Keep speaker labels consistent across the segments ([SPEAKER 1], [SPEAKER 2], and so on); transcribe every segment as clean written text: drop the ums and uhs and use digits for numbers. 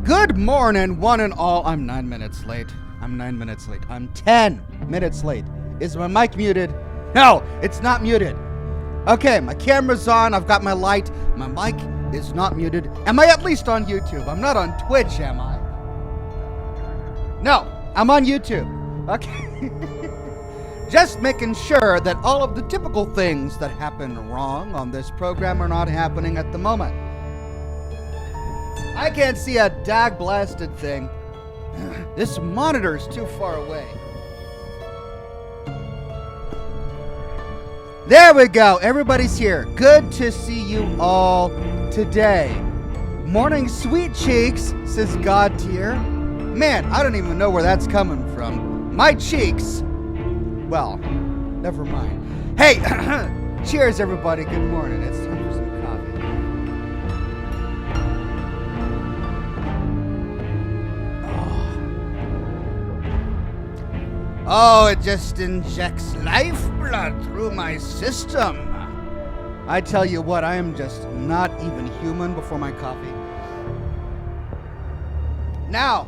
[SPEAKER 1] Good morning, one and all. I'm 9 minutes late. I'm 10 minutes late. Is my mic muted? No, it's not muted. Okay, my camera's on. I've got my light. My mic is not muted. Am I at least on YouTube? I'm not on Twitch, am I? No, I'm on YouTube. Okay. Just making sure that all of the typical things that happen wrong on this program are not happening at the moment. I can't see a dag-blasted thing. This monitor's too far away. There we go. Everybody's here. Good to see you all today. Morning, sweet cheeks, says God tier. Man, I don't even know where that's coming from. My cheeks. Well, never mind. Hey, cheers, everybody. Good morning. It's time for some coffee. Oh, it just injects lifeblood through my system. I tell you what, I am just not even human before my coffee. Now,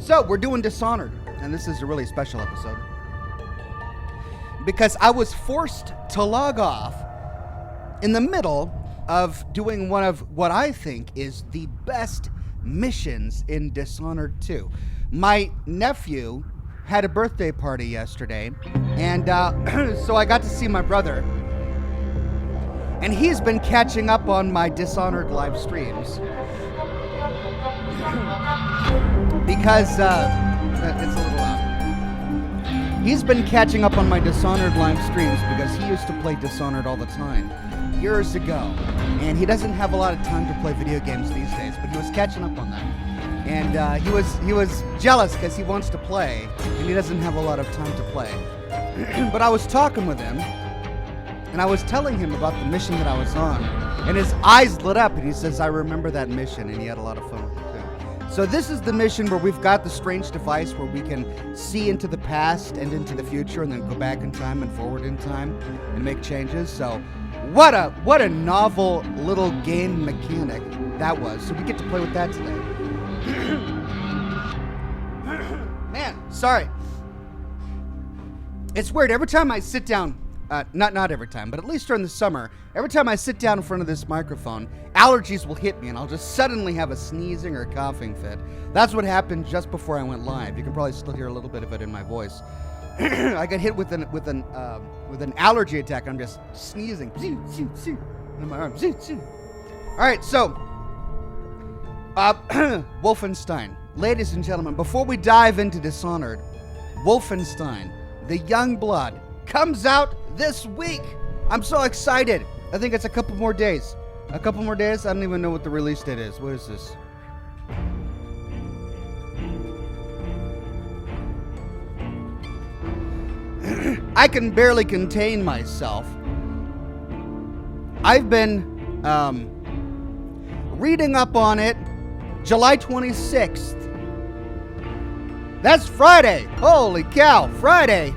[SPEAKER 1] so we're doing Dishonored, and this is a really special episode. Because I was forced to log off in the middle of doing one of what I think is the best missions in Dishonored 2. My nephew had a birthday party yesterday, and so I got to see my brother. And he's been catching up on my Dishonored live streams. Because, it's a little loud. He's been catching up on my Dishonored live streams because he used to play Dishonored all the time, years ago. And he doesn't have a lot of time to play video games these days, but he was catching up on them. And he was jealous because he wants to play, and he doesn't have a lot of time to play. But I was talking with him, and I was telling him about the mission that I was on, and his eyes lit up, and he says, I remember that mission, and he had a lot of fun with it too. So this is the mission where we've got the strange device where we can see into the past and into the future, and then go back in time and forward in time and make changes. So what a novel little game mechanic that was. So we get to play with that today. Man, sorry. It's weird. Every time I sit down, not every time, but at least during the summer, every time I sit down in front of this microphone, allergies will hit me and I'll just suddenly have a sneezing or coughing fit. That's what happened just before I went live. You can probably still hear a little bit of it in my voice. I got hit with an allergy attack. I'm just sneezing in my arm. All right, so Wolfenstein. Ladies and gentlemen, before we dive into Dishonored, Wolfenstein, the Young Blood, comes out this week. I'm so excited. I think it's a couple more days. I don't even know what the release date is. What is this? I can barely contain myself. I've been reading up on it. July 26th. That's Friday. Holy cow, Friday.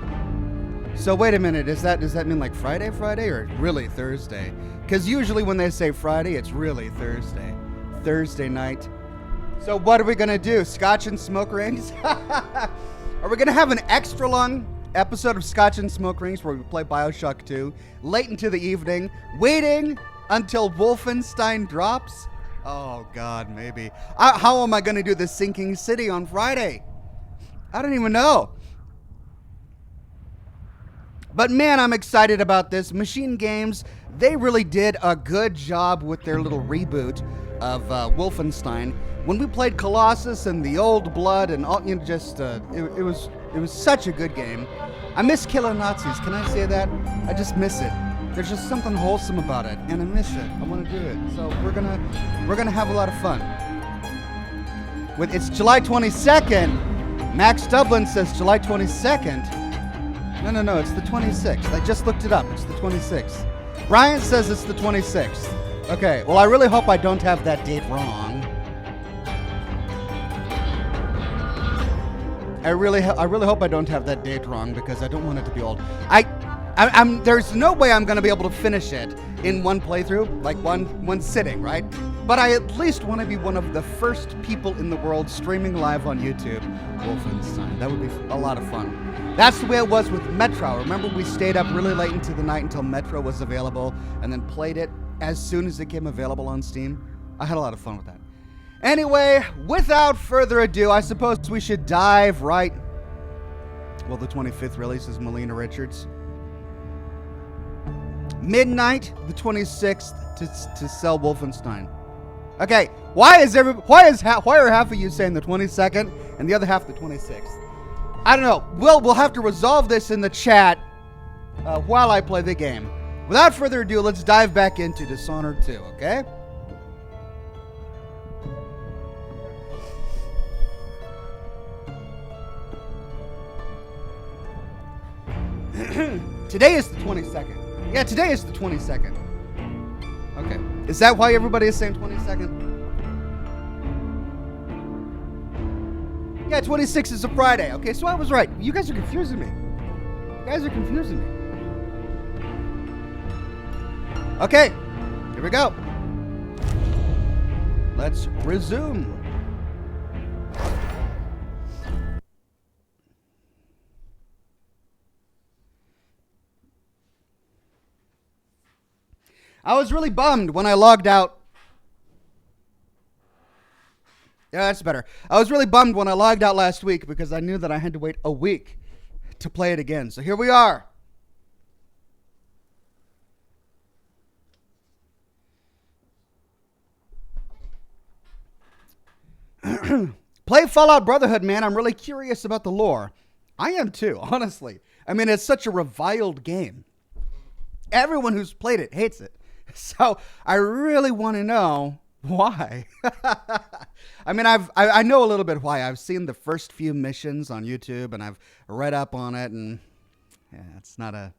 [SPEAKER 1] So wait a minute, does that mean like Friday or really Thursday? Because usually when they say Friday, it's really Thursday night. So what are we gonna do? Scotch and smoke rings? Are we gonna have an extra long episode of Scotch and Smoke Rings where we play BioShock 2 late into the evening, waiting until Wolfenstein drops? Oh, God, maybe. How am I going to do the Sinking City on Friday? I don't even know. But, man, I'm excited about this. Machine Games, they really did a good job with their little reboot of Wolfenstein. When we played Colossus and the Old Blood and all, it was such a good game. I miss killing Nazis. Can I say that? I just miss it. There's just something wholesome about it, and I miss it. I want to do it. So we're gonna have a lot of fun. It's July 22nd. Max Dublin says July 22nd. No, it's the 26th. I just looked it up. It's the 26th. Brian says it's the 26th. Okay, well, I really hope I don't have that date wrong. I really hope I don't have that date wrong because I don't want it to be old. There's no way I'm going to be able to finish it in one playthrough, like one sitting, right? but I at least want to be one of the first people in the world streaming live on YouTube Wolfenstein. That would be a lot of fun. That's the way it was with Metro. Remember, we stayed up really late into the night until Metro was available and then played it as soon as it came available on Steam? I had a lot of fun with that. Anyway, without further ado, I suppose we should dive right... Well, the 25th release is Melina Richards. Midnight, the 26th, to sell Wolfenstein. Okay, why are half of you saying the 22nd and the other half the 26th? I don't know. We'll have to resolve this in the chat while I play the game. Without further ado, let's dive back into Dishonored 2, okay? Today is the 22nd. Yeah, today is the 22nd. Okay. Is that why everybody is saying 22nd? Yeah, 26 is a Friday. Okay, so I was right. You guys are confusing me. Okay, here we go. Let's resume. I was really bummed when I logged out. Yeah, that's better. I was really bummed when I logged out last week because I knew that I had to wait a week to play it again. So here we are. Play Fallout Brotherhood, man. I'm really curious about the lore. I am too, honestly. I mean, it's such a reviled game. Everyone who's played it hates it. So I really want to know why. I mean, I know a little bit why. I've seen the first few missions on YouTube and I've read up on it, and yeah, it's not a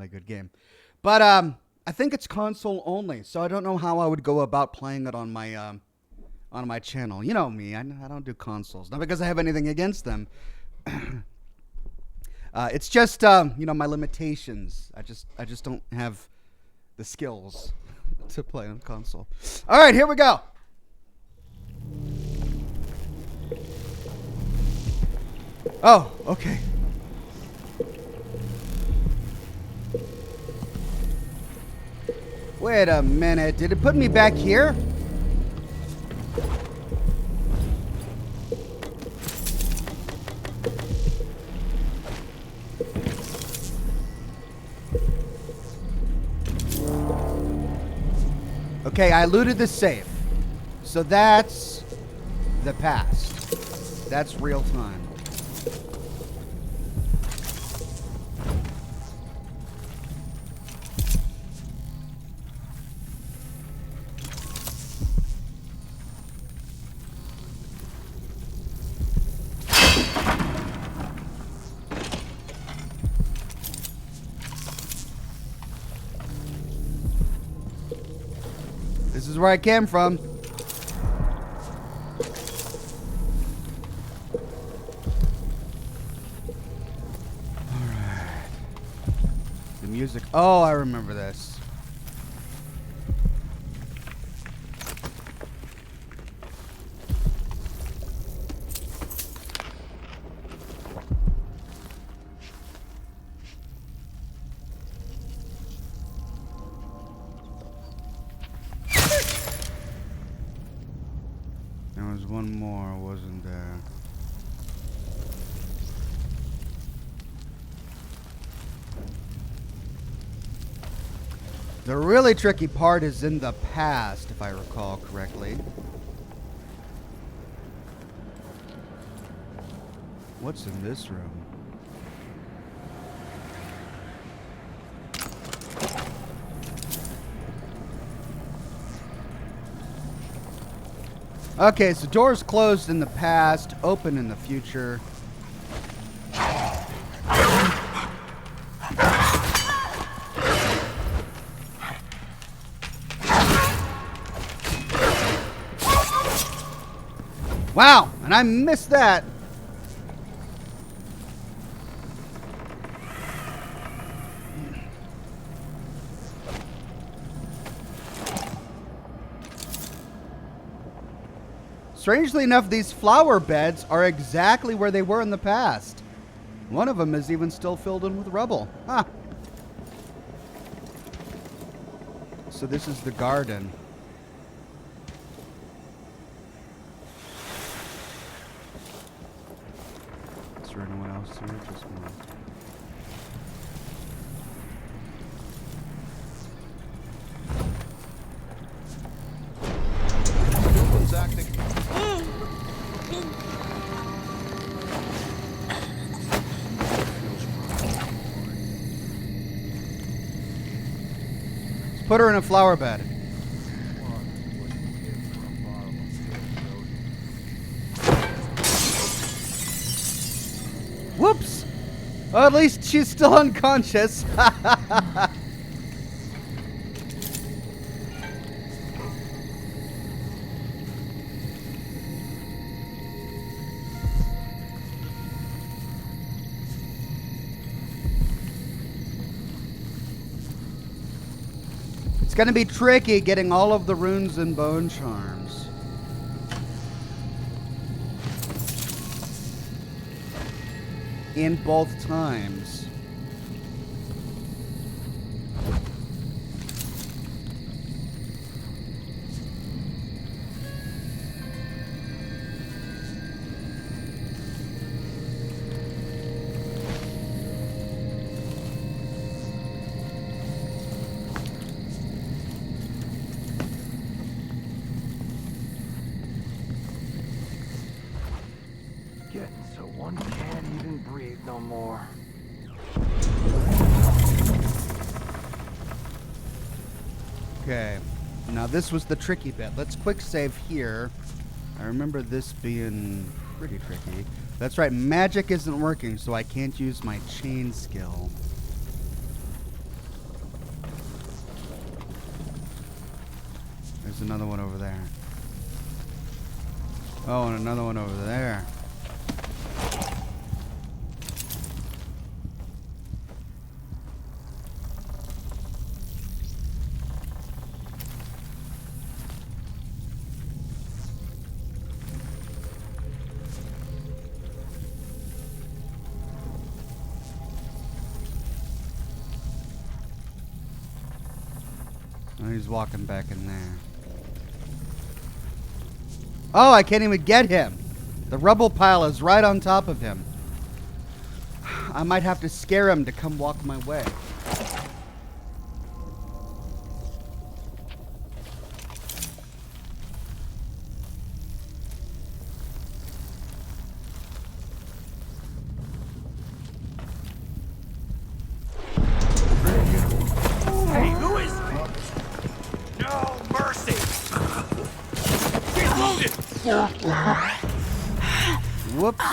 [SPEAKER 1] good game. But I think it's console only, so I don't know how I would go about playing it on my channel. You know me, I don't do consoles. Not because I have anything against them. It's just my limitations. I just don't have the skills to play on console. All right, here we go. Oh, okay. Wait a minute. Did it put me back here? Okay, I looted the safe. So that's the past. That's real time. This is where I came from. Alright. The music. Oh, I remember this. There was one more, wasn't there? The really tricky part is in the past, if I recall correctly. What's in this room? Okay, so doors closed in the past, open in the future. Wow, and I missed that. Strangely enough, these flower beds are exactly where they were in the past. One of them is even still filled in with rubble. Huh. So this is the garden. Is there anyone else here? Just one.
[SPEAKER 2] One's acting.
[SPEAKER 1] Let's put her in a flower bed. Whoops! Well, at least she's still unconscious. It's gonna be tricky getting all of the runes and bone charms. In both times.
[SPEAKER 2] Getting so one can't even breathe no more.
[SPEAKER 1] Okay. Now this was the tricky bit. Let's quick save here. I remember this being pretty tricky. That's right, magic isn't working, so I can't use my chain skill. There's another one over there. Oh, and another one over there. Oh, he's walking back in there. Oh, I can't even get him. The rubble pile is right on top of him. I might have to scare him to come walk my way.
[SPEAKER 2] Hey, who is it? No mercy! He's wounded!
[SPEAKER 1] Whoops.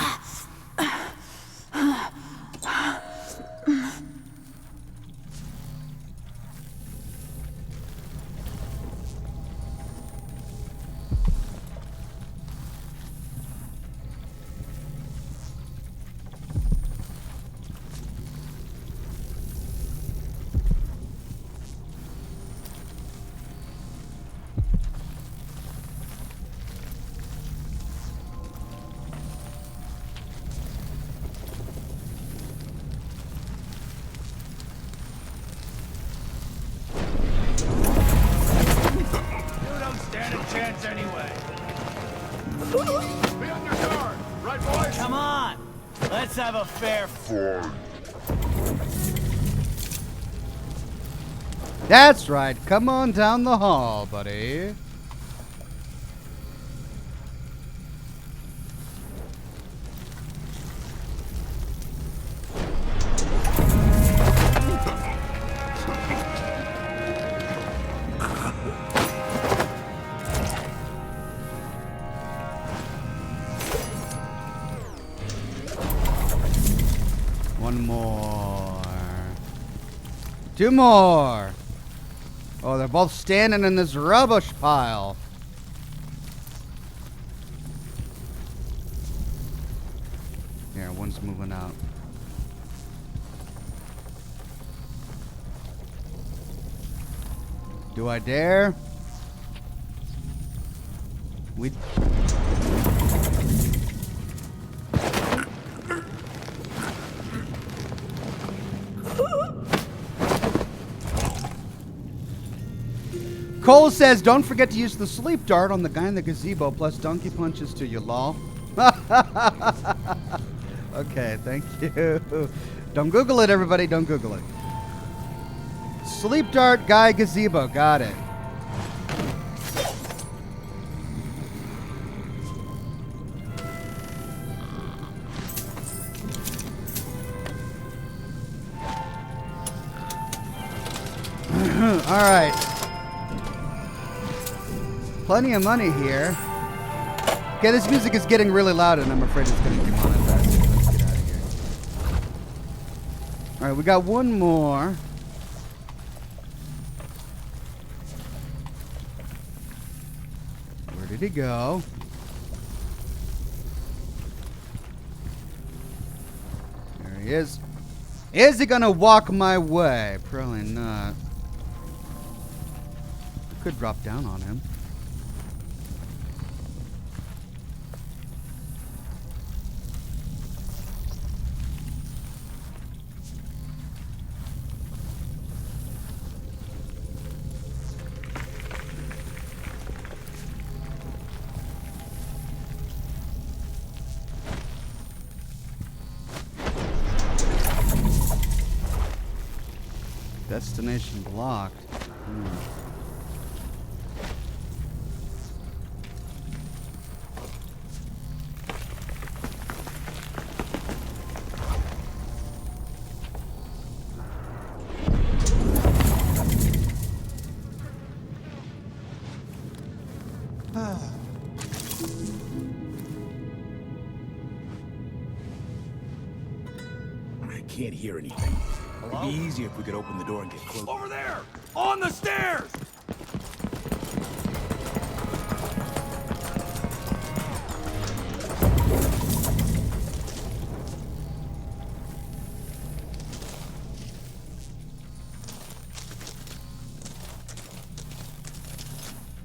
[SPEAKER 2] Anyway. Be on your guard, right, boys?
[SPEAKER 3] Come on, let's have a fair fight.
[SPEAKER 1] That's right. Come on down the hall, buddy. One more. Two more. Oh, they're both standing in this rubbish pile. Yeah, one's moving out. Do I dare? Cole says, don't forget to use the sleep dart on the guy in the gazebo, plus donkey punches to you, lol. Okay, thank you. Don't Google it, everybody. Don't Google it. Sleep dart, guy, gazebo. Got it. All right. Plenty of money here. Okay, this music is getting really loud, and I'm afraid it's going to demonetize. Let's get out of here. All right, we got one more. Where did he go? There he is. Is he going to walk my way? Probably not. I could drop down on him. Destination blocked.
[SPEAKER 4] I can't hear anything. It'd be easier if we could open the door and get close.
[SPEAKER 3] Over there! On the stairs!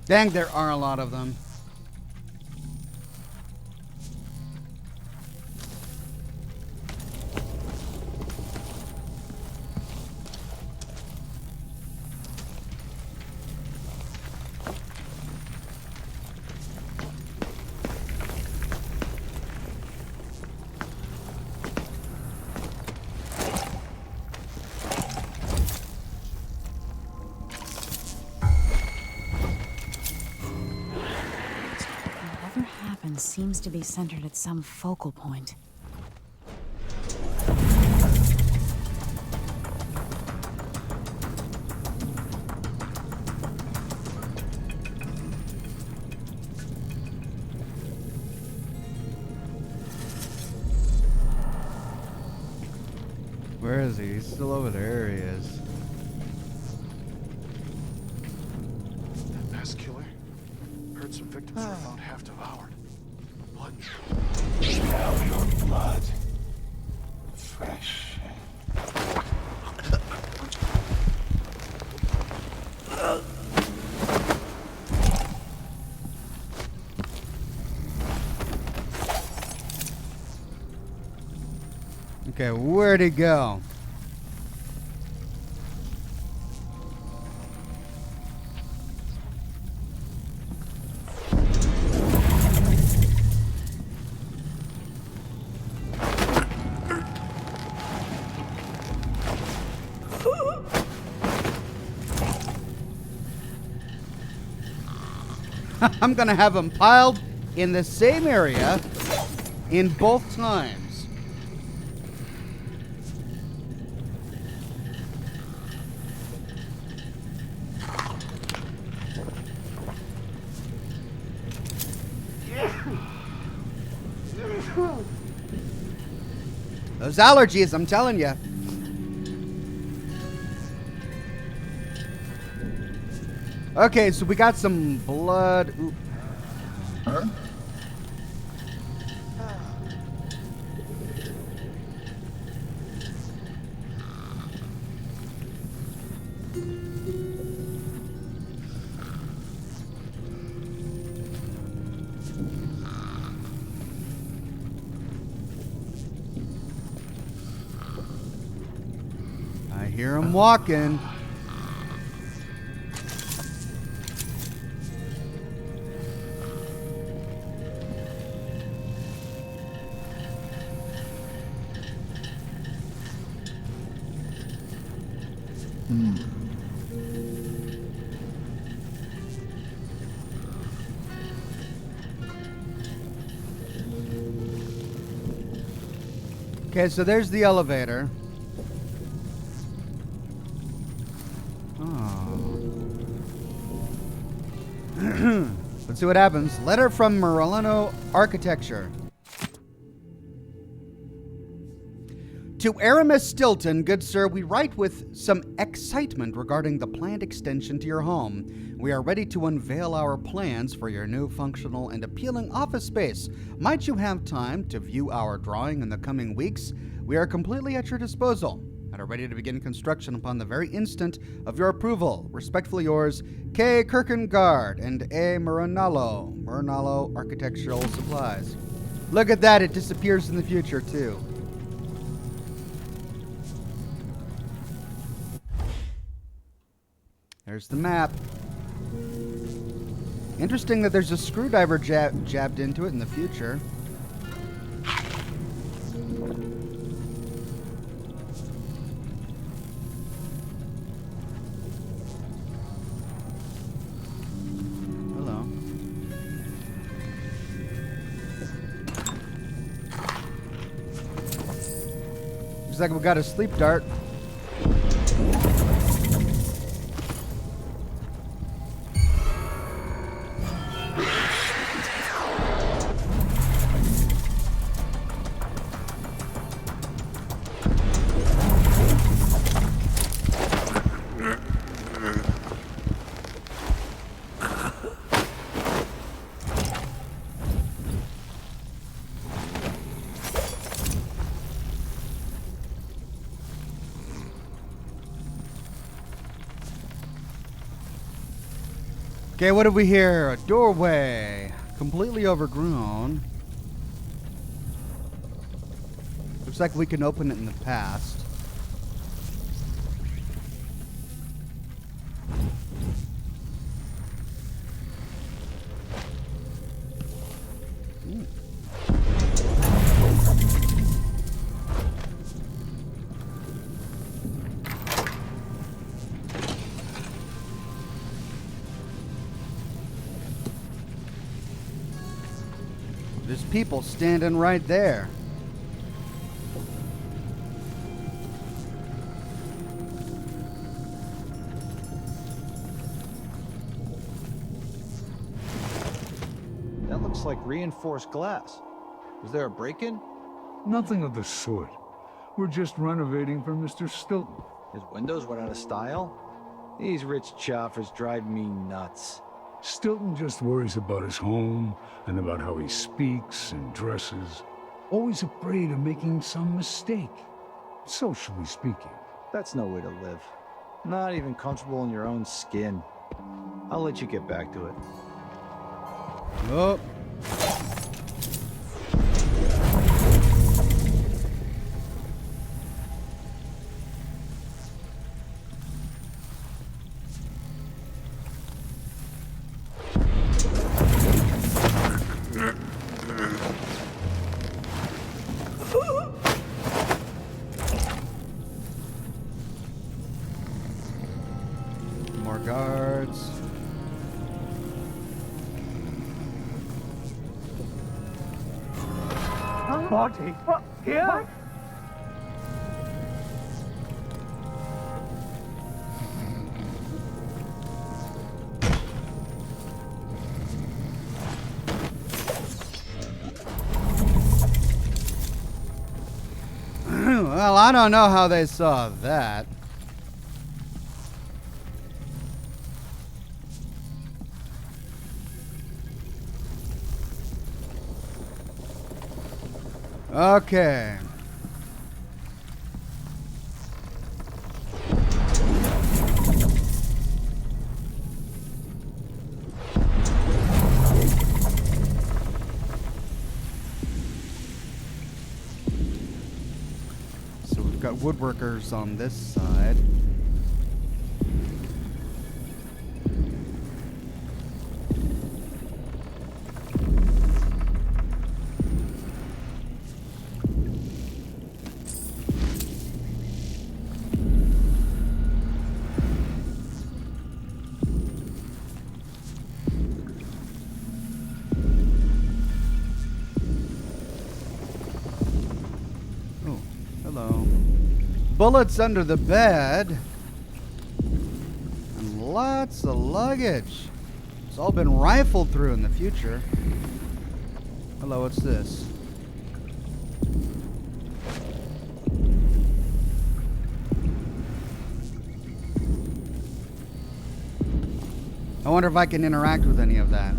[SPEAKER 1] Dang, there are a lot of them.
[SPEAKER 5] Whatever happens seems to be centered at some focal point.
[SPEAKER 1] Where is he? He's still over there. He is.
[SPEAKER 2] That mass killer? Heard some victims were found half devoured. Blood.
[SPEAKER 4] Smell your blood. Fresh.
[SPEAKER 1] Okay, where'd he go? I'm gonna have them piled in the same area in both times. Those allergies, I'm telling you. Okay, so we got some blood. Ooh.
[SPEAKER 4] Huh?
[SPEAKER 1] I hear him walking. Okay, so there's the elevator. Let's see what happens. Letter from Morello Architecture. To Aramis Stilton, good sir, we write with some excitement regarding the planned extension to your home. We are ready to unveil our plans for your new functional and appealing office space. Might you have time to view our drawing in the coming weeks? We are completely at your disposal and are ready to begin construction upon the very instant of your approval. Respectfully yours, K. Kierkegaard and A. Muranallo Architectural Supplies. Look at that, it disappears in the future too. There's the map. Interesting that there's a screwdriver jabbed into it in the future. Hello. Looks like we got a sleep dart. Okay, what do we hear? A doorway. Completely overgrown. Looks like we can open it in the past. Ooh. There's people standing right there.
[SPEAKER 6] That looks like reinforced glass. Was there a break-in?
[SPEAKER 7] Nothing of the sort. We're just renovating for Mr. Stilton.
[SPEAKER 6] His windows went out of style? These rich choffers drive me nuts.
[SPEAKER 7] Stilton just worries about his home and about how he speaks and dresses. Always afraid of making some mistake, socially speaking.
[SPEAKER 6] That's no way to live. Not even comfortable in your own skin. I'll let you get back to it.
[SPEAKER 1] Oh. More guards.
[SPEAKER 7] Party? Here?
[SPEAKER 1] Well, I don't know how they saw that. Okay. So we've got woodworkers on this side. Hello. Bullets under the bed. And lots of luggage. It's all been rifled through in the future. Hello, what's this? I wonder if I can interact with any of that.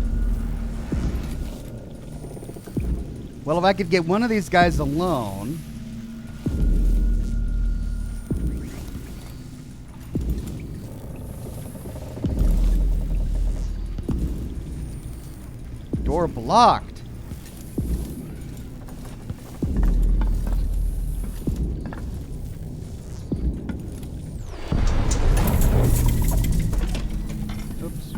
[SPEAKER 1] Well, if I could get one of these guys alone. Door blocked. Oops.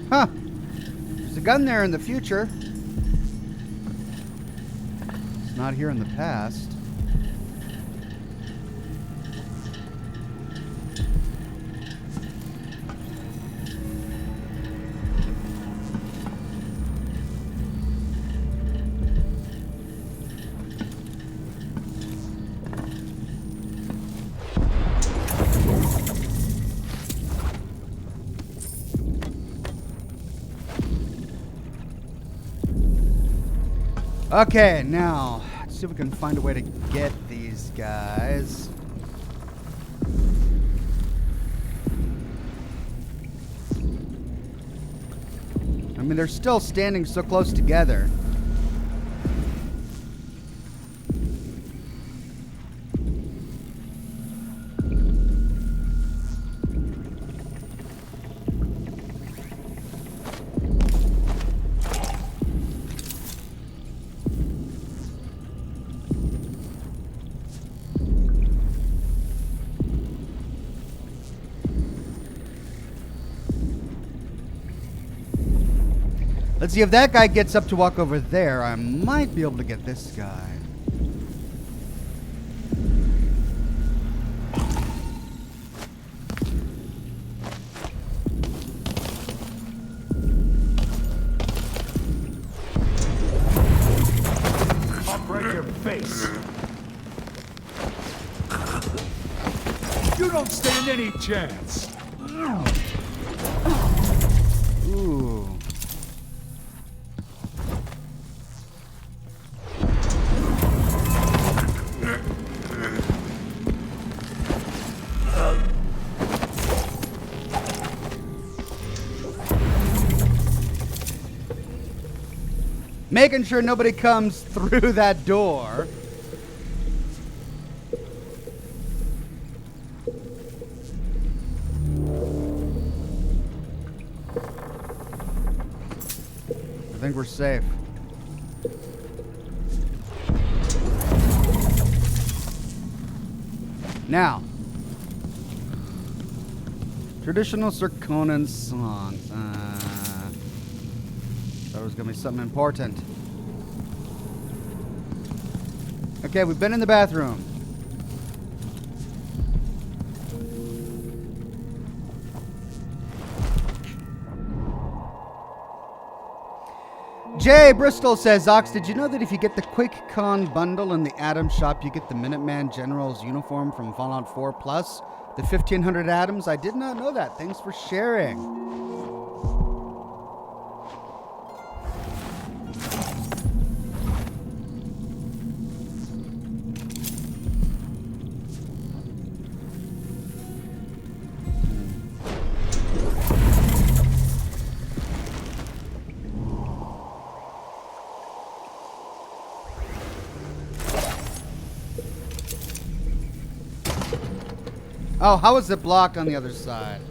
[SPEAKER 1] Huh. There's a gun there in the future. It's not here in the past. Okay, now, let's see if we can find a way to get these guys. I mean, they're still standing so close together. Let's see if that guy gets up to walk over there. I might be able to get this guy.
[SPEAKER 7] I'll break your face. You don't stand any chance.
[SPEAKER 1] Ooh. Making sure nobody comes through that door. I think we're safe. Now, traditional Sir Conan songs. Thought it was gonna be something important. Okay, we've been in the bathroom. Jay Bristol says, Ox, did you know that if you get the Quick Con bundle in the Atom shop, you get the Minuteman General's uniform from Fallout 4 Plus, the 1500 atoms? I did not know that. Thanks for sharing. Oh, how is it blocked on the other side?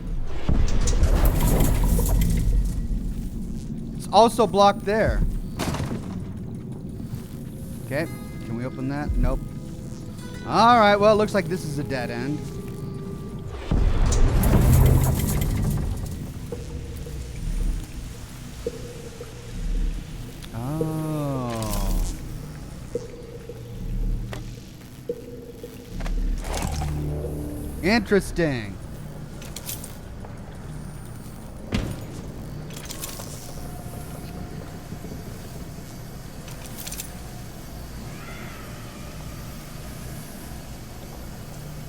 [SPEAKER 1] It's also blocked there. Okay, can we open that? Nope. Alright, well, it looks like this is a dead end. Oh. Interesting.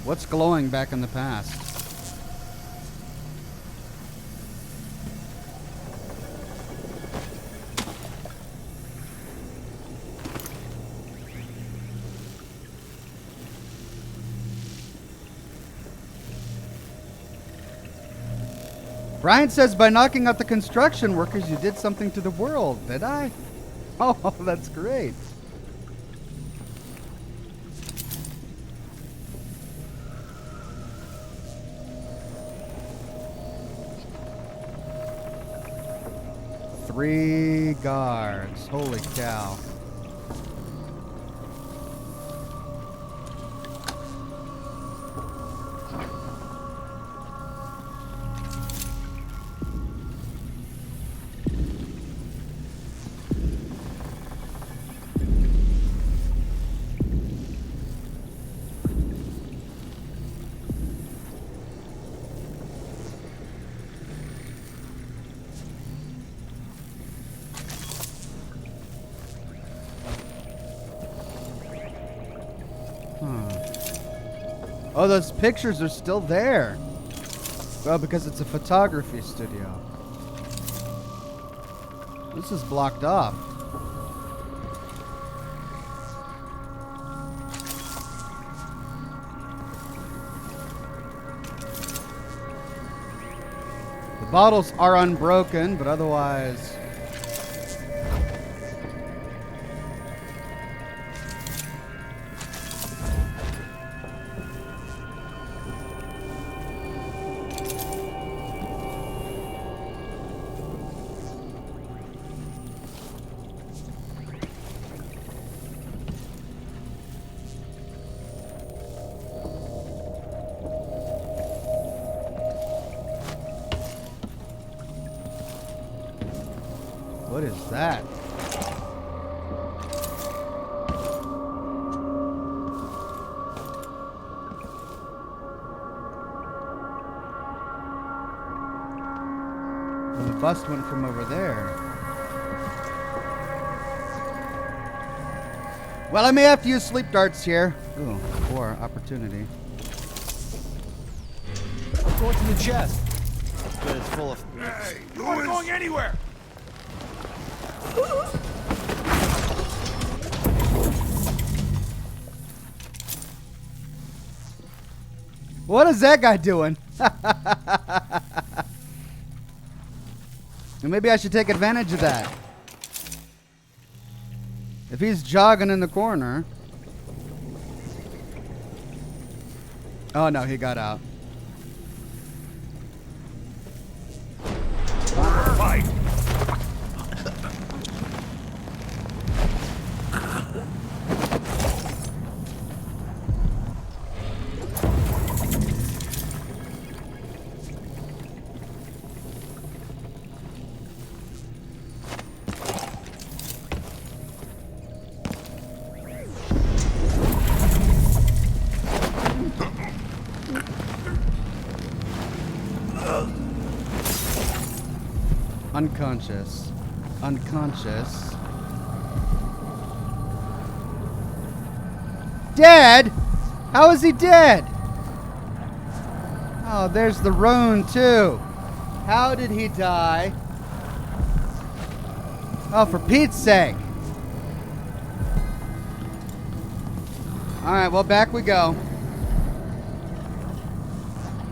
[SPEAKER 1] What's glowing back in the past? Brian says, by knocking out the construction workers, you did something to the world. Did I? Oh, that's great. Three guards. Holy cow. Oh, those pictures are still there. Well, because it's a photography studio. This is blocked off. The bottles are unbroken, but otherwise... What is that? Well, the bust went from over there. Well, I may have to use sleep darts here. Ooh, or opportunity.
[SPEAKER 6] Go to the chest. But it's full of...
[SPEAKER 3] Hey, you aren't going anywhere!
[SPEAKER 1] What is that guy doing? Maybe I should take advantage of that. If he's jogging in the corner. Oh no, he got out.
[SPEAKER 3] Fight!
[SPEAKER 1] Unconscious. Unconscious. Dead? How is he dead? Oh, there's the roan too. How did he die? Oh, for Pete's sake. Alright, well, back we go.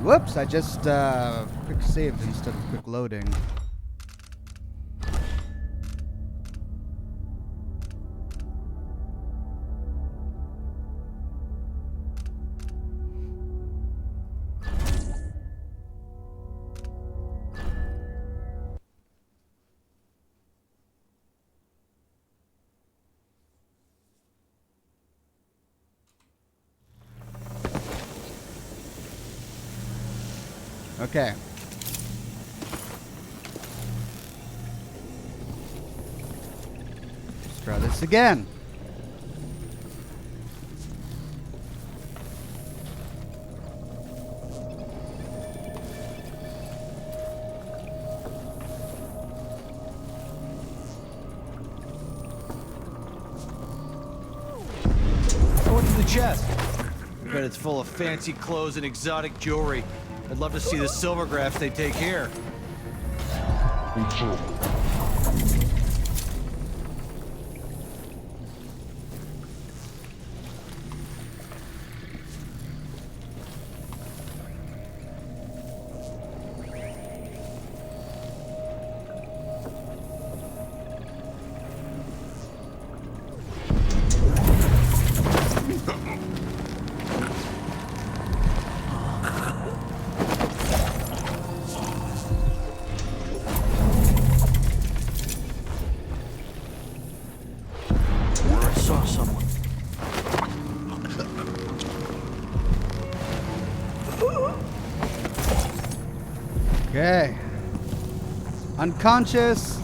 [SPEAKER 1] Whoops, I just quick saved instead of quick loading. Okay. Let's try this again.
[SPEAKER 6] What's in the chest? Bet it's full of fancy clothes and exotic jewelry. I'd love to see the silver grafts they take here. I saw someone.
[SPEAKER 1] Okay. Unconscious.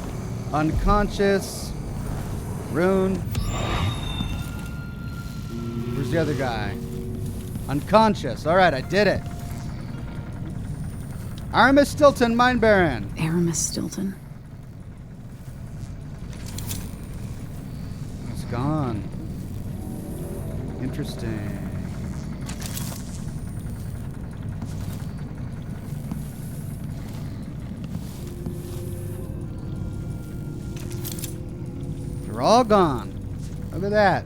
[SPEAKER 1] Unconscious. Rune. Where's the other guy? Unconscious. Alright, I did it. Aramis Stilton, Mine Baron.
[SPEAKER 5] Aramis Stilton.
[SPEAKER 1] It's gone. Interesting. They're all gone. Look at that.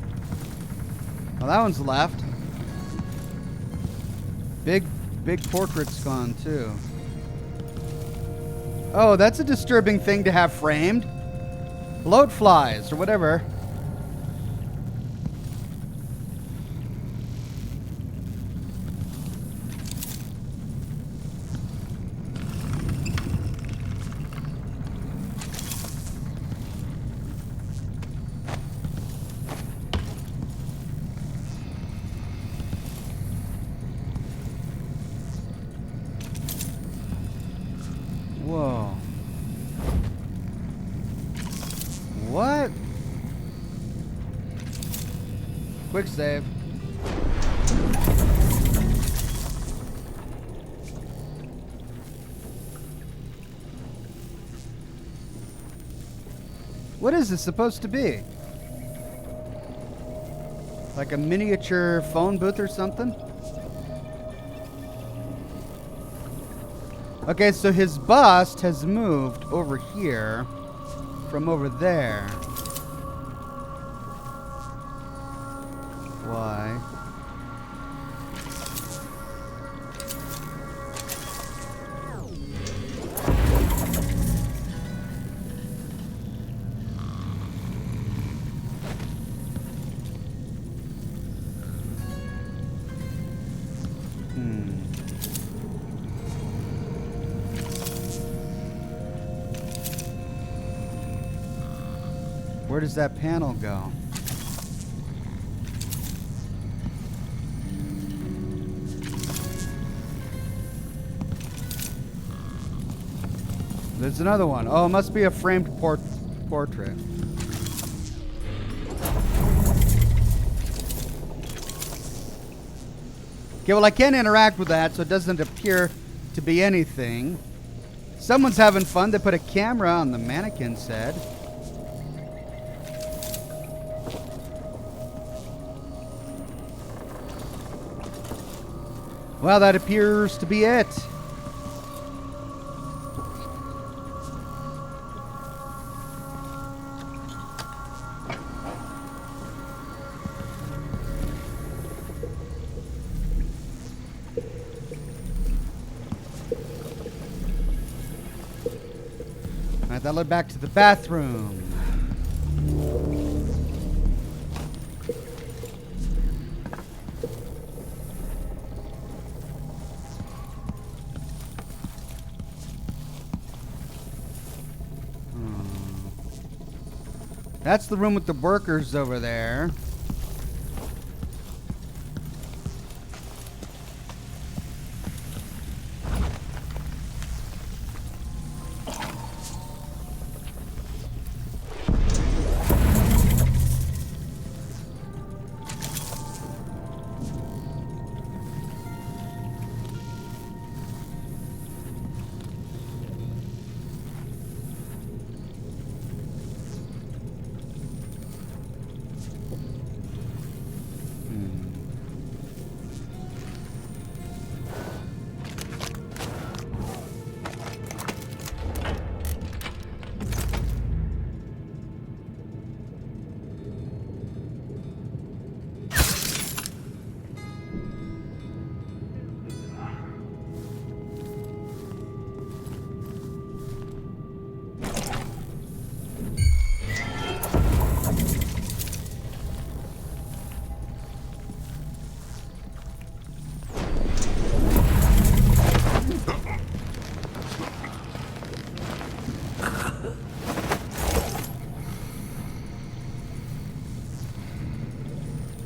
[SPEAKER 1] Well, that one's left. Big portrait's gone too. Oh, that's a disturbing thing to have framed. Bloat flies or whatever. Whoa. What? Quick save. What is this supposed to be? Like a miniature phone booth or something? Okay, so his bust has moved over here from over there. Why? Where does that panel go? There's another one. Oh, it must be a framed portrait. Okay, well, I can't interact with that, so it doesn't appear to be anything. Someone's having fun. They put a camera on the mannequin's head. Well, that appears to be it. All right, that led back to the bathroom. That's the room with the workers over there.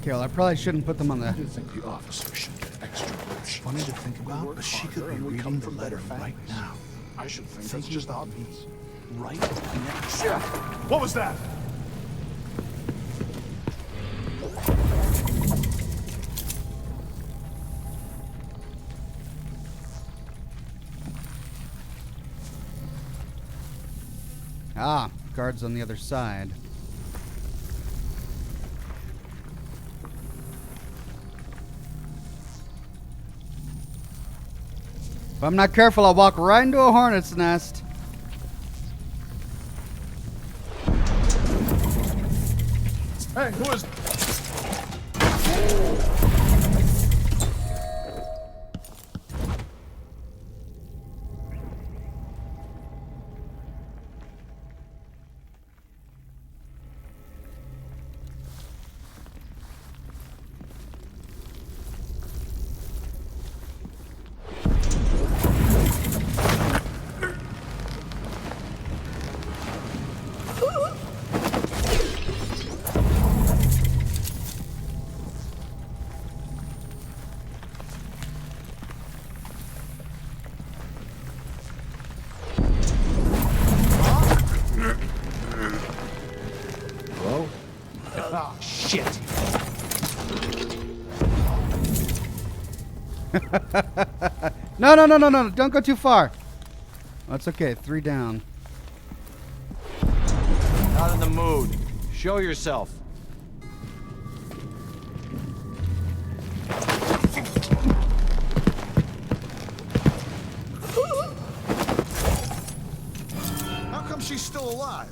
[SPEAKER 1] Okay, well, I probably shouldn't put them on the...
[SPEAKER 2] I do think the officer should get extra rations.
[SPEAKER 4] Funny to think about, but she could be reading the letter right now.
[SPEAKER 2] I should think that's just obvious.
[SPEAKER 4] Right next.
[SPEAKER 2] What was that?
[SPEAKER 1] Ah, guards on the other side. If I'm not careful, I'll walk right into a hornet's nest.
[SPEAKER 2] Hey, who is...
[SPEAKER 6] Shit.
[SPEAKER 1] No, no, no, no, no. Don't go too far. That's okay. 3 down.
[SPEAKER 6] Not in the mood. Show yourself.
[SPEAKER 4] How come she's still alive?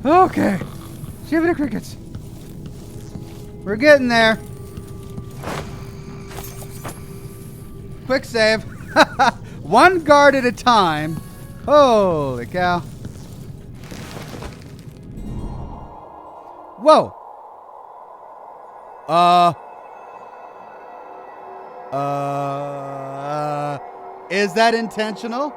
[SPEAKER 1] Okay. Shiver the crickets. We're getting there. Quick save. 1 guard at a time. Holy cow. Whoa. Is that intentional?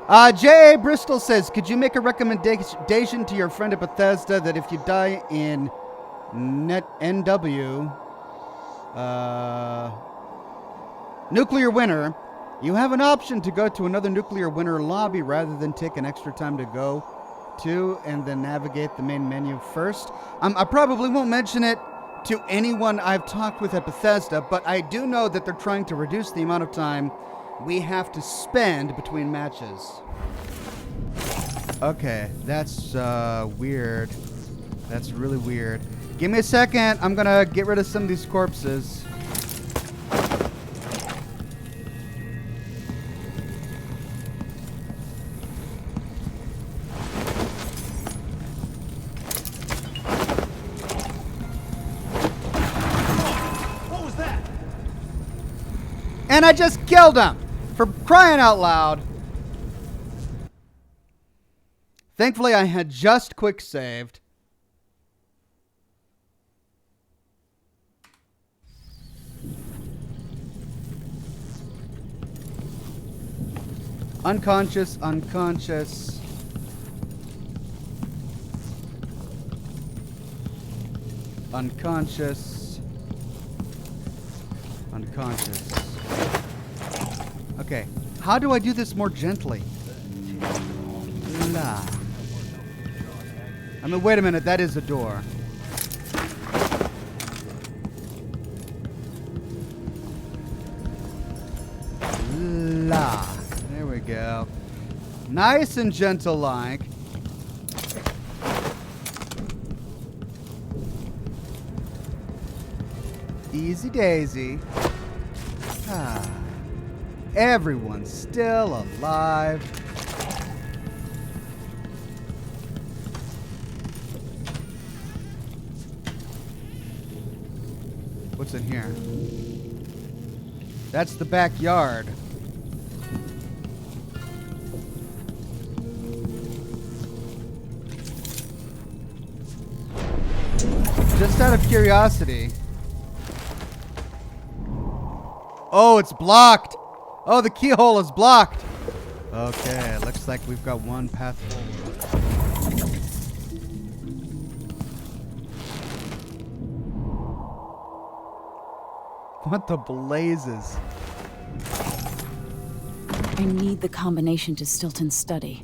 [SPEAKER 1] J.A. Bristol says, could you make a recommendation to your friend at Bethesda that if you die in NW, nuclear winter, you have an option to go to another nuclear winter lobby rather than take an extra time to go to and then navigate the main menu first? I probably won't mention it to anyone I've talked with at Bethesda, but I do know that they're trying to reduce the amount of time we have to spend between matches. Okay, that's weird. That's really weird. Give me a second. I'm gonna get rid of some of these corpses.
[SPEAKER 6] What was that?
[SPEAKER 1] And I just killed him! For crying out loud. Thankfully, I had just quick saved. Unconscious, unconscious. Unconscious. Unconscious. Okay, how do I do this more gently? La. I mean, wait a minute, that is a door. La. There we go. Nice and gentle like. Easy daisy. Ah. Everyone's still alive. What's in here? That's the backyard. Just out of curiosity. Oh, it's blocked. Oh, the keyhole is blocked. Okay, looks like we've got one path forward. What the blazes?
[SPEAKER 5] I need the combination to Stilton's study.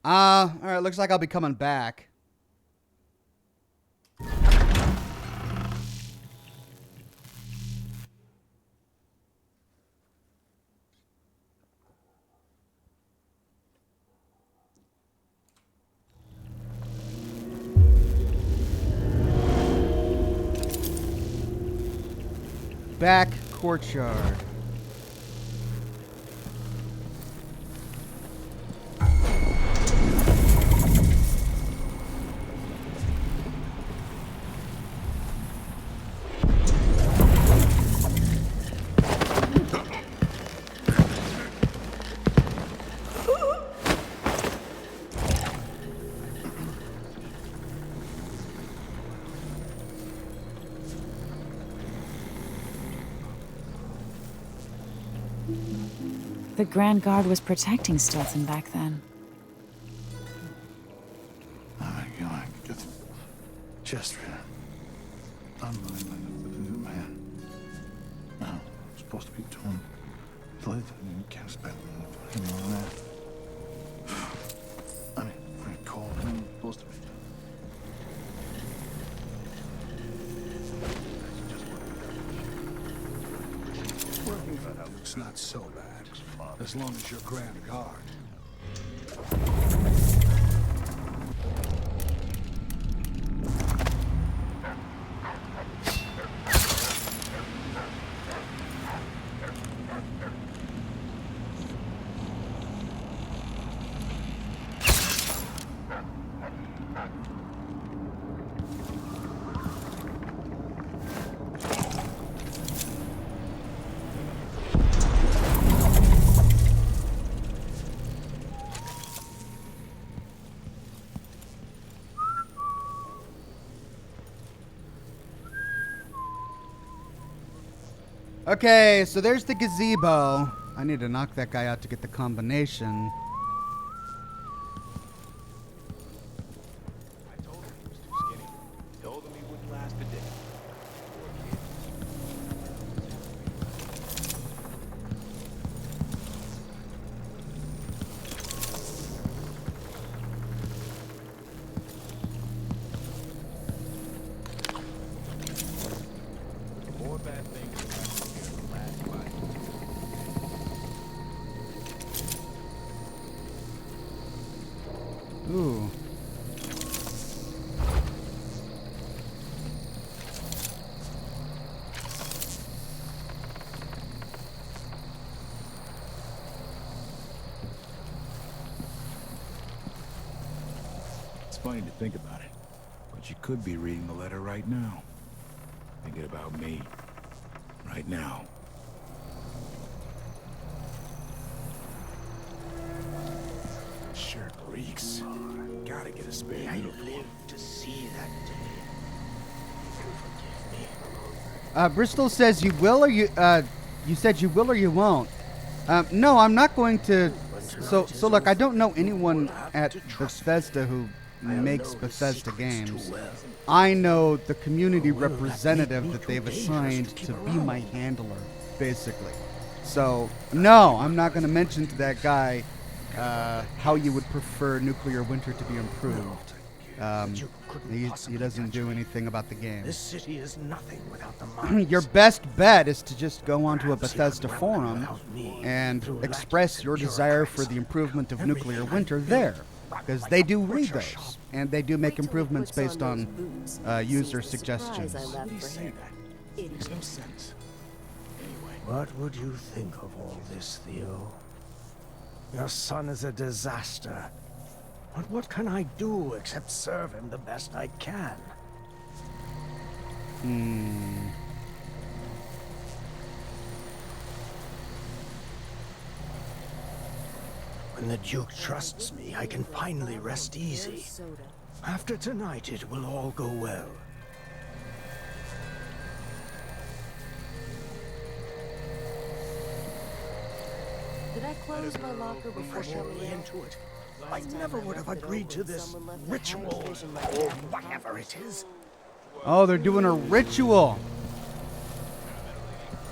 [SPEAKER 1] Alright, looks like I'll be coming back. Back courtyard.
[SPEAKER 5] The Grand Guard was protecting Stilton back then.
[SPEAKER 2] Get the chest reader. Man. No, I'm supposed to be doing Delilah, you can't spend him on that. I mean, we're cold. I'm supposed to be.
[SPEAKER 7] It's not so bad, as long as you're Grand Guard.
[SPEAKER 1] Okay, so there's the gazebo. I need to knock that guy out to get the combination.
[SPEAKER 4] I told him he was too skinny. Told him he wouldn't last a day. More bad things have happened here in the last 5 years.
[SPEAKER 1] Ooh.
[SPEAKER 4] It's funny to think about it, but you could be reading the letter right now. Thinking about me. Right now. Sure reeks. Gotta get a spare uniform.
[SPEAKER 8] To see that day.
[SPEAKER 1] Bristol says you will or you said you will or you won't. No, I'm not going to. So look, I don't know anyone at Bethesda who makes Bethesda games. I know the community representative that they've assigned to be my handler, basically. So no, I'm not going to mention to that guy how you would prefer Nuclear Winter to be improved. He doesn't do anything about the game.
[SPEAKER 8] This city is nothing without the mind.
[SPEAKER 1] Your best bet is to just go onto a Bethesda forum and express your desire for the improvement of Nuclear Winter there, because they do read those, and they do make improvements based on user suggestions.
[SPEAKER 4] How do you say that? Makes no sense.
[SPEAKER 8] What would you think of all this, Theo? Your son is a disaster. But what can I do except serve him the best I can? When the Duke trusts me, I can finally rest easy. After tonight, it will all go well.
[SPEAKER 9] Did I close my locker before
[SPEAKER 8] Pushing
[SPEAKER 9] coming
[SPEAKER 8] me
[SPEAKER 9] in?
[SPEAKER 8] into it. I never would have agreed to this ritual, or whatever it is.
[SPEAKER 1] Oh, they're doing a ritual.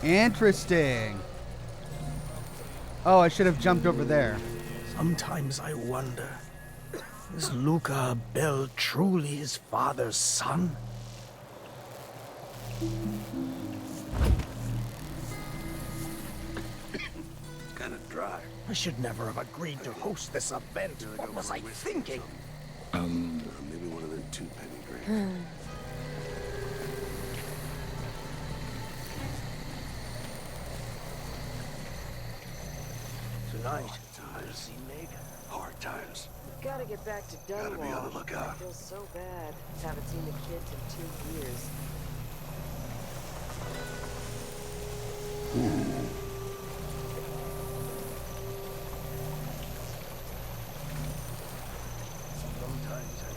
[SPEAKER 1] Interesting. Oh, I should have jumped over there.
[SPEAKER 8] Sometimes I wonder, is Luca Bell truly his father's son? Kinda dry. I should never have agreed to host this event. What was I thinking?
[SPEAKER 2] Maybe one of them 2-penny drinks.
[SPEAKER 8] Tonight, I'll see Megan.
[SPEAKER 2] Hard times.
[SPEAKER 9] Gotta get back to Dunwall.
[SPEAKER 2] Gotta be on the lookout.
[SPEAKER 9] I feel so bad. Haven't seen the kids in 2 years.
[SPEAKER 8] Sometimes I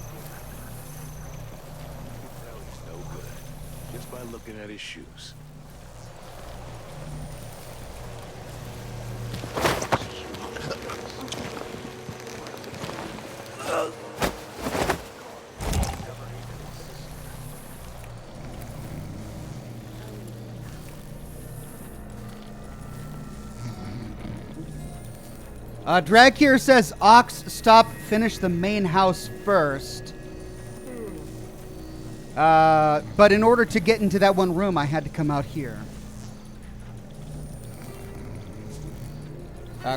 [SPEAKER 4] No, he's no good. Just by looking at his shoes.
[SPEAKER 1] Drag here says, Ox, stop, finish the main house first. But in order to get into that one room, I had to come out here.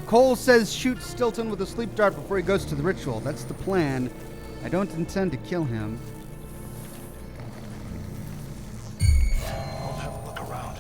[SPEAKER 1] Cole says, shoot Stilton with a sleep dart before he goes to the ritual. That's the plan. I don't intend to kill him.
[SPEAKER 2] I'll have a look around.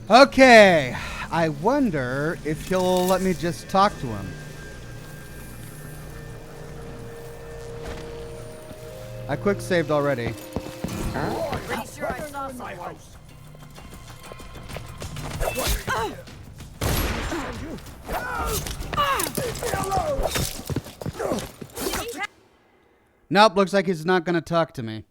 [SPEAKER 1] Okay, I wonder if he'll let me just talk to him. I quick saved already.
[SPEAKER 9] Pretty sure I saw someone.
[SPEAKER 1] Nope, looks like he's not gonna talk to me.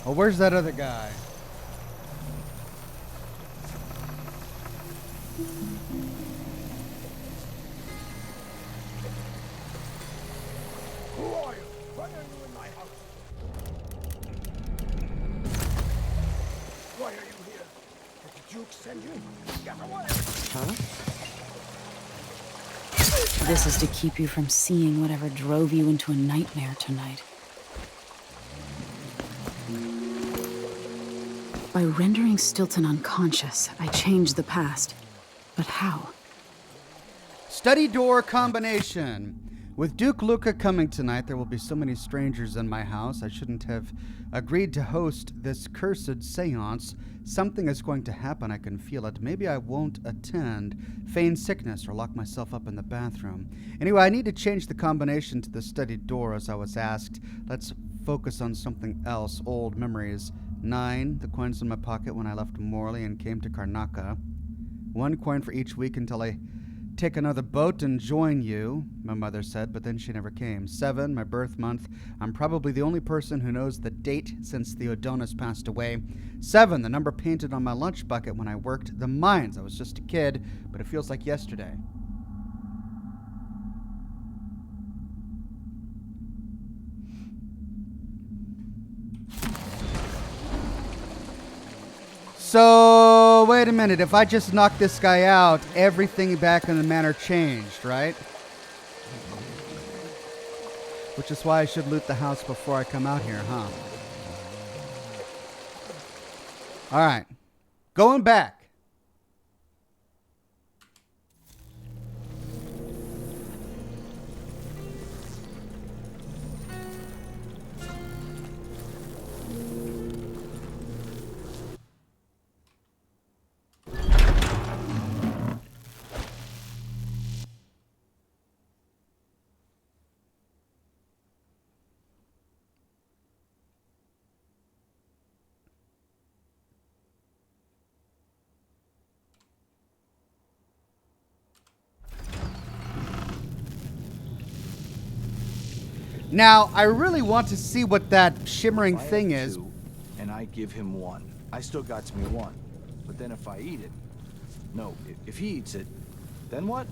[SPEAKER 1] Oh, where's that other guy?
[SPEAKER 8] Who are you? Why are you in my house? Why are you here? Did the Duke
[SPEAKER 5] This is to keep you from seeing whatever drove you into a nightmare tonight. By rendering Stilton unconscious, I changed the past. But how?
[SPEAKER 1] Study door combination. With Duke Luca coming tonight, there will be so many strangers in my house. I shouldn't have agreed to host this cursed seance. Something is going to happen. I can feel it. Maybe I won't attend, feign sickness, or lock myself up in the bathroom. Anyway, I need to change the combination to the study door as I was asked. Let's focus on something else. Old memories. 9, the coins in my pocket when I left Morley and came to Karnaca. 1 coin for each week until I take another boat and join you, my mother said, but then she never came. 7, my birth month. I'm probably the only person who knows the date since Theodonis passed away. 7, the number painted on my lunch bucket when I worked the mines. I was just a kid, but it feels like yesterday. So, wait a minute. If I just knock this guy out, everything back in the manor changed, right? Which is why I should loot the house before I come out here, huh? Alright. Going back. Now, I really want to see what that shimmering
[SPEAKER 6] If I
[SPEAKER 1] thing
[SPEAKER 6] have
[SPEAKER 1] is.
[SPEAKER 6] 2, and I give him 1, I still got me 1. But then if I eat it, no, if he eats it, then what?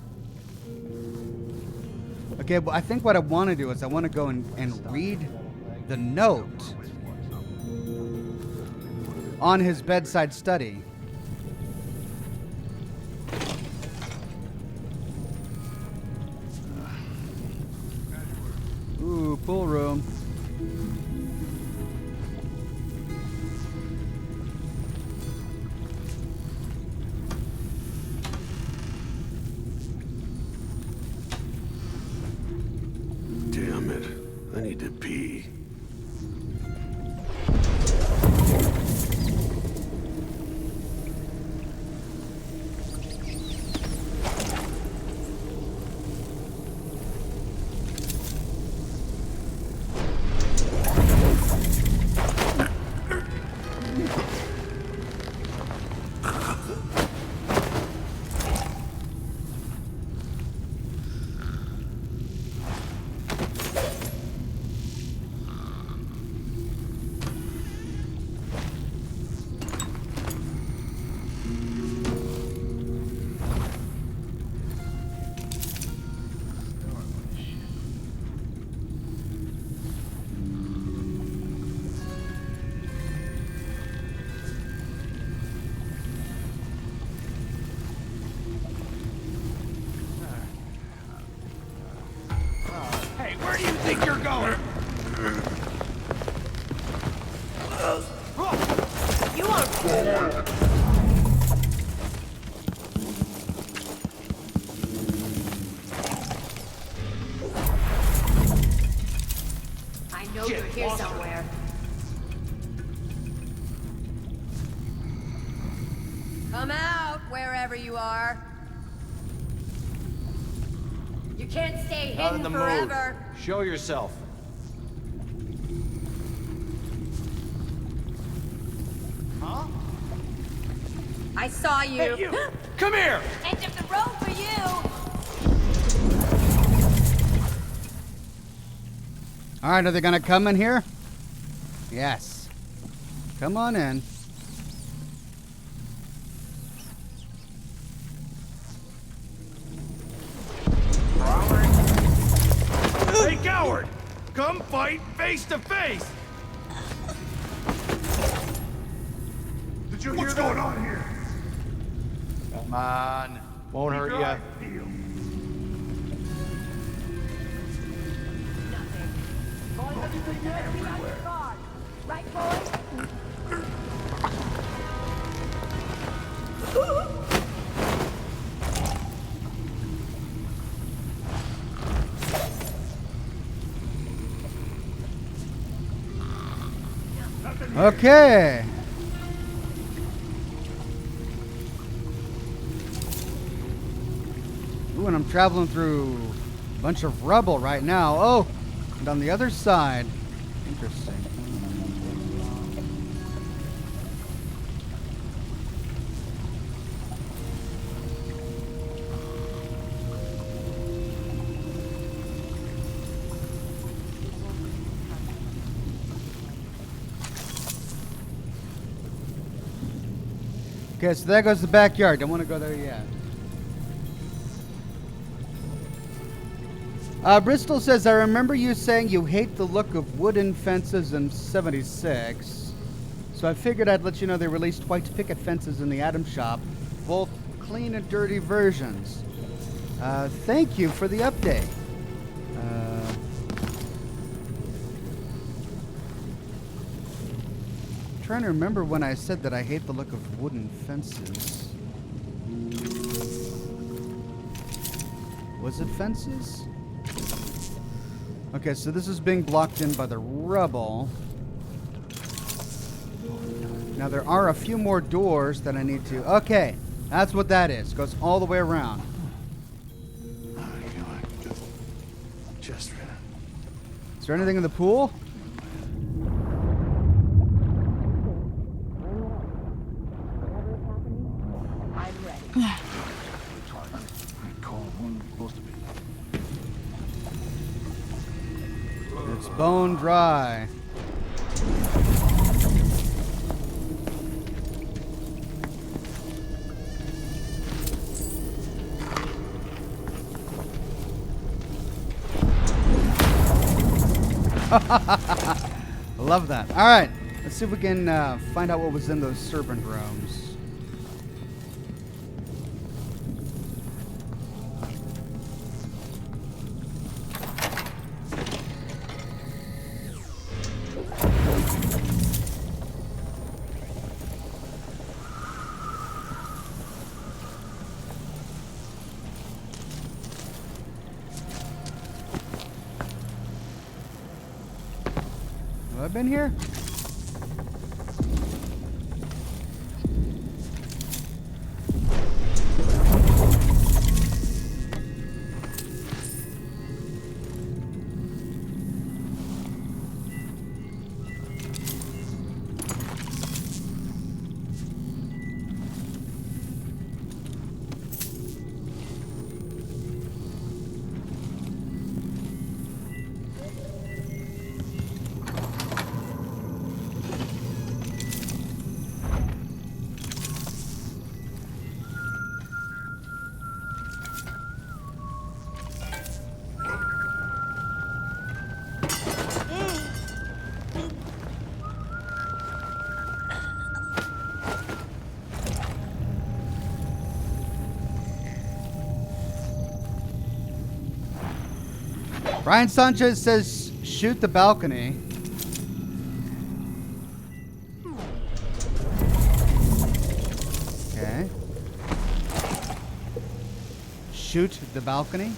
[SPEAKER 1] Okay, well, I think what I want to do is I want to go and read the note on his bedside study. Ooh, pool room.
[SPEAKER 8] Damn it. I need to pee.
[SPEAKER 3] Hey, where do you think you're going?
[SPEAKER 9] You are. I know you're here somewhere. Come out, wherever you are. You can't stay
[SPEAKER 6] Not in
[SPEAKER 9] hidden
[SPEAKER 6] the
[SPEAKER 9] forever.
[SPEAKER 6] mood. Show yourself.
[SPEAKER 3] Huh?
[SPEAKER 9] I saw you.
[SPEAKER 3] Hey, you! Come here!
[SPEAKER 9] End of the road for you.
[SPEAKER 1] All right, are they going to come in here? Yes. Come on in.
[SPEAKER 3] Hey, coward! Come fight face to face! Did you hear that? What's going on here?
[SPEAKER 6] Come on. Won't hurt ya.
[SPEAKER 9] Right, boys?
[SPEAKER 1] Okay. Ooh, and I'm traveling through a bunch of rubble right now. Oh, and on the other side. Interesting. Okay, so there goes the backyard. Don't want to go there yet. Bristol says, I remember you saying you hate the look of wooden fences in 76. So I figured I'd let you know they released white picket fences in the Atom Shop. Both clean and dirty versions. Thank you for the update. Trying to remember when I said that I hate the look of wooden fences. Was it fences? Okay, so this is being blocked in by the rubble. Now there are a few more doors that I need to... Okay, that's what that is. Goes all the way around.
[SPEAKER 2] Just
[SPEAKER 1] Is there anything in the pool? It's bone dry. Love that. All right, let's see if we can find out what was in those serpent rooms. Have I been here? Ryan Sanchez says, shoot the balcony. Okay. Shoot the balcony.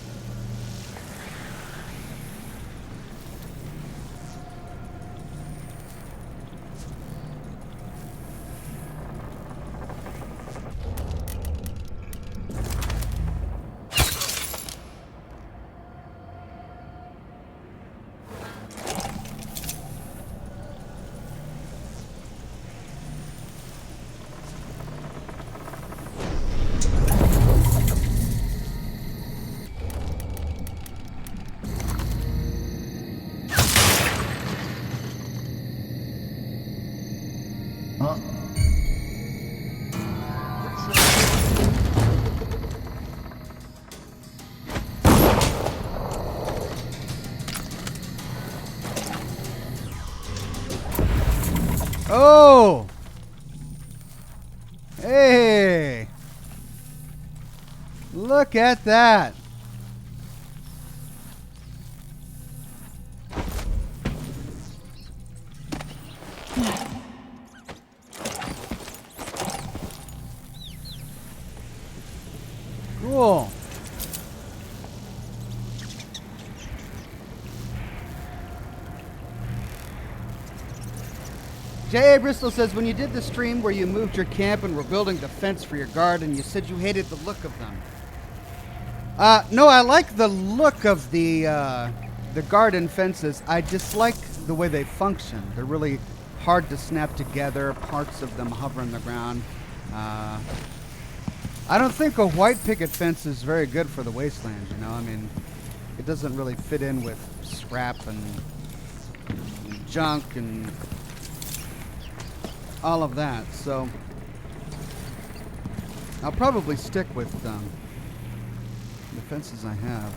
[SPEAKER 1] Oh! Hey! Look at that. Cool. J.A. Bristol says, when you did the stream where you moved your camp and were building the fence for your garden, you said you hated the look of them. No, I like the look of the garden fences. I dislike the way they function. They're really hard to snap together. Parts of them hover on the ground. I don't think a white picket fence is very good for the wasteland, you know? I mean, it doesn't really fit in with scrap and junk and all of that, so I'll probably stick with the fences I have.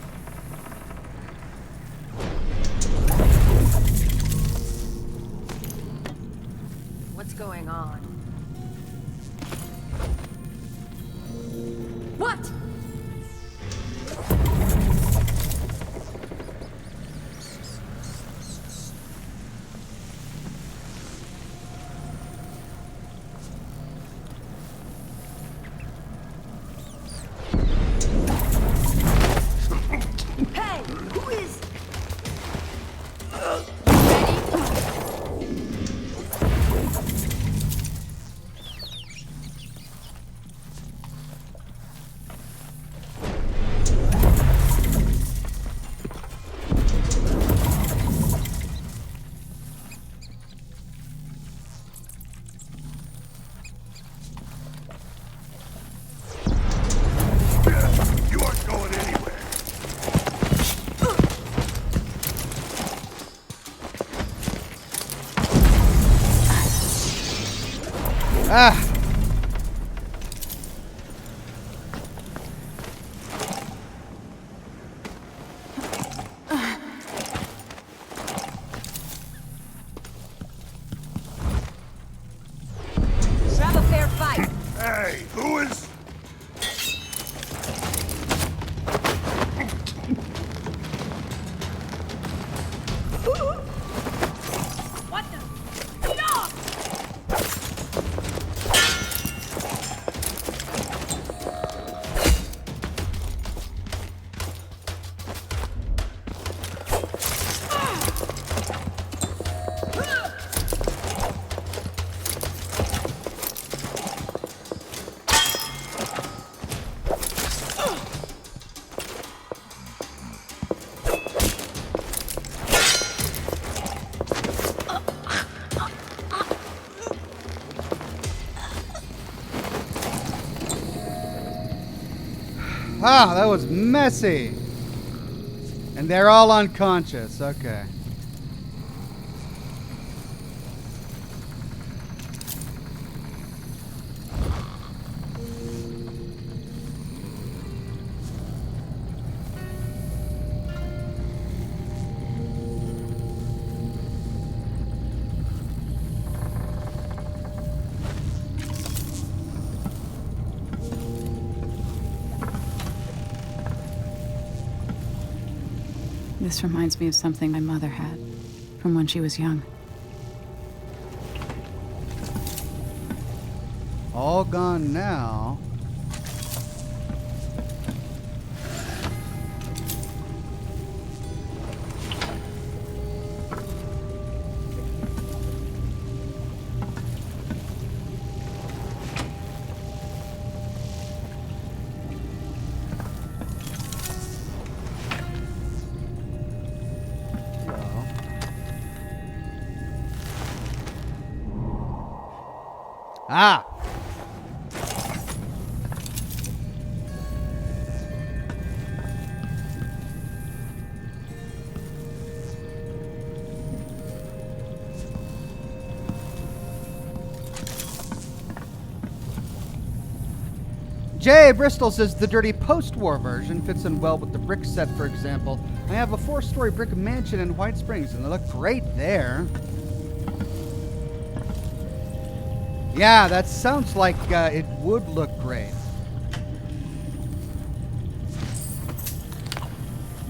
[SPEAKER 9] What's going on? What? Hey, who is?
[SPEAKER 3] You aren't going anywhere.
[SPEAKER 1] Ah!
[SPEAKER 9] Grab a fair fight.
[SPEAKER 3] Hey, who is?
[SPEAKER 9] What the? No!
[SPEAKER 1] Ah, that was messy. And they're all unconscious. Okay.
[SPEAKER 5] This reminds me of something my mother had from when she was young.
[SPEAKER 1] All gone now. Ah! Jay Bristol says the dirty post-war version fits in well with the brick set, for example. I have a 4-story brick mansion in White Springs, and they look great there. Yeah, that sounds like it would look great.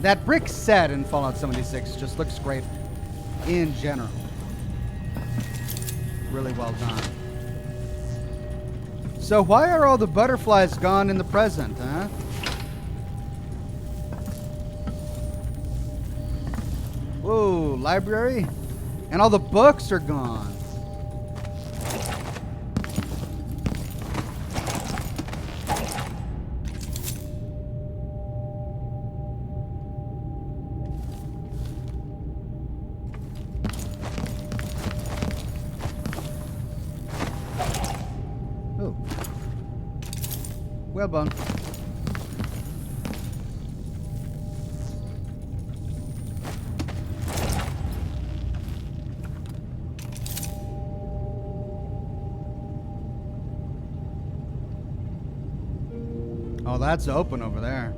[SPEAKER 1] that brick set in Fallout 76 just looks great in general. Really well done. So why are all the butterflies gone in the present, huh? Whoa, library? And all the books are gone. Oh. Well done. Oh, that's open over there.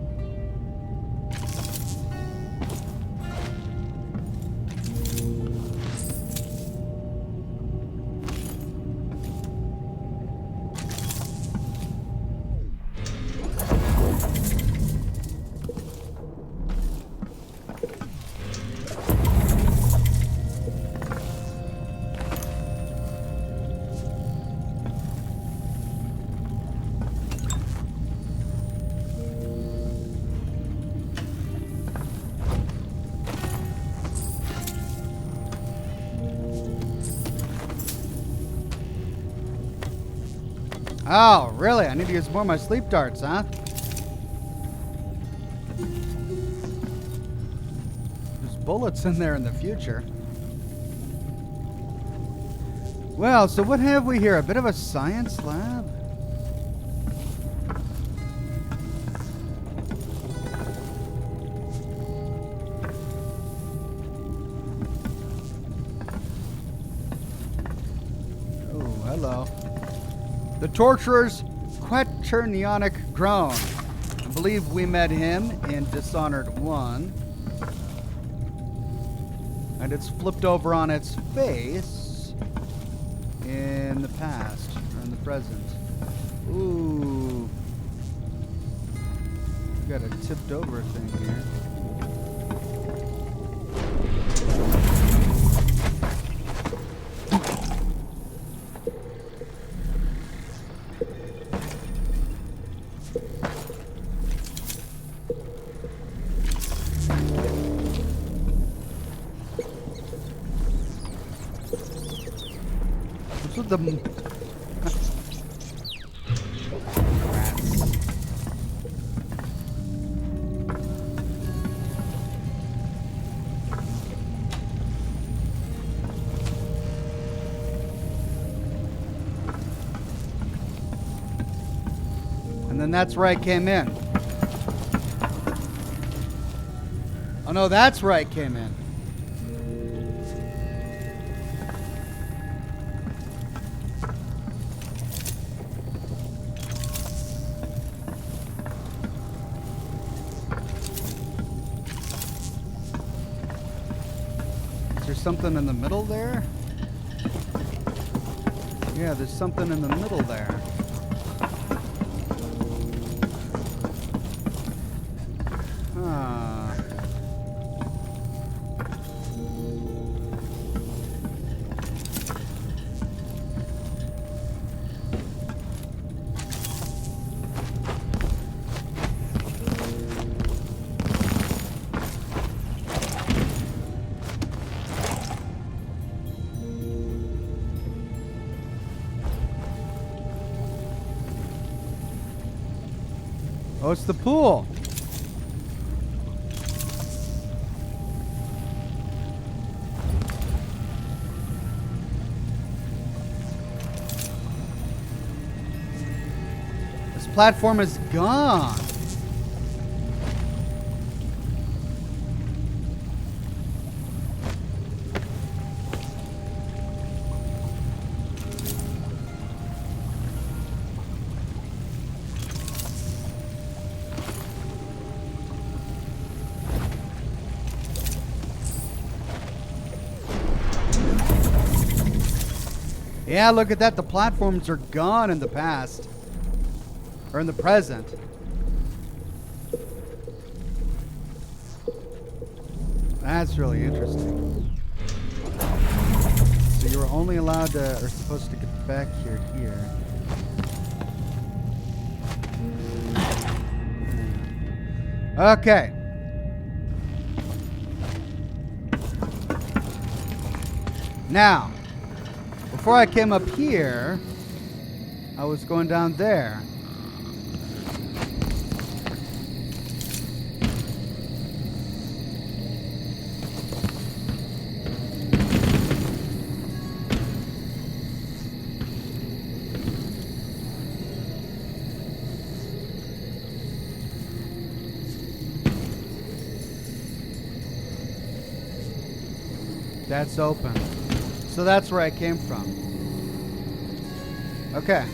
[SPEAKER 1] Oh, really? I need to use more of my sleep darts, huh? There's bullets in there in the future. Well, so what have we here? A bit of a science lab? Oh, hello. The Torturer's quaternionic groan. I believe we met him in Dishonored 1. And it's flipped over on its face in the past, or in the present. Ooh. We got a tipped over thing here. What's with the... And then that's where I came in. Oh no, that's where I came in. Is there something in the middle there? Yeah, there's something in the middle there. Oh, it's the pool. This platform is gone. Yeah, look at that. The platforms are gone in the past. Or in the present. That's really interesting. So you were only allowed to, or supposed to get back here. Okay. Now, before I came up here, I was going down there. That's open. So that's where I came from. Okay.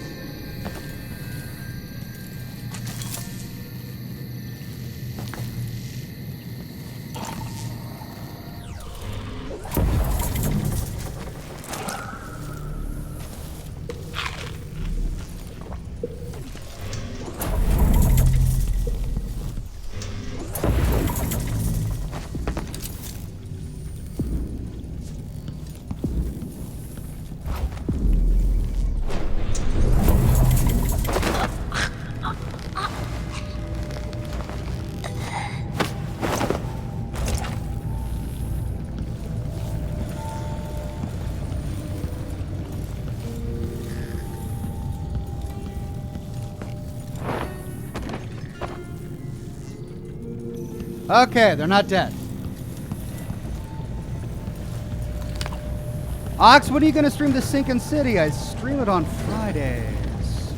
[SPEAKER 1] Okay, they're not dead. Ox, when are you going to stream The Sinking City? I stream it on Fridays.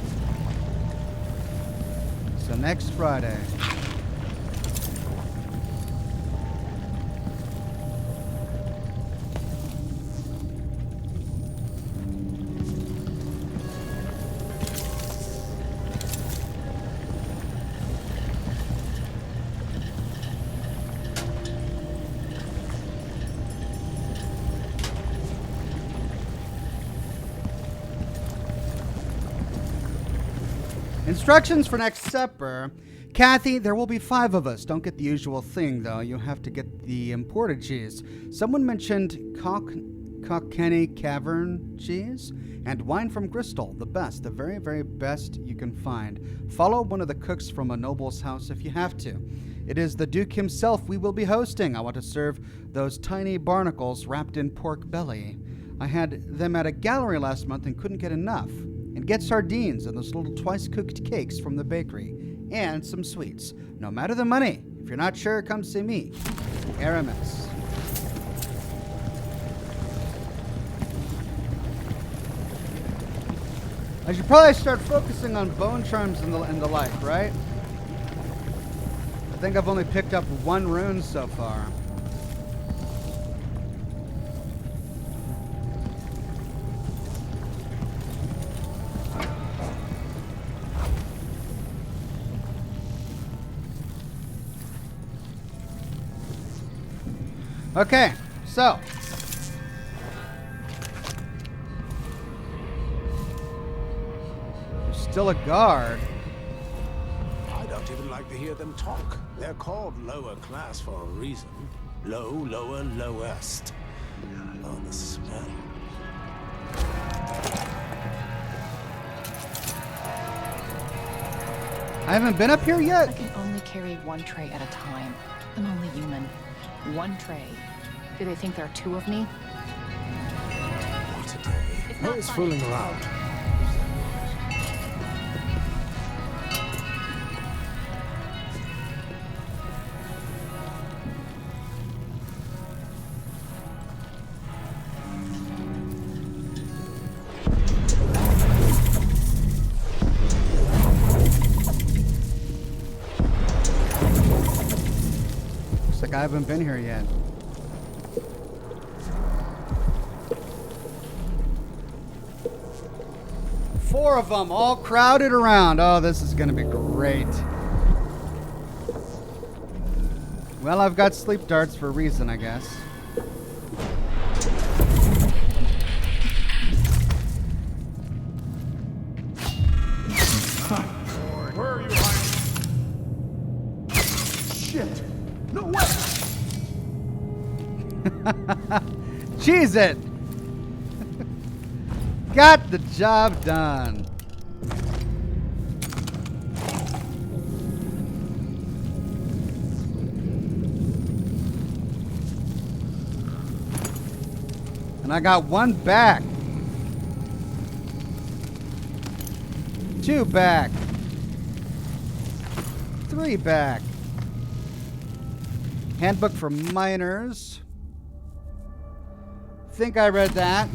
[SPEAKER 1] So next Friday. Instructions for next supper. Kathy, there will be 5 of us. Don't get the usual thing, though. You have to get the imported cheese. Someone mentioned Cockkenny Cavern cheese and wine from Bristol. The best, the very, very best you can find. Follow one of the cooks from a noble's house if you have to. It is the Duke himself we will be hosting. I want to serve those tiny barnacles wrapped in pork belly. I had them at a gallery last month and couldn't get enough. And get sardines and those little twice-cooked cakes from the bakery. And some sweets. No matter the money. If you're not sure, come see me. Aramis. I should probably start focusing on bone charms and the like, right? I think I've only picked up 1 rune so far. Okay, so there's still a guard.
[SPEAKER 10] I don't even like to hear them talk. They're called lower class for a reason. Low, lower, lowest. Oh, the smell.
[SPEAKER 1] I haven't been up here yet.
[SPEAKER 5] I can only carry 1 tray at a time. I'm only human. 1 tray. Do they think there are 2 of me?
[SPEAKER 10] What a day. No, it's fooling around.
[SPEAKER 1] Looks like I haven't been here yet. Four of them all crowded around. Oh, this is going to be great. Well, I've got sleep darts for a reason, I guess.
[SPEAKER 2] Where are you hiding? Shit! No way!
[SPEAKER 1] Cheese it! Got the job done. And I got 1 back. 2 back. 3 back. Handbook for miners. Think I read that.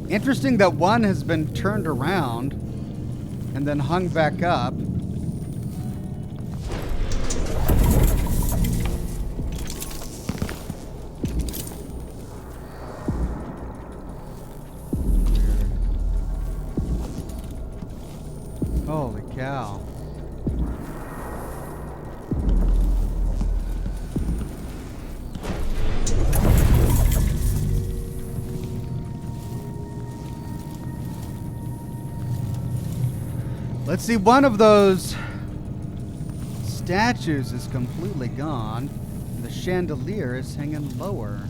[SPEAKER 1] Interesting that 1 has been turned around and then hung back up. Holy cow. Let's see, one of those statues is completely gone. The chandelier is hanging lower.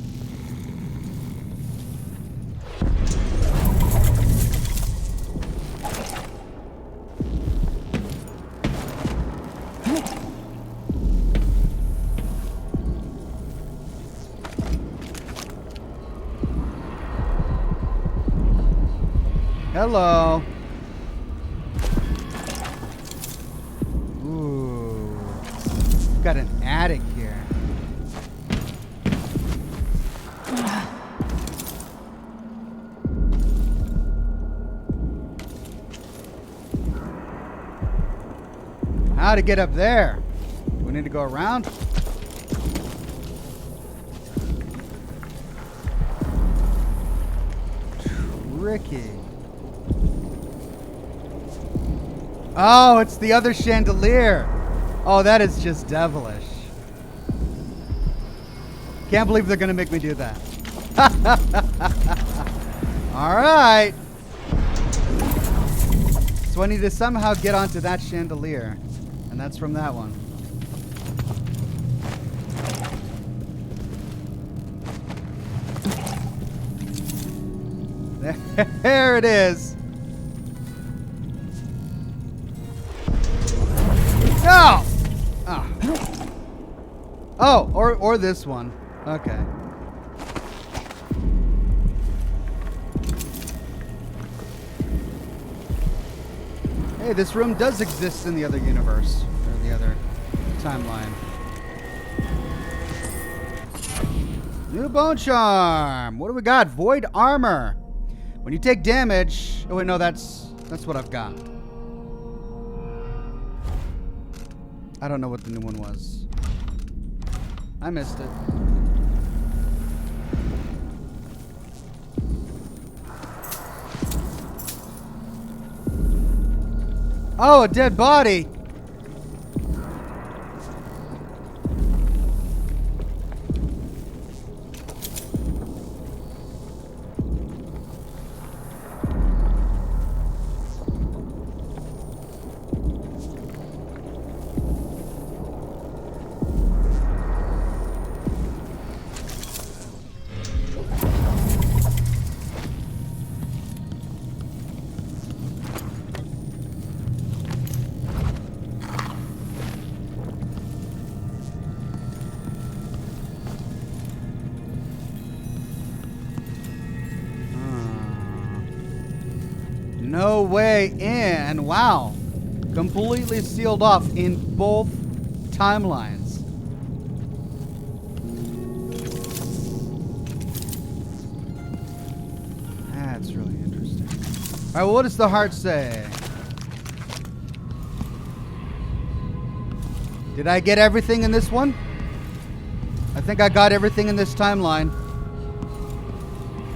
[SPEAKER 1] Hello. Ooh. Got an attic here. How to get up there? We need to go around? Tricky. Oh, it's the other chandelier. Oh, that is just devilish. Can't believe they're going to make me do that. All right. So I need to somehow get onto that chandelier. And that's from that one. There it is. No! Oh, or this one. Okay. Hey, this room does exist in the other universe. Or the other timeline. New bone charm. What do we got? Void armor. When you take damage... Oh, wait, no, that's what I've got. I don't know what the new one was. I missed it. Oh, a dead body. No way in. Wow. Completely sealed off in both timelines. That's really interesting. All right, well, what does the heart say? Did I get everything in this one? I think I got everything in this timeline.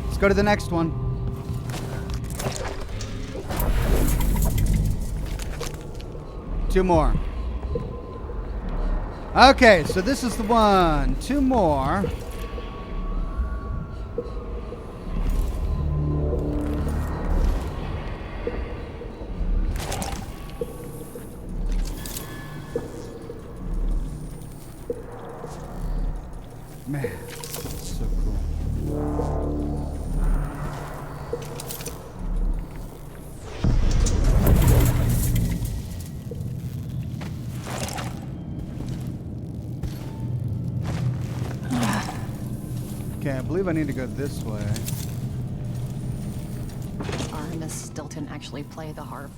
[SPEAKER 1] Let's go to the next one. 2 more. Okay, so this is the one. 2 more. Man, that's so cool. Okay, I believe I need to go this way.
[SPEAKER 5] Miss Stilton actually play the harp?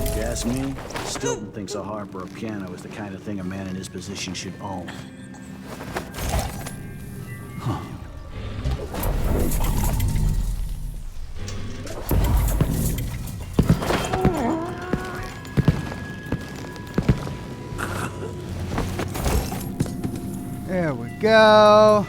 [SPEAKER 11] If you ask me, Stilton thinks a harp or a piano is the kind of thing a man in his position should own. Huh.
[SPEAKER 1] There we go.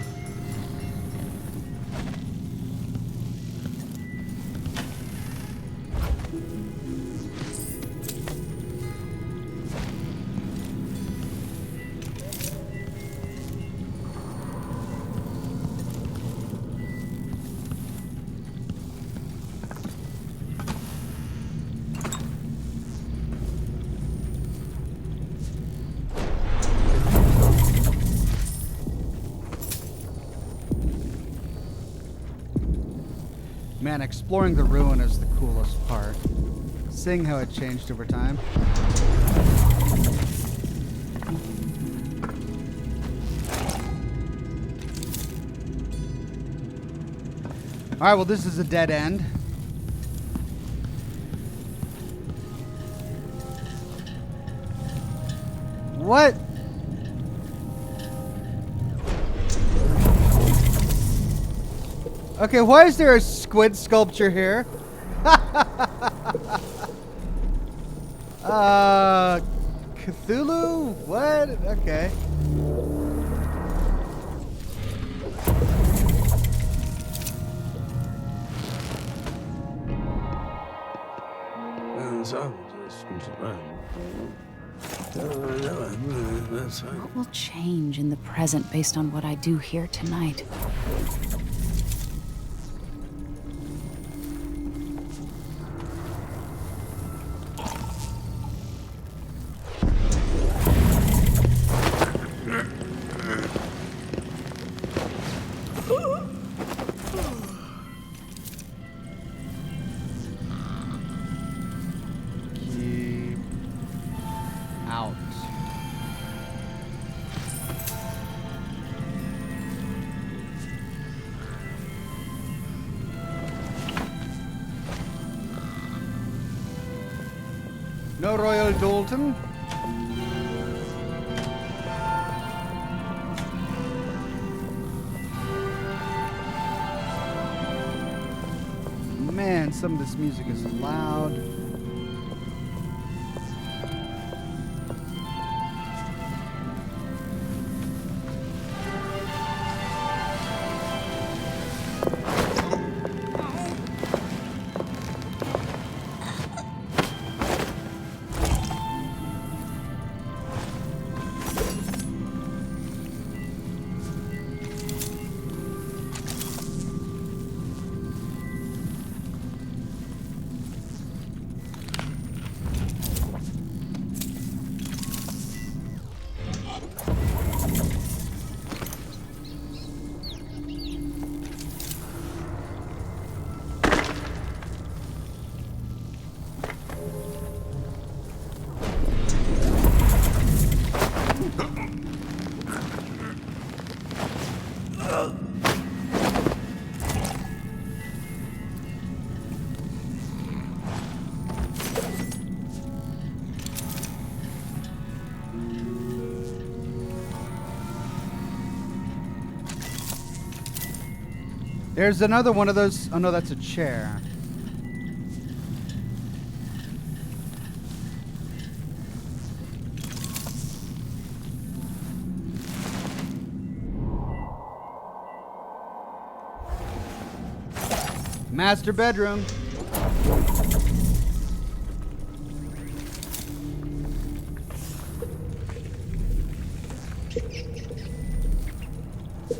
[SPEAKER 1] Man, exploring the ruin is the coolest part. Seeing how it changed over time. Alright, well this is a dead end. What? Okay, why is there a squid sculpture here? Cthulhu? What? Okay.
[SPEAKER 5] What will change in the present based on what I do here tonight? No Royal Dalton. Man, some of this music is loud. There's another one of those. Oh no, that's a chair.
[SPEAKER 1] Master bedroom.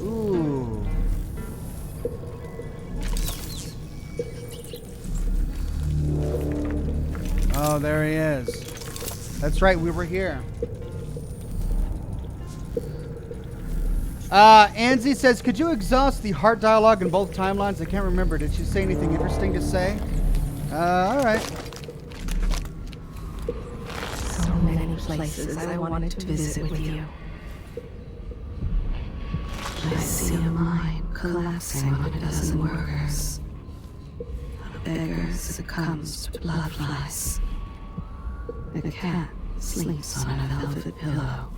[SPEAKER 1] Ooh. Oh, there he is. That's right, we were here. Anzi says, could you exhaust the heart dialogue in both timelines? I can't remember. Did she say anything interesting to say? All right.
[SPEAKER 9] So many places I wanted to visit with you. I see a mine collapsing on a dozen workers. A beggar succumbs to blood flies. A cat sleeps on a velvet pillow.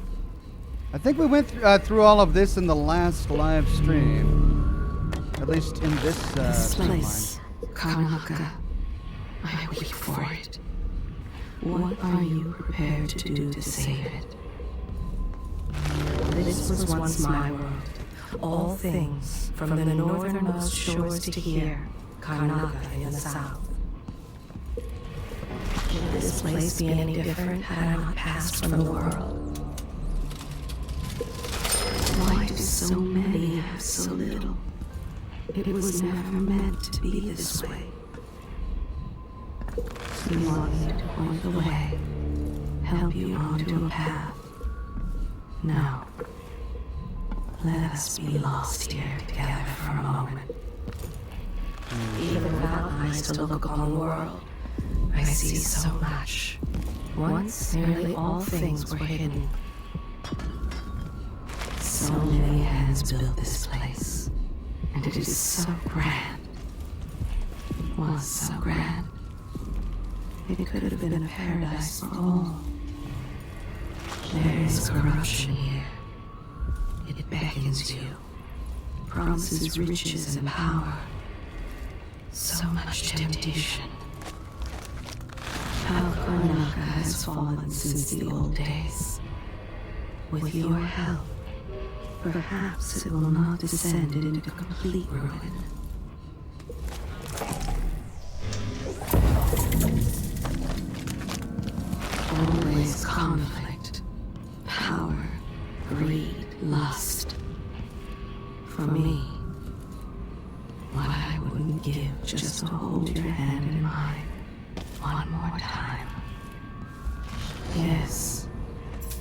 [SPEAKER 1] I think we went through all of this in the last live stream. At least in this
[SPEAKER 9] place, Karnaka. I weep for it. What are you prepared to do to save it? This was once my world. All things, from the northernmost shores to here, Karnaka in the south. Would this place be any different had I not passed from the world? Why do so many have so little? It was never meant to be this way. You want me to point the way, help you onto a path. Now, let us be lost here together for a moment. Even without eyes to look upon the world, I see so much. Once, nearly all things were hidden. So many hands built this place, and it is so grand. It was so grand. It could have been a paradise for all. There is corruption here. It beckons you, promises riches and power. So much temptation. How Karnaka has fallen since the old days. With your help, perhaps it will not descend into complete ruin. Always conflict, power, greed, lust. For me, what I wouldn't give just to hold your hand in mine one more time. Yes,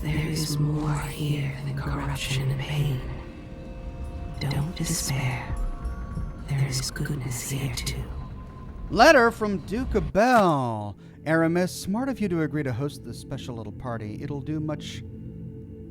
[SPEAKER 9] there is more here than corruption and pain. Don't despair. There is goodness here too.
[SPEAKER 1] Letter from Duke of Bell. Aramis, smart of you to agree to host this special little party. It'll do much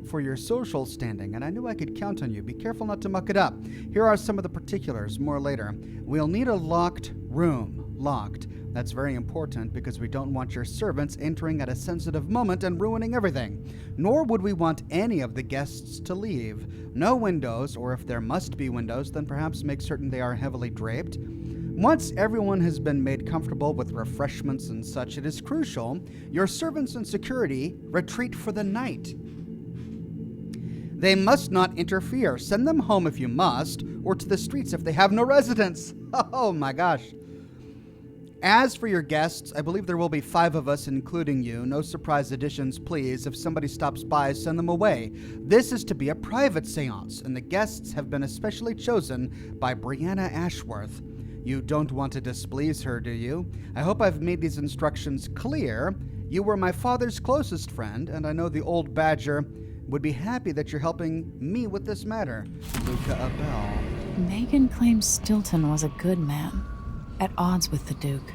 [SPEAKER 1] for your social standing, and I knew I could count on you. Be careful not to muck it up. Here are some of the particulars, more later. We'll need a locked room. Locked. That's very important because we don't want your servants entering at a sensitive moment and ruining everything. Nor would we want any of the guests to leave. No windows, or if there must be windows, then perhaps make certain they are heavily draped. Once everyone has been made comfortable with refreshments and such, it is crucial your servants and security retreat for the night. They must not interfere. Send them home if you must, or to the streets if they have no residence. Oh my gosh. As for your guests, I believe there will be 5 of us, including you. No surprise additions, please. If somebody stops by, send them away. This is to be a private seance, and the guests have been especially chosen by Brianna Ashworth. You don't want to displease her, do you? I hope I've made these instructions clear. You were my father's closest friend, and I know the old badger would be happy that you're helping me with this matter. Luca Abel.
[SPEAKER 5] Megan claims Stilton was a good man, at odds with the Duke.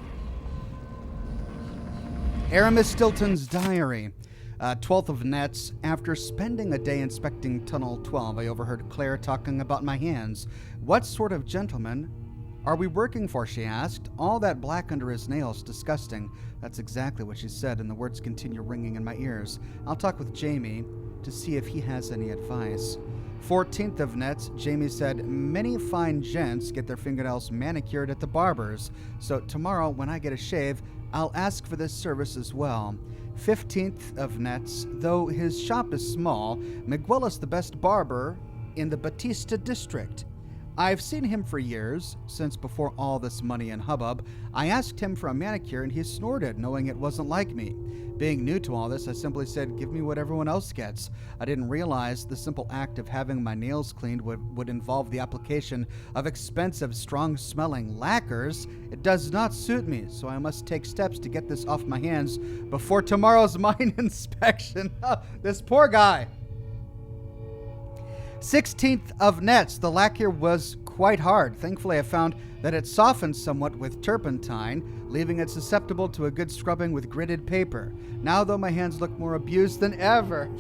[SPEAKER 1] Aramis Stilton's diary. 12th of Nets. After spending a day inspecting Tunnel 12, I overheard Claire talking about my hands. What sort of gentleman are we working for, she asked. All that black under his nails, disgusting. That's exactly what she said, and the words continue ringing in my ears. I'll talk with Jamie to see if he has any advice. 14th of Nets, Jamie said, many fine gents get their fingernails manicured at the barber's, so tomorrow when I get a shave, I'll ask for this service as well. 15th of Nets, though his shop is small, Miguel is the best barber in the Batista district. I've seen him for years, since before all this money and hubbub. I asked him for a manicure and he snorted, knowing it wasn't like me. Being new to all this, I simply said, give me what everyone else gets. I didn't realize the simple act of having my nails cleaned would involve the application of expensive, strong-smelling lacquers. It does not suit me, so I must take steps to get this off my hands before tomorrow's mine inspection. This poor guy. 16th of nets. The lacquer was quite hard. Thankfully, I found that it softened somewhat with turpentine, leaving it susceptible to a good scrubbing with gritted paper. Now, though, my hands look more abused than ever.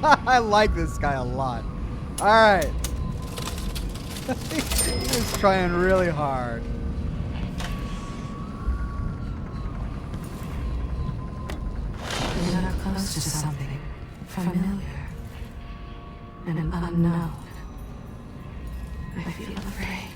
[SPEAKER 1] I like this guy a lot. All right. He's trying really hard.
[SPEAKER 9] We are close to something familiar and unknown. I feel afraid.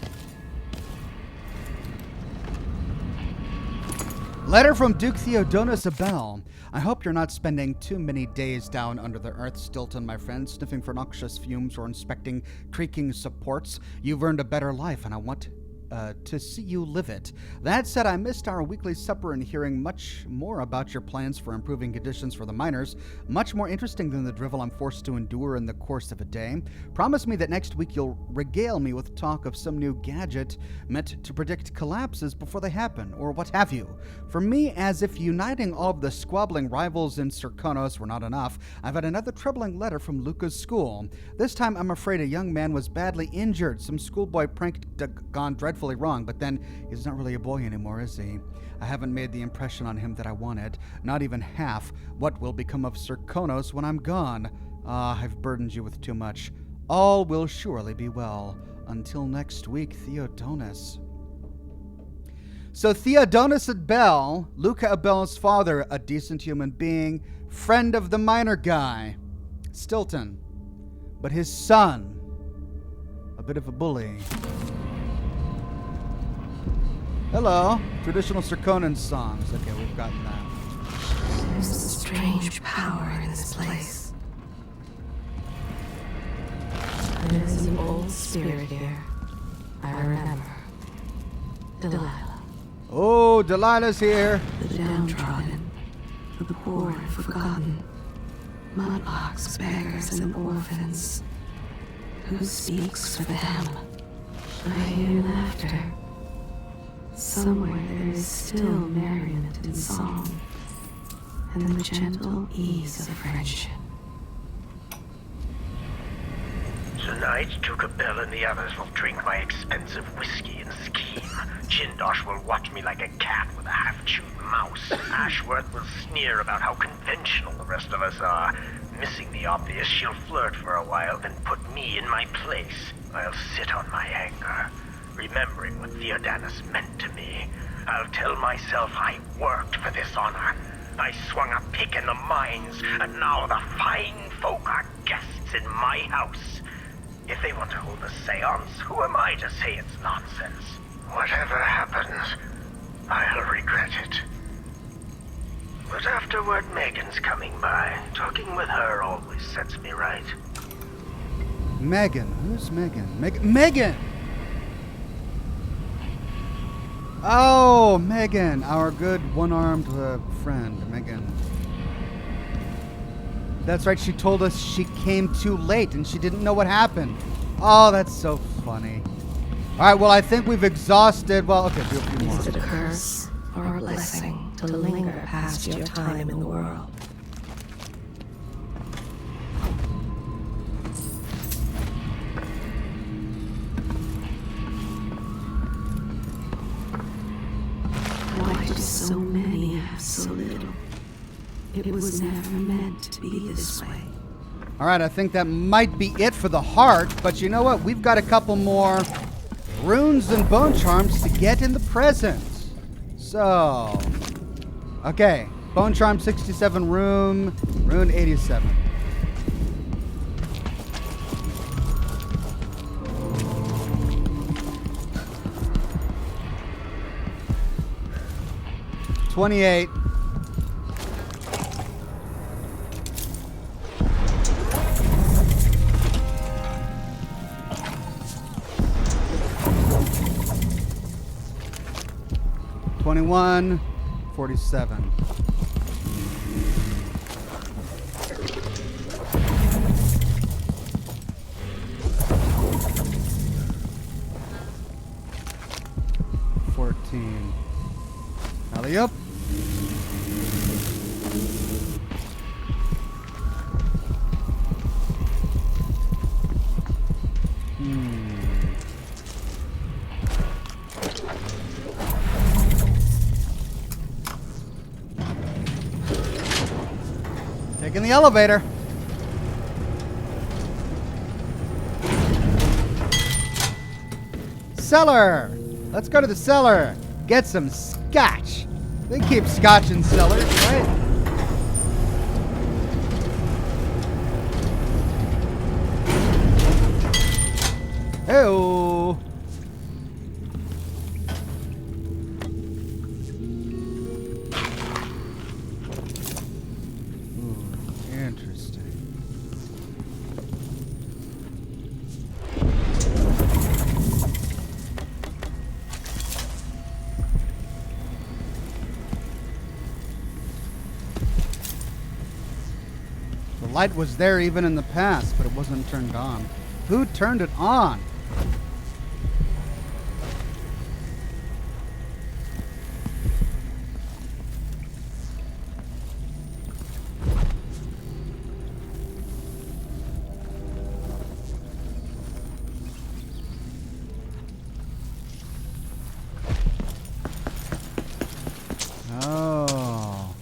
[SPEAKER 1] Letter from Duke Theodonis Abel. I hope you're not spending too many days down under the earth, Stilton, my friend, sniffing for noxious fumes or inspecting creaking supports. You've earned a better life, and I want to see you live it. That said, I missed our weekly supper and hearing much more about your plans for improving conditions for the miners. Much more interesting than the drivel I'm forced to endure in the course of a day. Promise me that next week you'll regale me with talk of some new gadget meant to predict collapses before they happen, or what have you. For me, as if uniting all of the squabbling rivals in Serkonos were not enough, I've had another troubling letter from Luca's school. This time, I'm afraid a young man was badly injured. Some schoolboy prank gone dreadfully wrong, but then he's not really a boy anymore, is he? I haven't made the impression on him that I wanted, not even half. What will become of Serkonos when I'm gone? I've burdened you with too much. All will surely be well. Until next week, Theodonis. So Theodonis Abel, Luca Abel's father, a decent human being, friend of the miner guy, Stilton. But his son, a bit of a bully. Hello. Traditional Serkonan songs. Okay, we've gotten that.
[SPEAKER 9] There's a strange power in this place. There is an old spirit here. I remember. Delilah.
[SPEAKER 1] Oh, Delilah's here.
[SPEAKER 9] The downtrodden, the poor and forgotten, mudlarks, beggars, and orphans. Who speaks for them? I hear laughter. Somewhere there is still merriment and song, and the gentle ease of friendship.
[SPEAKER 12] Tonight, Duke Abel and the others will drink my expensive whiskey and scheme. Jindosh will watch me like a cat with a half-chewed mouse. Ashworth will sneer about how conventional the rest of us are. Missing the obvious, she'll flirt for a while, then put me in my place. I'll sit on my anger, remembering what Theodonis meant to me. I'll tell myself I worked for this honor. I swung a pick in the mines, and now the fine folk are guests in my house. If they want to hold a seance, who am I to say it's nonsense? Whatever happens, I'll regret it. But afterward, Megan's coming by. Talking with her always sets me right.
[SPEAKER 1] Megan. Who's Megan? Megan! Oh, Megan, our good one-armed friend, Megan. That's right, she told us she came too late and she didn't know what happened. Oh, that's so funny. All right, well, I think we've exhausted... Well, okay, do a few more.
[SPEAKER 9] Is it a curse or a blessing to linger past your time in the world? Why do so many have so little? It was never meant to be this way.
[SPEAKER 1] All right, I think that might be it for the heart, but you know what? We've got a couple more runes and bone charms to get in the present. So, okay, bone charm 67, rune 87. $28. 21, 47. Alley up. Taking the elevator. Cellar. Let's go to the cellar. Get some scotch. They keep scotch in cellars, right? Hey-oh. Interesting. The light was there even in the past, but it wasn't turned on. Who turned it on? Oh.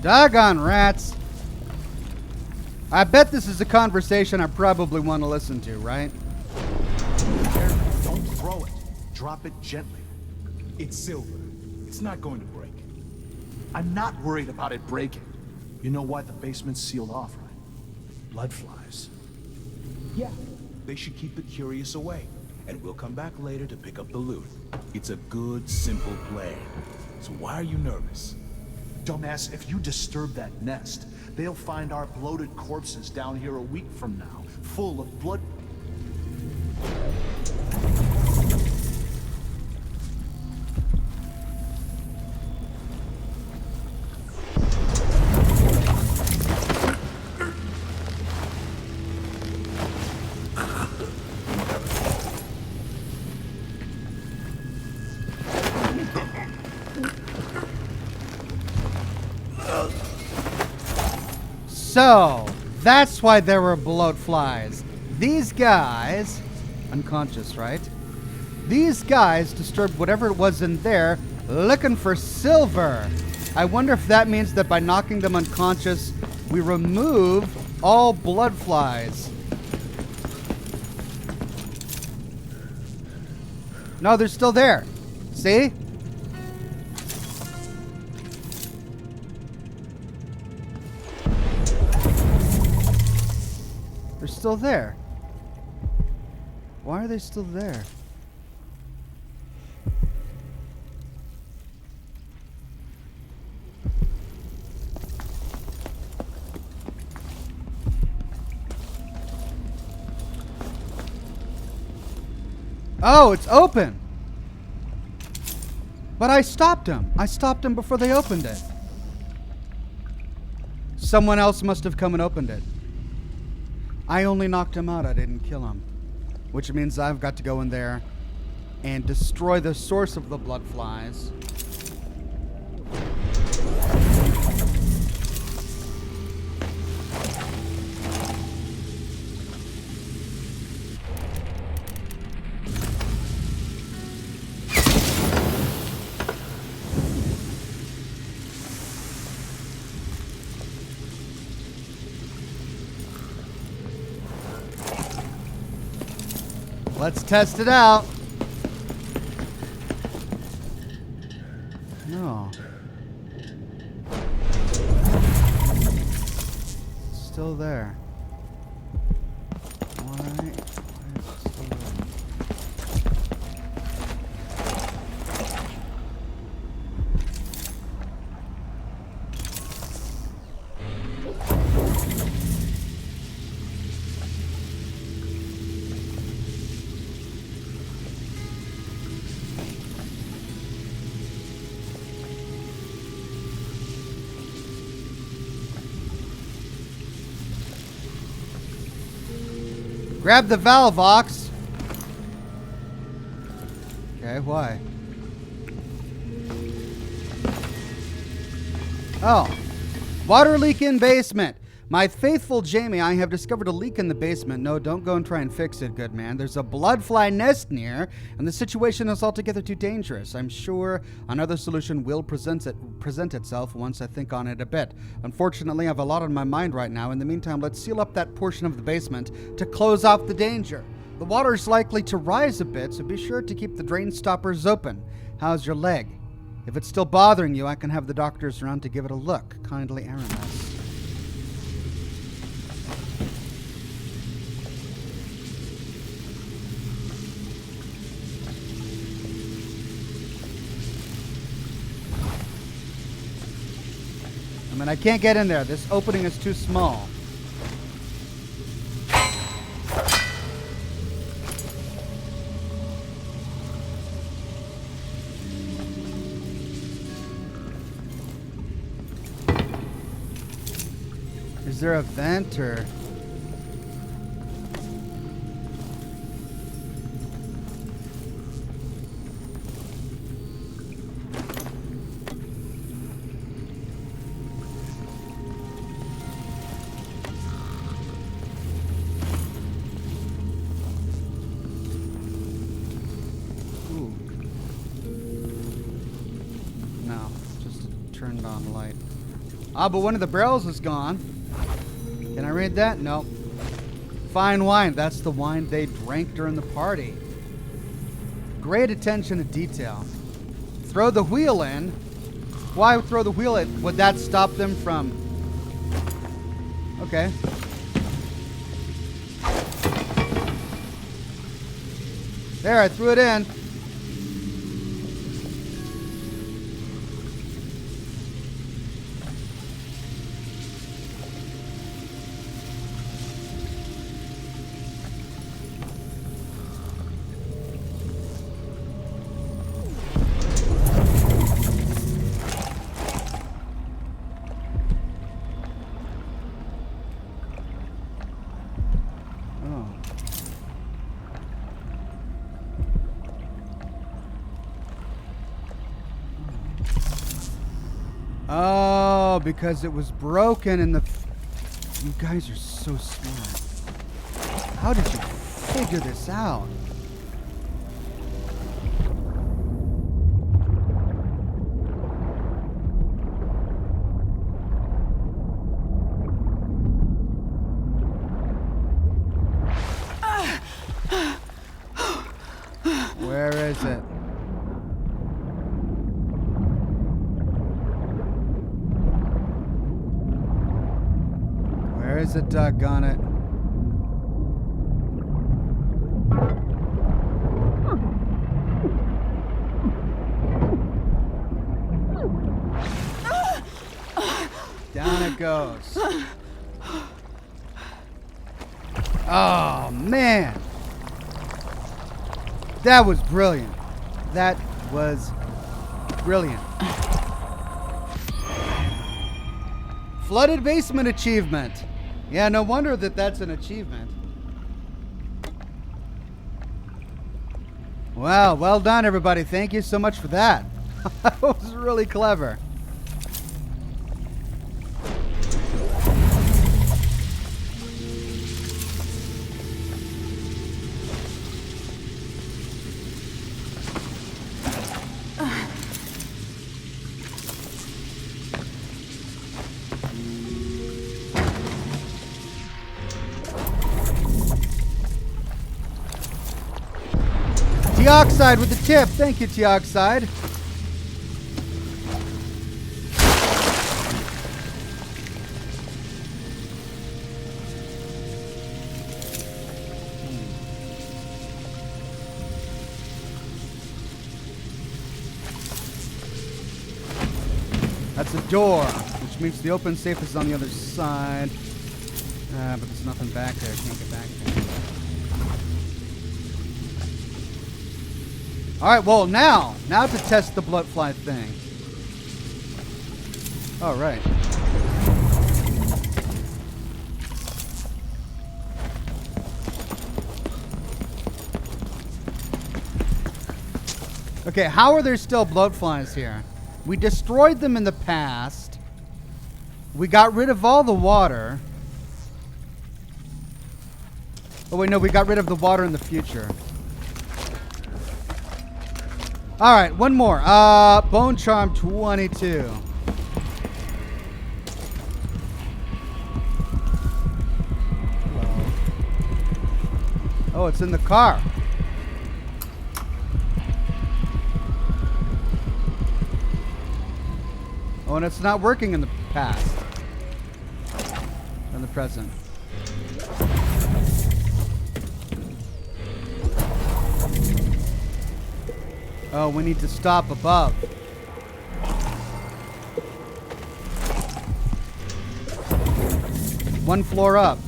[SPEAKER 1] Doggone rats. I bet this is a conversation I probably want to listen to, right?
[SPEAKER 4] Don't throw it. Drop it gently. It's silver. It's not going to break. I'm not worried about it breaking. You know why the basement's sealed off, right? Blood flies. Yeah, they should keep the curious away. And we'll come back later to pick up the loot. It's a good, simple plan. So why are you nervous? Dumbass, if you disturb that nest, they'll find our bloated corpses down here a week from now, full of blood.
[SPEAKER 1] So, that's why there were bloat flies. These guys, unconscious, right? These guys disturbed whatever it was in there, looking for silver. I wonder if that means that by knocking them unconscious, we remove all blood flies. No, they're still there. See? They're still there. Why are they still there? Oh, it's open. But I stopped them. I stopped them before they opened it. Someone else must have come and opened it. I only knocked him out. I didn't kill him. Which means I've got to go in there and destroy the source of the blood flies. Let's test it out. No. It's still there. Why is it still there? Grab the valve, Ox. Okay, why? Oh. Water leak in basement. My faithful Jamie, I have discovered a leak in the basement. No, don't go and try and fix it, good man. There's a bloodfly nest near, and the situation is altogether too dangerous. I'm sure another solution will present itself once I think on it a bit. Unfortunately, I have a lot on my mind right now. In the meantime, let's seal up that portion of the basement to close off the danger. The water's likely to rise a bit, so be sure to keep the drain stoppers open. How's your leg? If it's still bothering you, I can have the doctors around to give it a look. Kindly, Aramis. I mean, I can't get in there. This opening is too small. Is there a vent or... Turned on the light. Ah, but one of the barrels is gone. Can I read that? No. Fine wine. That's the wine they drank during the party. Great attention to detail. Throw the wheel in. Why throw the wheel in? Would that stop them from... Okay. There, I threw it in. Oh, because it was broken in the... You guys are so smart. How did you figure this out? Where is it? Where is it, doggone it? Down it goes. Oh, man. That was brilliant. That was brilliant. Flooded basement achievement. Yeah, no wonder that that's an achievement. Wow, well done, everybody. Thank you so much for that. That was really clever. Teoxide with the tip. Thank you, Teoxide. That's a door, which means the open safe is on the other side. But there's nothing back there. Can't get back there. Alright, well, now to test the bloodfly thing. Alright. Okay, how are there still bloatflies here? We destroyed them in the past. We got rid of all the water. Oh wait, no, we got rid of the water in the future. Alright, one more. Bone Charm 22. Oh, it's in the car. Oh, and it's not working in the past. In the present. Oh, we need to stop above. One floor up.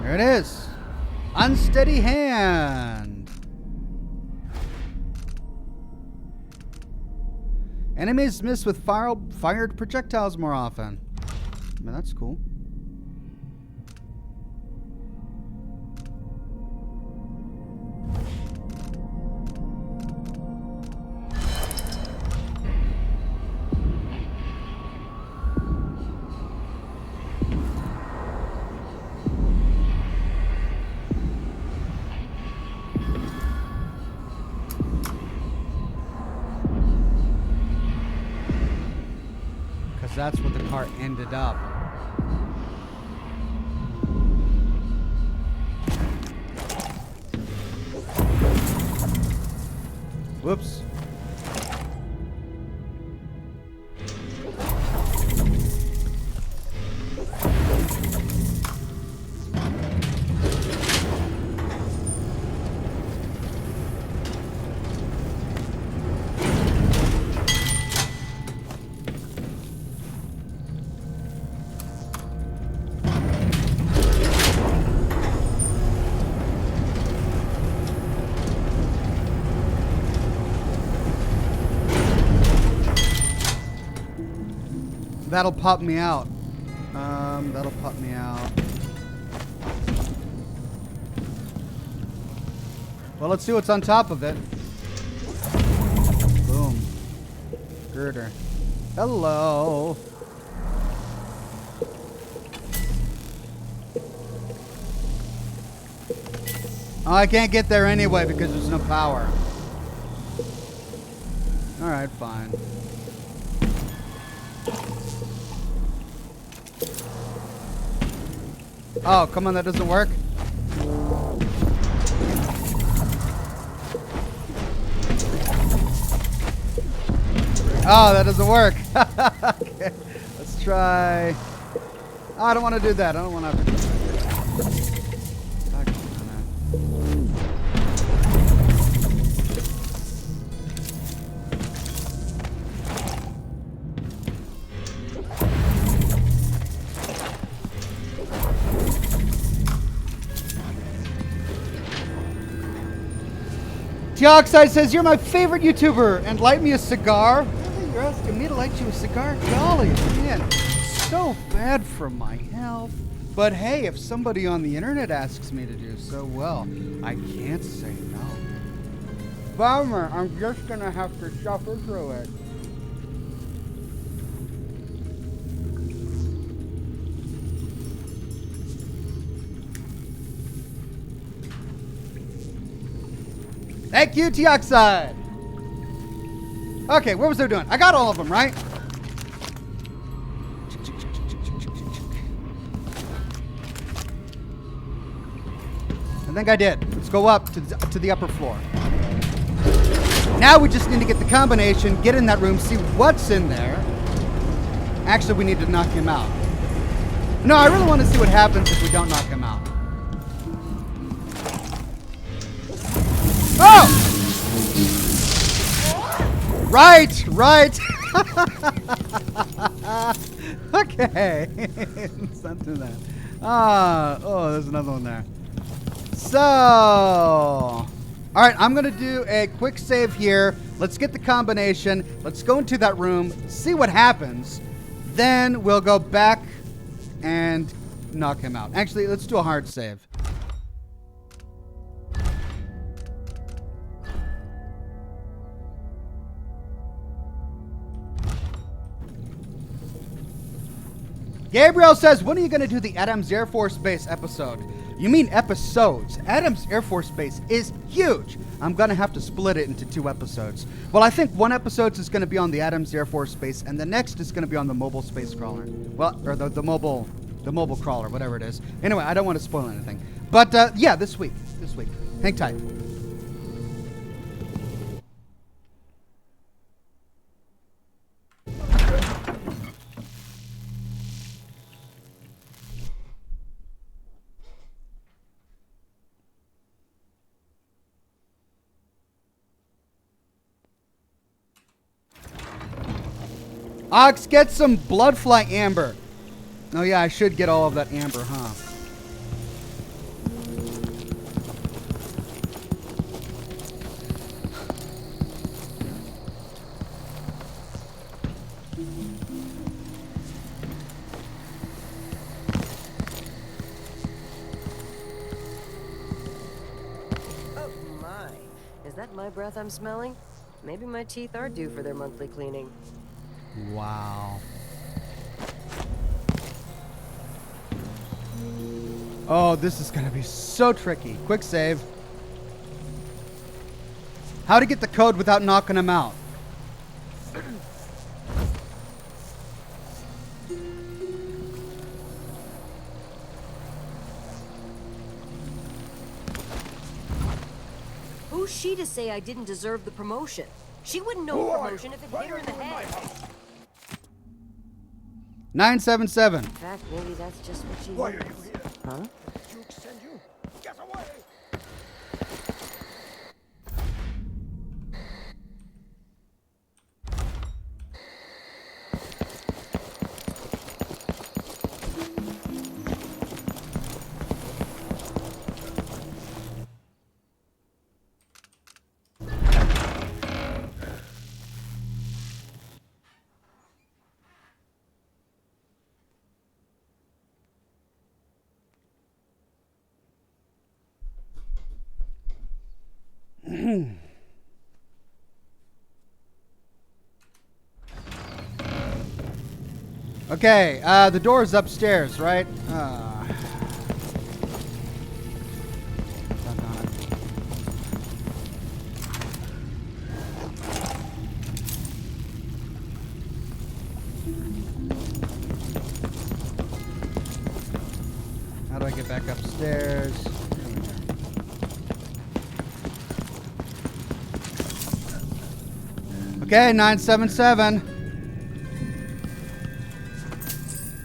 [SPEAKER 1] There it is. Unsteady hand. Enemies miss with fired projectiles more often. I mean, that's cool. That's what the car ended up. Whoops. That'll pop me out. That'll pop me out. Well, let's see what's on top of it. Boom. Girder. Hello. Oh, I can't get there anyway because there's no power. Alright, fine. Oh, come on, that doesn't work. Oh, that doesn't work. Okay, let's try. Oh, I don't want to do that. I don't want to have to do that. Dioxide says, you're my favorite YouTuber, and light me a cigar? Really? You're asking me to light you a cigar? Golly, man, so bad for my health. But hey, if somebody on the internet asks me to do so, well, I can't say no. Bummer, I'm just gonna have to suffer through it. Thank you, Dioxide. Okay, what was I doing? I got all of them, right? I think I did. Let's go up to the upper floor. Now we just need to get the combination, get in that room, see what's in there. Actually, we need to knock him out. No, I really want to see what happens if we don't knock him out. Oh! Right, right. Okay. Let's not do that. Oh, there's another one there. So, All right, I'm going to do a quick save here. Let's get the combination. Let's go into that room, see what happens. Then we'll go back and knock him out. Actually, let's do a hard save. Gabriel says, when are you going to do the Adams Air Force Base episode? You mean episodes. Adams Air Force Base is huge. I'm going to have to split it into 2 episodes. Well, I think one episode is going to be on the Adams Air Force Base, and the next is going to be on the mobile space crawler. Well, or the mobile crawler, whatever it is. Anyway, I don't want to spoil anything. But, yeah, this week. Hang tight. Ox, get some bloodfly amber. Oh yeah, I should get all of that amber, huh?
[SPEAKER 13] Oh my. Is that my breath I'm smelling? Maybe my teeth are due for their monthly cleaning.
[SPEAKER 1] Wow. Oh, this is going to be so tricky. Quick save. How to get the code without knocking him out.
[SPEAKER 13] Who's she to say I didn't deserve the promotion? She wouldn't know promotion if it hit her in the head.
[SPEAKER 1] 977.
[SPEAKER 13] In fact, maybe that's just what she
[SPEAKER 8] Why are
[SPEAKER 13] needs.
[SPEAKER 8] you here?
[SPEAKER 13] Huh?
[SPEAKER 8] Did Duke send you? Get away!
[SPEAKER 1] Okay, the door is upstairs, right? How do I get back upstairs? Okay, 977.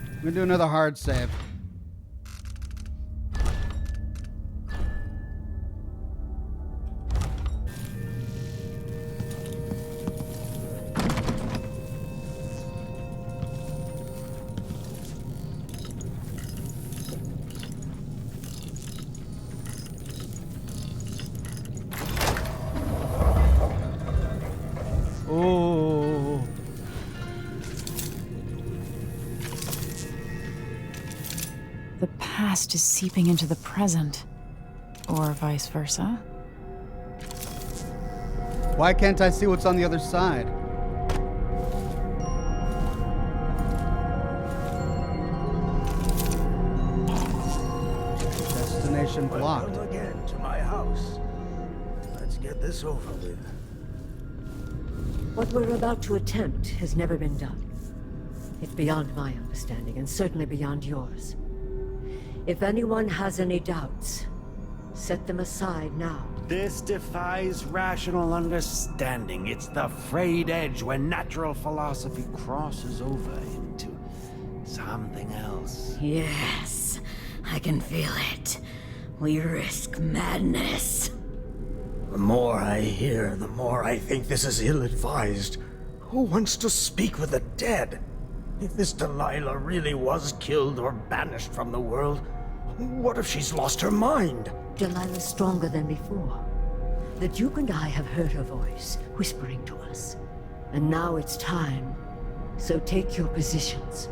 [SPEAKER 1] I'm gonna do another hard save. Oh.
[SPEAKER 5] The past is seeping into the present. Or vice versa.
[SPEAKER 1] Why can't I see what's on the other side? Destination blocked.
[SPEAKER 8] Welcome again to my house. Let's get this over with.
[SPEAKER 14] What we're about to attempt has never been done. It's beyond my understanding, and certainly beyond yours. If anyone has any doubts, set them aside now.
[SPEAKER 10] This defies rational understanding. It's the frayed edge when natural philosophy crosses over into something else.
[SPEAKER 14] Yes, I can feel it. We risk madness.
[SPEAKER 8] The more I hear, the more I think this is ill-advised. Who wants to speak with the dead? If this Delilah really was killed or banished from the world, what if she's lost her mind?
[SPEAKER 14] Delilah's stronger than before. The Duke and I have heard her voice, whispering to us. And now it's time. So take your positions.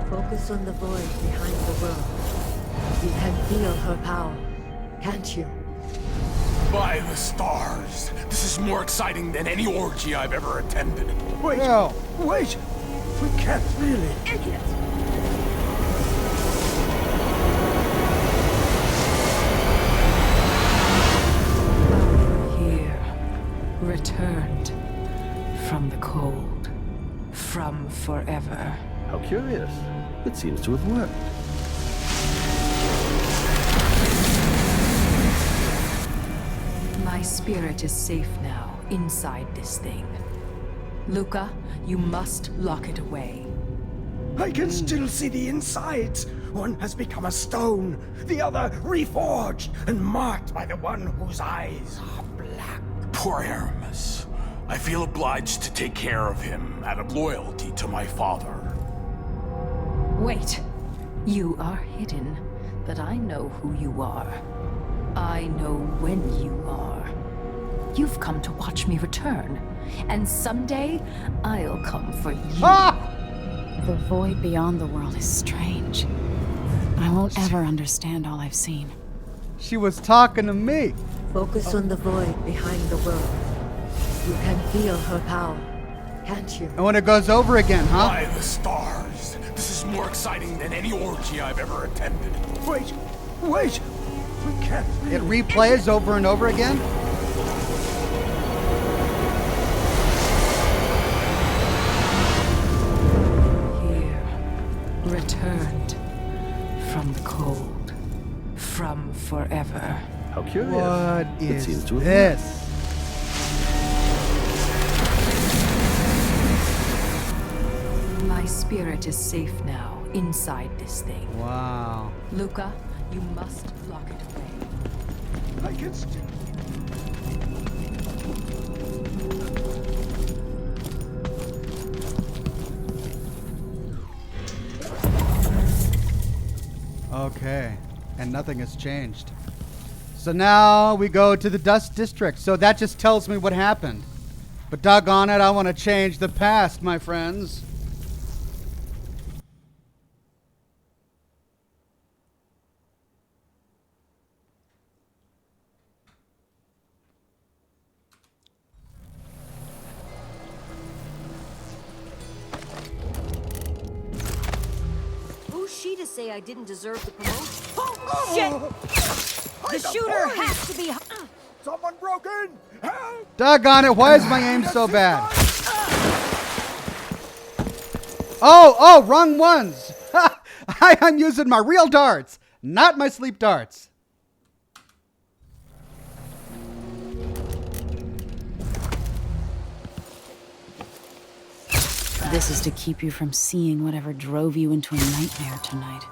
[SPEAKER 14] Focus on the void behind the world. You can feel her power, can't you?
[SPEAKER 15] By the stars, this is more exciting than any orgy I've ever attended.
[SPEAKER 8] Wait,
[SPEAKER 1] No.
[SPEAKER 8] wait! We can't really.
[SPEAKER 14] Idiot!
[SPEAKER 9] Here, returned from the cold, from forever.
[SPEAKER 11] How curious. It seems to have worked.
[SPEAKER 9] My spirit is safe now, inside this thing. Luca, you must lock it away.
[SPEAKER 8] I can still see the insides. One has become a stone, the other reforged and marked by the one whose eyes are black.
[SPEAKER 15] Poor Aramis. I feel obliged to take care of him out of loyalty to my father.
[SPEAKER 9] Wait. You are hidden, but I know who you are. I know when you are. You've come to watch me return, and someday I'll come for you.
[SPEAKER 5] The void beyond the world is strange. I won't ever understand all I've seen.
[SPEAKER 1] She was talking to me.
[SPEAKER 14] Focus on the void behind the world. You can feel her power, can't you?
[SPEAKER 1] And when it goes over again, huh?
[SPEAKER 15] By the stars, this is more exciting than any orgy I've ever attended.
[SPEAKER 8] Wait, wait! We can't
[SPEAKER 1] It replays over and over again?
[SPEAKER 9] Here, returned from the cold, from forever.
[SPEAKER 11] How curious.
[SPEAKER 1] What
[SPEAKER 11] It seems
[SPEAKER 1] is
[SPEAKER 11] to have
[SPEAKER 1] this?
[SPEAKER 9] My spirit is safe now, inside this thing.
[SPEAKER 1] Wow.
[SPEAKER 9] Luca, you must lock it away.
[SPEAKER 8] I can still.
[SPEAKER 1] Okay. And nothing has changed. So now we go to the Dust District. So that just tells me what happened. But doggone it, I want to change the past, my friends.
[SPEAKER 13] Who's she to say I didn't deserve the promotion?
[SPEAKER 14] Oh, shit! The shooter has to be...
[SPEAKER 8] Someone broke in! Help!
[SPEAKER 1] Doggone it, why is my aim so bad? Oh, wrong ones. I'm using my real darts, not my sleep darts.
[SPEAKER 5] This is to keep you from seeing whatever drove you into a nightmare tonight.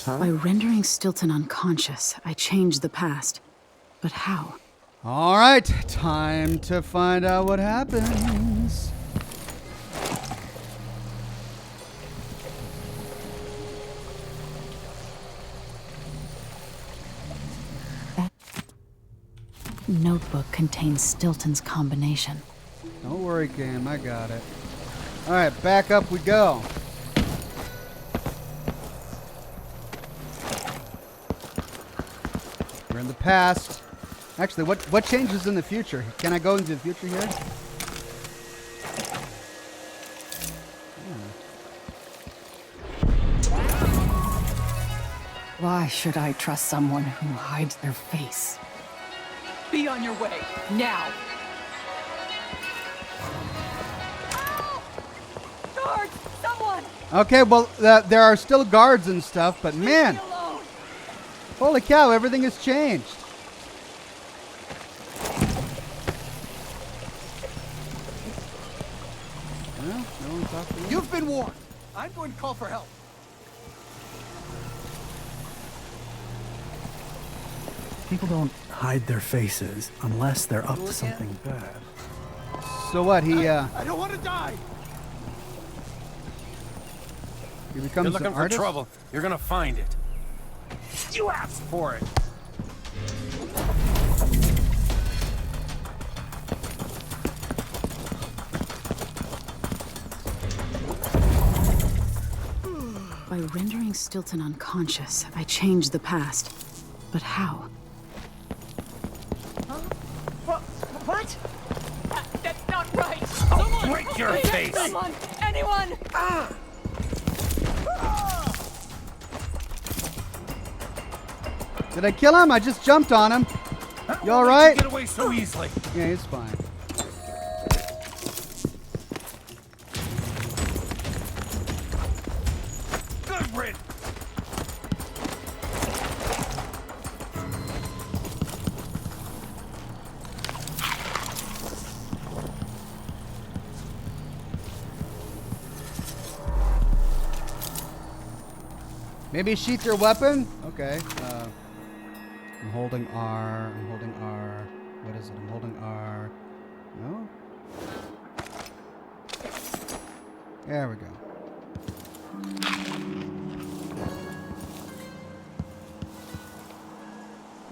[SPEAKER 5] By rendering Stilton unconscious, I changed the past. But how?
[SPEAKER 1] All right, time to find out what happens.
[SPEAKER 5] That notebook contains Stilton's combination.
[SPEAKER 1] Don't worry, game, I got it. All right, back up we go. We're in the past. Actually, what changes in the future? Can I go into the future here?
[SPEAKER 5] Why should I trust someone who hides their face?
[SPEAKER 9] Be on your way, now!
[SPEAKER 14] Guards! Someone!
[SPEAKER 1] Okay, well, there are still guards and stuff, but man, holy cow, everything has changed. Well, no one's talking to me.
[SPEAKER 6] You've been warned. I'm going to call for help.
[SPEAKER 16] People don't hide their faces unless they're up to something bad.
[SPEAKER 1] So what? He
[SPEAKER 3] I don't want to die.
[SPEAKER 1] he becomes
[SPEAKER 3] You're looking
[SPEAKER 1] an
[SPEAKER 3] for
[SPEAKER 1] artist?
[SPEAKER 3] trouble. You're gonna find it. You asked for it.
[SPEAKER 17] By rendering Stilton unconscious, I changed the past. But how?
[SPEAKER 5] What? That's not right. Someone!
[SPEAKER 3] Break your face!
[SPEAKER 5] Someone! Anyone!
[SPEAKER 1] Did I kill him? I just jumped on him. You all right?
[SPEAKER 3] Get away so easily.
[SPEAKER 1] Yeah, he's fine.
[SPEAKER 3] Good riddance.
[SPEAKER 1] Maybe sheath your weapon? Okay. I'm holding R. I'm holding R. What is it? I'm holding R. No? There we go.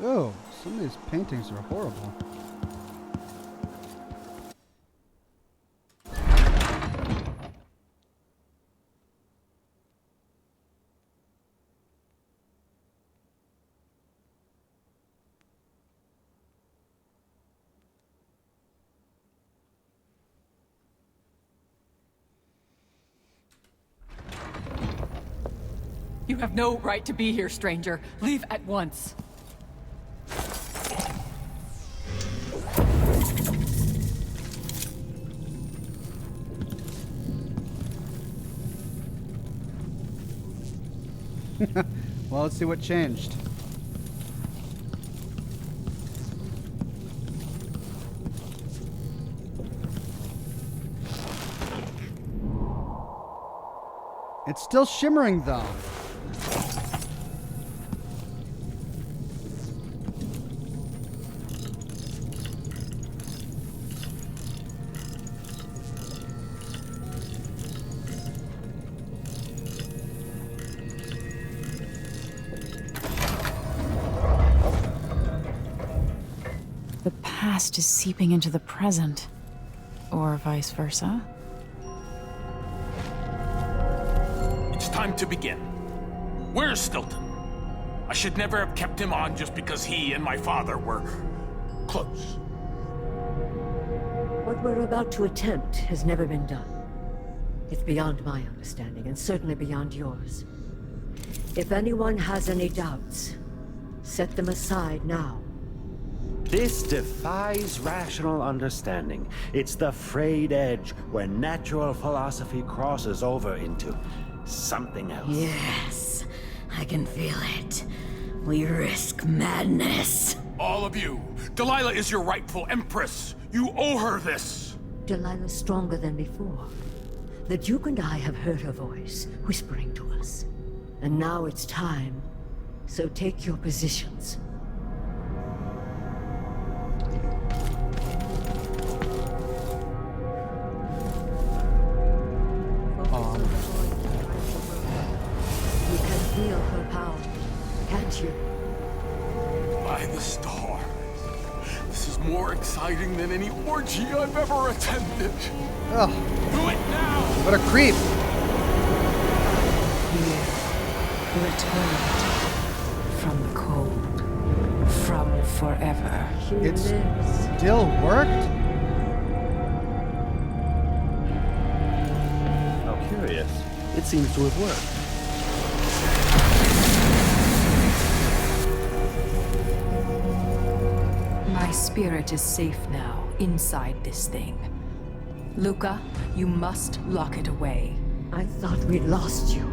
[SPEAKER 1] Oh, some of these paintings are horrible.
[SPEAKER 5] You have no right to be here, stranger. Leave at once.
[SPEAKER 1] Well, let's see what changed. It's still shimmering, though.
[SPEAKER 17] The past is seeping into the present. Or vice versa.
[SPEAKER 15] It's time to begin. Where's Stilton? I should never have kept him on just because he and my father were close.
[SPEAKER 14] What we're about to attempt has never been done. It's beyond my understanding, and certainly beyond yours. If anyone has any doubts, set them aside now.
[SPEAKER 18] This defies rational understanding. It's the frayed edge where natural philosophy crosses over into something else.
[SPEAKER 19] Yes, I can feel it. We risk madness.
[SPEAKER 15] All of you, Delilah is your rightful empress. You owe her this.
[SPEAKER 14] Delilah's stronger than before. The Duke and I have heard her voice, whispering to us. And now it's time. So take your positions. You can feel her power, can't you?
[SPEAKER 15] By the stars. This is more exciting than any orgy I've ever attended.
[SPEAKER 1] Ugh.
[SPEAKER 15] Do it now!
[SPEAKER 1] What a creep.
[SPEAKER 9] Returned from the cold, from forever.
[SPEAKER 1] It still worked?
[SPEAKER 18] How curious. It seems to have worked.
[SPEAKER 5] My spirit is safe now, inside this thing. Luca, you must lock it away.
[SPEAKER 14] I thought we'd lost you.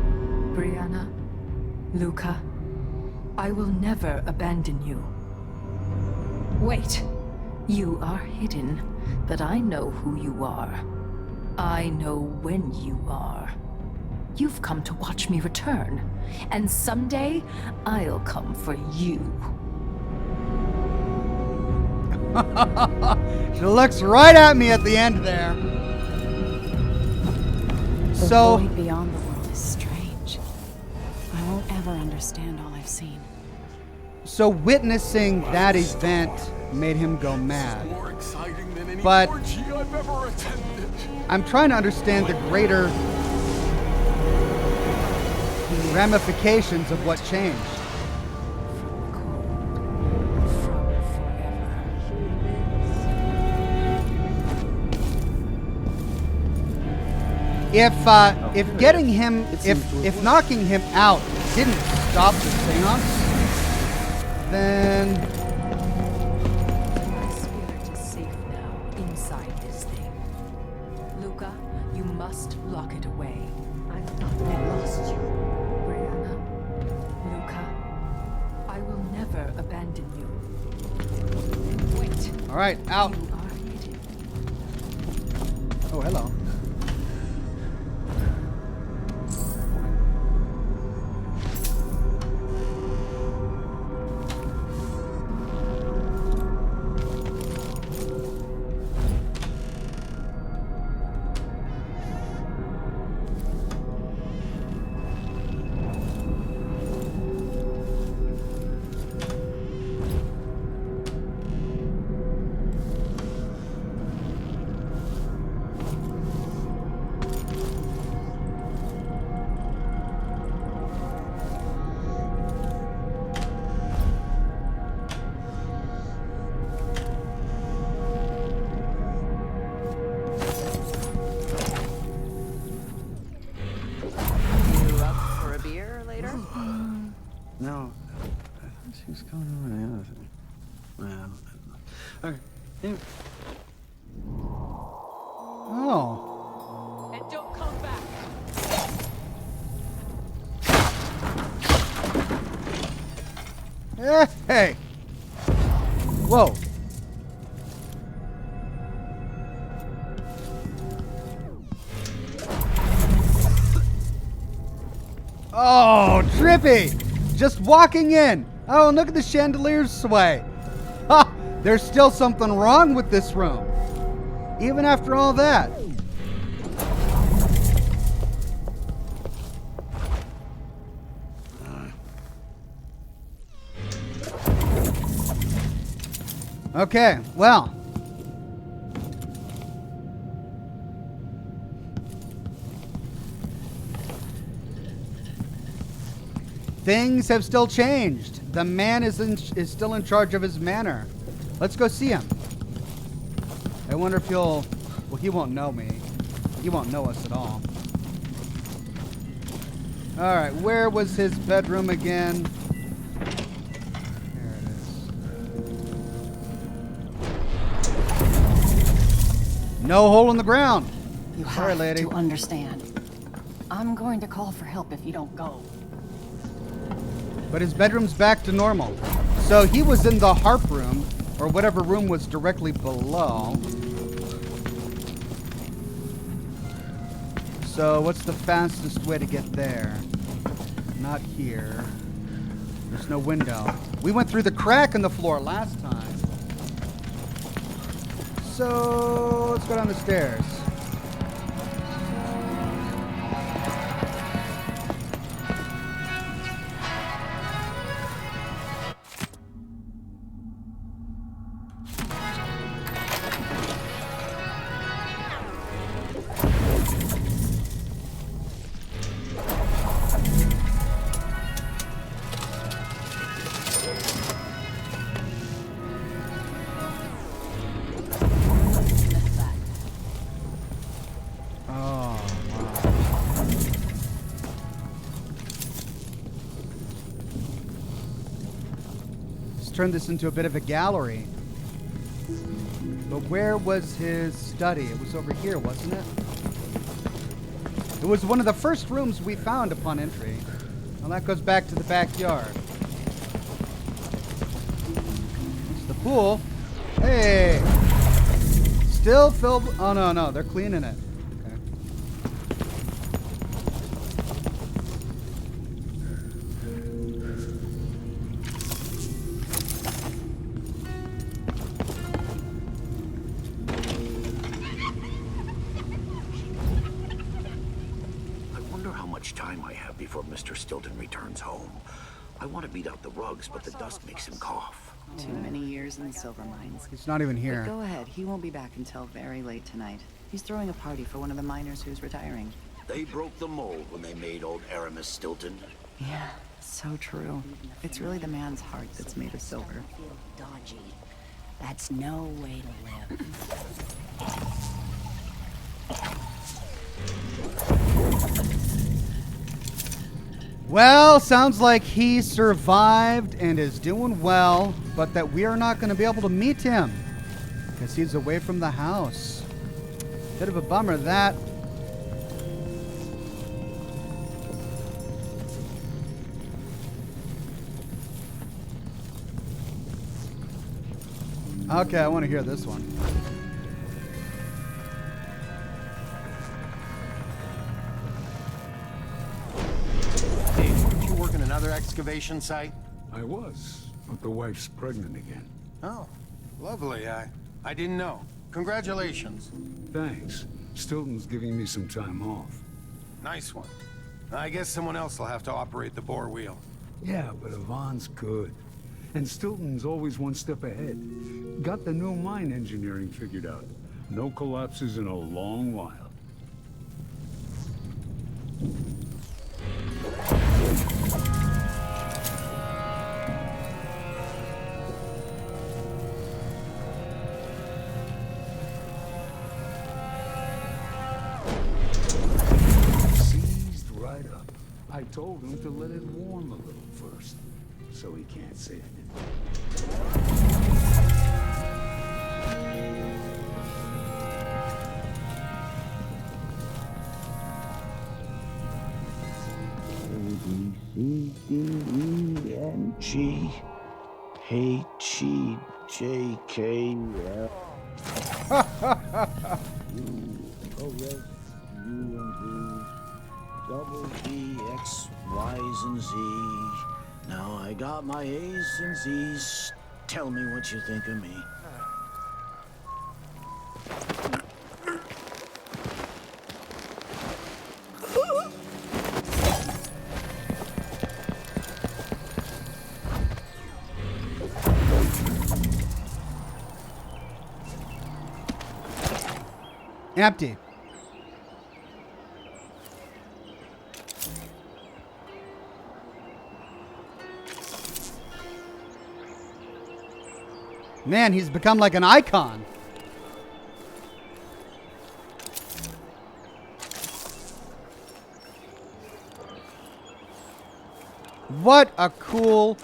[SPEAKER 5] Brianna, Luca, I will never abandon you. Wait, you are hidden, but I know who you are. I know when you are. You've come to watch me return, and someday I'll come for you.
[SPEAKER 1] She looks right at me at the end there.
[SPEAKER 17] The
[SPEAKER 1] So
[SPEAKER 17] void beyond the world is strange. I won't ever understand all I've seen.
[SPEAKER 1] So witnessing that event made him go mad. But I'm trying to understand the greater ramifications of what changed. If getting him, if knocking him out didn't stop the seance, then
[SPEAKER 5] My spirit is safe now inside this thing. Luca, you must lock it away.
[SPEAKER 14] I thought we lost you.
[SPEAKER 5] Brianna, Luca, I will never abandon you. Wait.
[SPEAKER 1] all right, out.
[SPEAKER 5] You are hidden.
[SPEAKER 1] Oh, hello.
[SPEAKER 11] No, I thought she was coming over the other thing. Well, okay. Anyway.
[SPEAKER 1] Oh.
[SPEAKER 5] And don't come back.
[SPEAKER 1] Hey. Whoa. Oh, trippy! Just walking in. Oh, and look at the chandeliers sway. Ha! There's still something wrong with this room. Even after all that. Okay, well. Things have still changed. The man is still in charge of his manor. Let's go see him. I wonder if he'll... Well, he won't know me. He won't know us at all. Alright, where was his bedroom again? There it is. No hole in the ground.
[SPEAKER 20] You
[SPEAKER 1] Sorry,
[SPEAKER 20] have
[SPEAKER 1] lady.
[SPEAKER 20] to understand. I'm going to call for help if you don't go.
[SPEAKER 1] But his bedroom's back to normal. So he was in the harp room, or whatever room was directly below. So what's the fastest way to get there? Not here. There's no window. We went through the crack in the floor last time. So let's go down the stairs. Turn this into a bit of a gallery. But where was his study? It was over here, wasn't it? It was one of the first rooms we found upon entry. Well, that goes back to the backyard. It's the pool. Hey! Still filled... Oh, no, they're cleaning it.
[SPEAKER 11] before Mr. Stilton returns home. I want to beat out the rugs, but the dust makes him cough.
[SPEAKER 20] Too many years in the silver mines.
[SPEAKER 1] He's not even here.
[SPEAKER 20] But go ahead. He won't be back until very late tonight. He's throwing a party for one of the miners who's retiring.
[SPEAKER 11] They broke the mold when they made old Aramis Stilton.
[SPEAKER 20] Yeah, so true. It's really the man's heart that's made of silver.
[SPEAKER 19] Dodgy. That's no way to live.
[SPEAKER 1] Well, sounds like he survived and is doing well, but that we are not going to be able to meet him because he's away from the house. Bit of a bummer, that. Okay, I want to hear this one.
[SPEAKER 10] Hey, weren't you working another excavation site?
[SPEAKER 7] I was, but the wife's pregnant again.
[SPEAKER 10] Oh, lovely. I didn't know. Congratulations.
[SPEAKER 7] Thanks. Stilton's giving me some time off.
[SPEAKER 10] Nice one. I guess someone else will have to operate the bore wheel.
[SPEAKER 7] Yeah, but Yvonne's good. And Stilton's always one step ahead. Got the new mine engineering figured out. No collapses in a long while. Seized right up. I told him to let it warm a little first, so he can't say I didn't.
[SPEAKER 11] C, D, E, N, G, H, E, J, K, L, U, O, S, U, and Z, double D, X, Y's, and Z. Now I got my A's and Z's. Tell me what you think of me.
[SPEAKER 1] Empty. Man, he's become like an icon. What a cool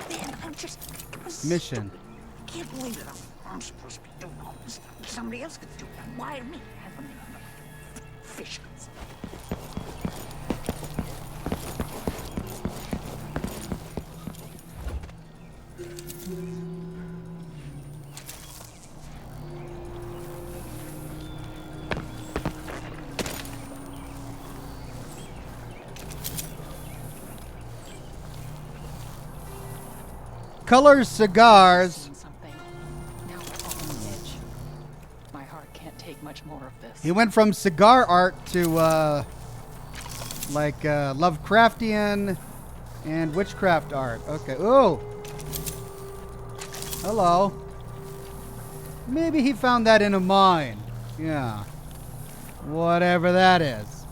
[SPEAKER 1] mission.
[SPEAKER 19] I can't believe it. I'm supposed to be doing all this. Somebody else could do that. Why me? Having fish.
[SPEAKER 1] Colors cigars.
[SPEAKER 20] Now we're on the edge. My heart can't take much more of this.
[SPEAKER 1] He went from cigar art to Lovecraftian and witchcraft art. Okay. Ooh. Hello. Maybe he found that in a mine. Yeah. Whatever that is.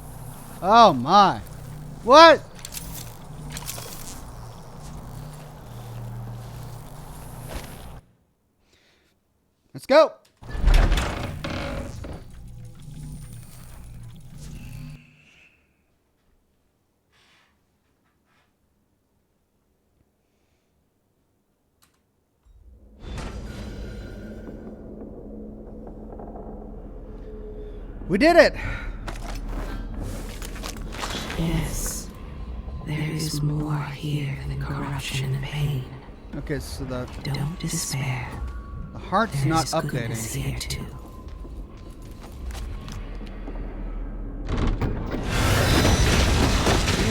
[SPEAKER 1] Oh my. What? Let's go. We did it.
[SPEAKER 9] Yes. There is more here than corruption and pain.
[SPEAKER 1] Okay, so the
[SPEAKER 9] Don't despair.
[SPEAKER 1] The heart's not updating.
[SPEAKER 9] Here too.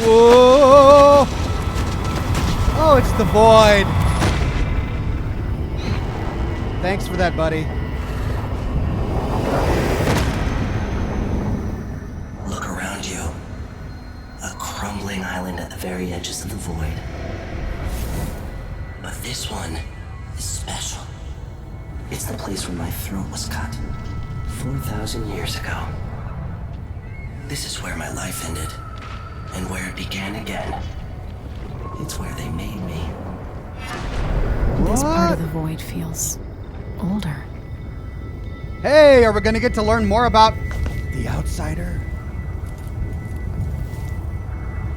[SPEAKER 1] Whoa! Oh, it's the void. Thanks for that, buddy.
[SPEAKER 21] Look around you. A crumbling island at the very edges of the void. But this one is special. It's the place where my throat was cut 4,000 years ago. This is where my life ended, and where it began again. It's where they made me.
[SPEAKER 17] This part of the void feels older.
[SPEAKER 1] Hey, are we gonna get to learn more about the Outsider?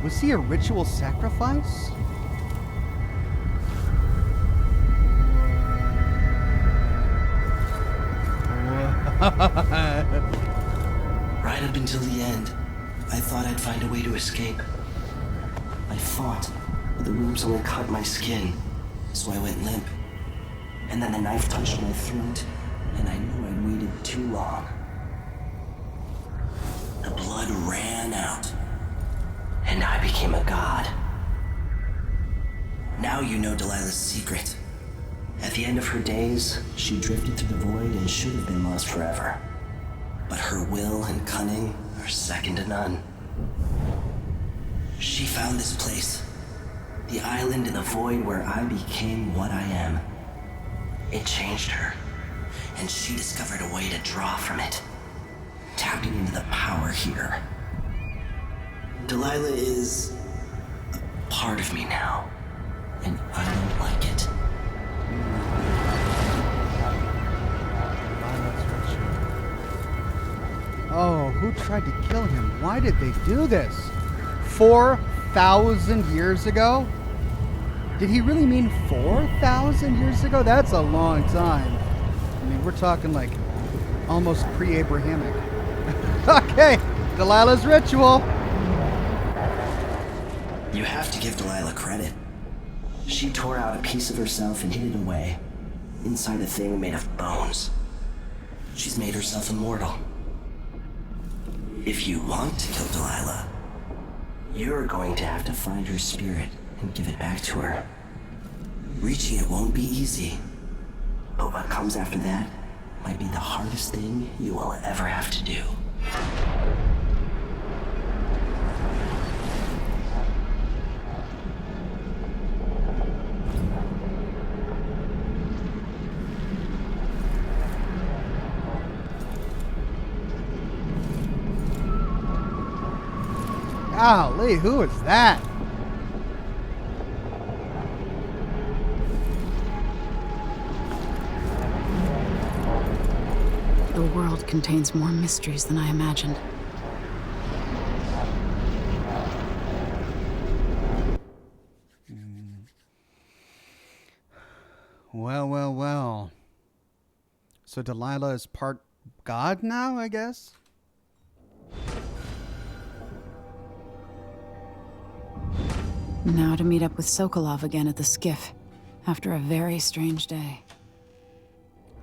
[SPEAKER 1] Was he a ritual sacrifice?
[SPEAKER 21] Right up until the end, I thought I'd find a way to escape. I fought, but the wounds only cut my skin, so I went limp. And then the knife touched my throat, and I knew I'd waited too long. The blood ran out, and I became a god. Now you know Delilah's secret. At the end of her days, she drifted through the void and should have been lost forever. But her will and cunning are second to none. She found this place, the island in the void where I became what I am. It changed her, and she discovered a way to draw from it, tapping into the power here. Delilah is a part of me now, and I don't like it.
[SPEAKER 1] Oh, who tried to kill him? Why did they do this? 4,000 years ago? Did he really mean 4,000 years ago? That's a long time. I mean, we're talking like almost pre-Abrahamic. Okay, Delilah's ritual.
[SPEAKER 21] You have to give Delilah credit. She tore out a piece of herself and hid it away, inside a thing made of bones. She's made herself immortal. If you want to kill Delilah, you're going to have to find her spirit and give it back to her. Reaching it won't be easy, but what comes after that might be the hardest thing you will ever have to do.
[SPEAKER 1] Golly, who is that?
[SPEAKER 17] The world contains more mysteries than I imagined.
[SPEAKER 1] Well, well, well. So Delilah is part god now, I guess?
[SPEAKER 17] Now to meet up with Sokolov again at the skiff, after a very strange day.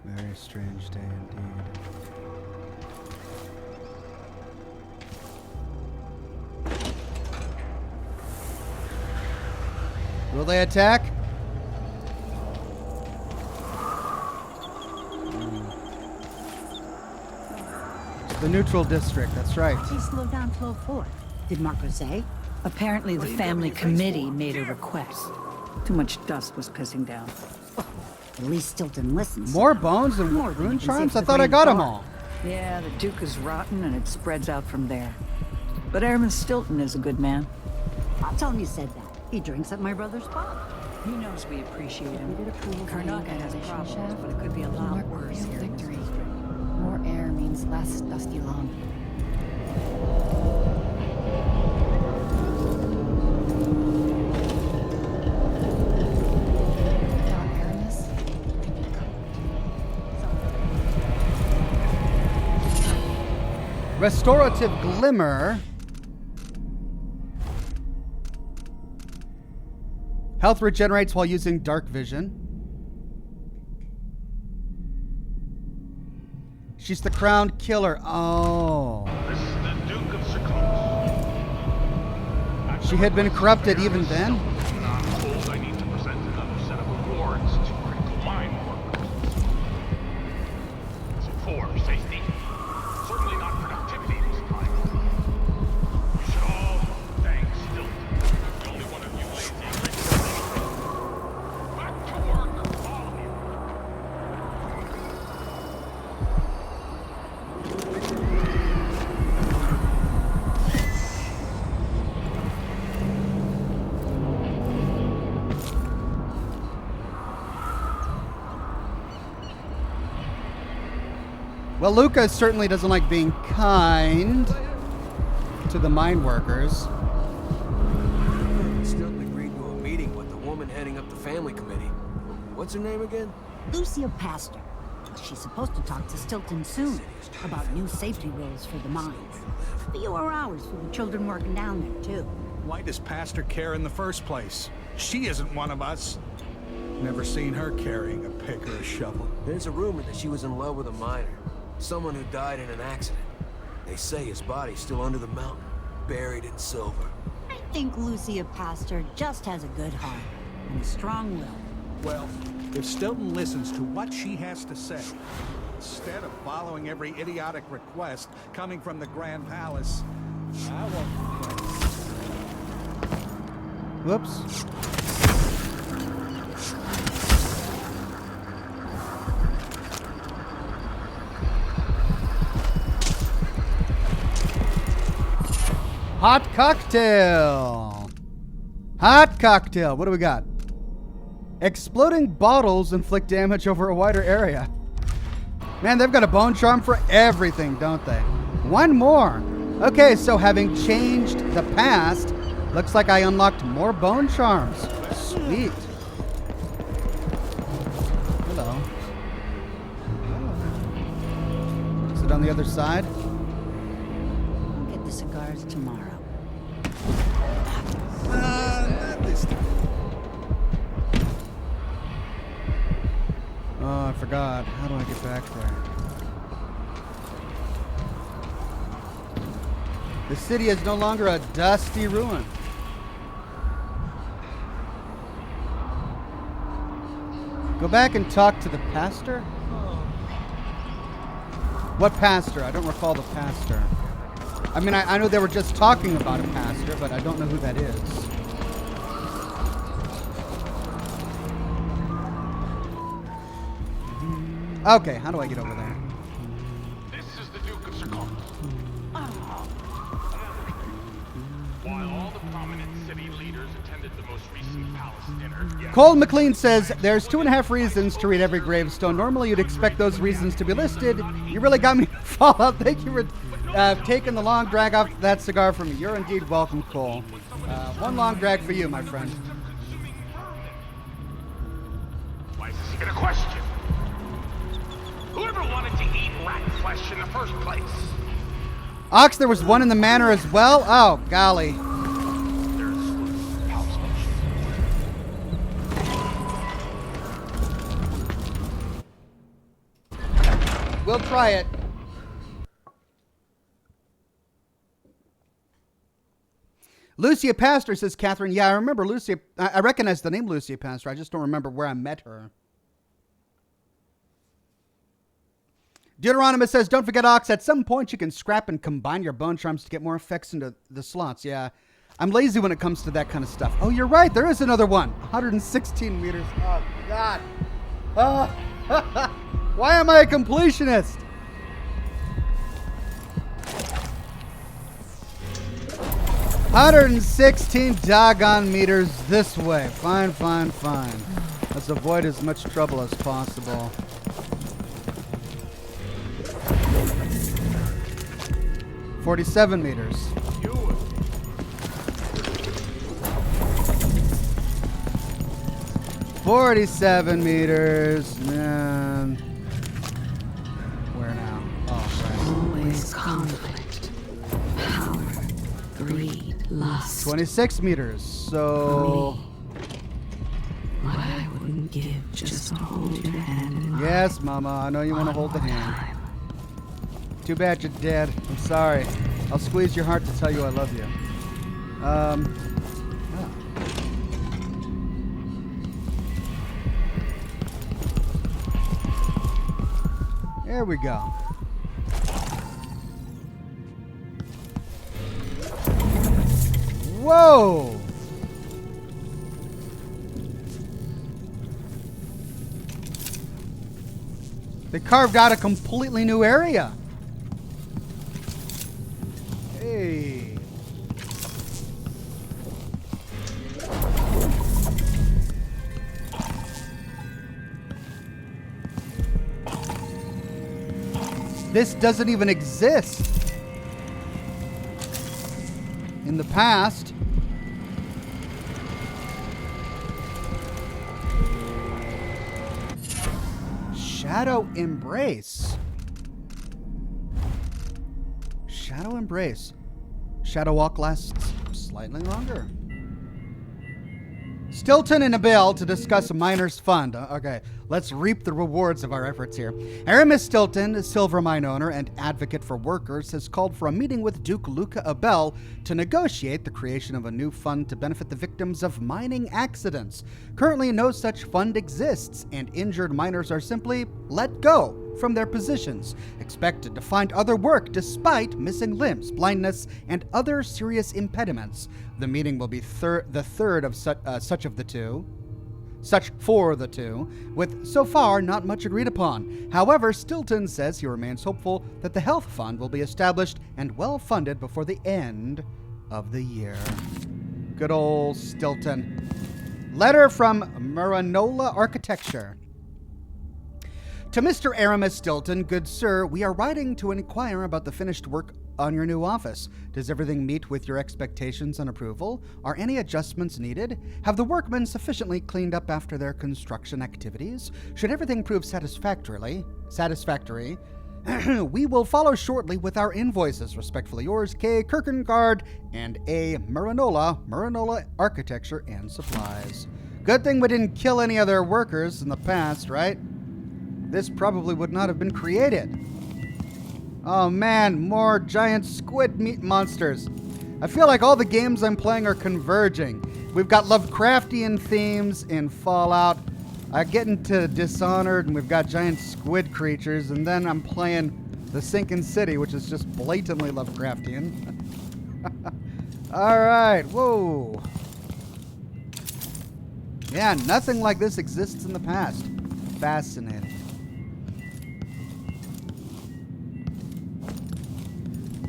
[SPEAKER 1] Very strange day indeed. Will they attack? It's the neutral district, that's right.
[SPEAKER 19] Please slow down flow 4. Did Marco say?
[SPEAKER 22] Apparently the family committee made a request. Too much dust was pissing down.
[SPEAKER 19] At least Stilton listens.
[SPEAKER 1] More bones and rune charms? I thought I got them all.
[SPEAKER 22] Yeah, the Duke is rotten and it spreads out from there. But Airman Stilton is a good man.
[SPEAKER 19] I'll tell him you said that. He drinks at my brother's pub.
[SPEAKER 22] He knows we appreciate him. Karnaca has problems, but it could be a lot worse here.
[SPEAKER 17] Victory. More air means less dusty lawn.
[SPEAKER 1] Restorative Glimmer. Health regenerates while using dark vision. She's the crowned killer. Oh.
[SPEAKER 3] This is the Duke of Seclus.
[SPEAKER 1] She had been corrupted even then?
[SPEAKER 3] I'm told I need to present another set of awards to critical mine workers. So for safety. Certainly not productivity this time. We should all thank Stilton.
[SPEAKER 1] Well, Luca certainly doesn't like being kind to the mine workers.
[SPEAKER 2] Stilton agreed to a meeting with the woman heading up the family committee. What's her name again?
[SPEAKER 19] Lucia Pastor. She's supposed to talk to Stilton soon about new safety rules for the mines. Fewer hours for the children working down there, too.
[SPEAKER 4] Why does Pastor care in the first place? She isn't one of us. Never seen her carrying a pick or a shovel.
[SPEAKER 2] There's a rumor that she was in love with a miner. Someone who died in an accident. They say his body's still under the mountain, buried in silver.
[SPEAKER 19] I think Lucia Pastor just has a good heart and a strong will.
[SPEAKER 4] Well, if Stilton listens to what she has to say, instead of following every idiotic request coming from the Grand Palace, I won't complain.
[SPEAKER 1] Whoops. Hot cocktail. Hot cocktail. What do we got? Exploding bottles inflict damage over a wider area. Man, they've got a bone charm for everything, don't they? One more. Okay, so having changed the past, looks like I unlocked more bone charms. Sweet. Hello. Is it on the other side?
[SPEAKER 19] I'll get the cigars tomorrow.
[SPEAKER 4] Not this time.
[SPEAKER 1] Oh, I forgot. How do I get back there? The city is no longer a dusty ruin. Go back and talk to the pastor? What pastor? I don't recall the pastor. I mean, I know they were just talking about a pastor, but I don't know who that is. Okay, how do I get over there?
[SPEAKER 15] This is the Duke of Circon. While all the prominent city leaders attended the most recent palace dinner...
[SPEAKER 1] Cole McLean says, there's 2.5 reasons to read every gravestone. Normally you'd expect those reasons to be listed. You really got me to fall out. Thank you for taking the long drag off that cigar from me. You're indeed welcome, Cole. One long drag for you, my friend.
[SPEAKER 15] Why is this even a question? Whoever wanted to eat rat flesh in the first place?
[SPEAKER 1] Ox, there was one in the manor as well? Oh, golly. We'll try it. Lucia Pastor, says Catherine. Yeah, I remember Lucia. I recognize the name Lucia Pastor. I just don't remember where I met her. Deuteronomus says, don't forget, Ox, at some point you can scrap and combine your bone charms to get more effects into the slots. Yeah, I'm lazy when it comes to that kind of stuff. Oh, you're right. There is another one. 116 meters. Oh, God. Why am I a completionist? $116 doggone meters this way. Fine, fine, fine. Let's avoid as much trouble as possible. $47 meters. 47 meters. Man. Where now? Oh, right.
[SPEAKER 9] Always conflict. Power. Greed. Lust.
[SPEAKER 1] 26 meters. So.
[SPEAKER 9] What I wouldn't give just to hold your hand in mine.
[SPEAKER 1] Yes, Mama. I know you want to hold the hand. Too bad you're dead. I'm sorry. I'll squeeze your heart to tell you I love you. There we go. Whoa! They carved out a completely new area. Hey. This doesn't even exist. In the past. Shadow Embrace. Shadow Embrace. Shadow Walk lasts slightly longer. Stilton and a bill to discuss a miner's fund. Okay, let's reap the rewards of our efforts here. Aramis Stilton, a silver mine owner and advocate for workers, has called for a meeting with Duke Luca Abel to negotiate the creation of a new fund to benefit the victims of mining accidents. Currently, no such fund exists, and injured miners are simply let go from their positions, expected to find other work despite missing limbs, blindness, and other serious impediments. The meeting will be the third of such for the two, with so far not much agreed upon. However, Stilton says he remains hopeful that the health fund will be established and well funded before the end of the year. Good old Stilton. Letter from Maranola Architecture. To Mr. Aramis Stilton, good sir, we are writing to inquire about the finished work on your new office. Does everything meet with your expectations and approval? Are any adjustments needed? Have the workmen sufficiently cleaned up after their construction activities? Should everything prove satisfactory, we will follow shortly with our invoices. Respectfully yours, K. Kierkegaard and A. Maranola Architecture and Supplies. Good thing we didn't kill any other workers in the past, right? This probably would not have been created. Oh man, more giant squid meat monsters. I feel like all the games I'm playing are converging. We've got Lovecraftian themes in Fallout. I get into Dishonored and we've got giant squid creatures, and then I'm playing The Sinking City, which is just blatantly Lovecraftian. Alright, whoa. Yeah, nothing like this exists in the past. Fascinating.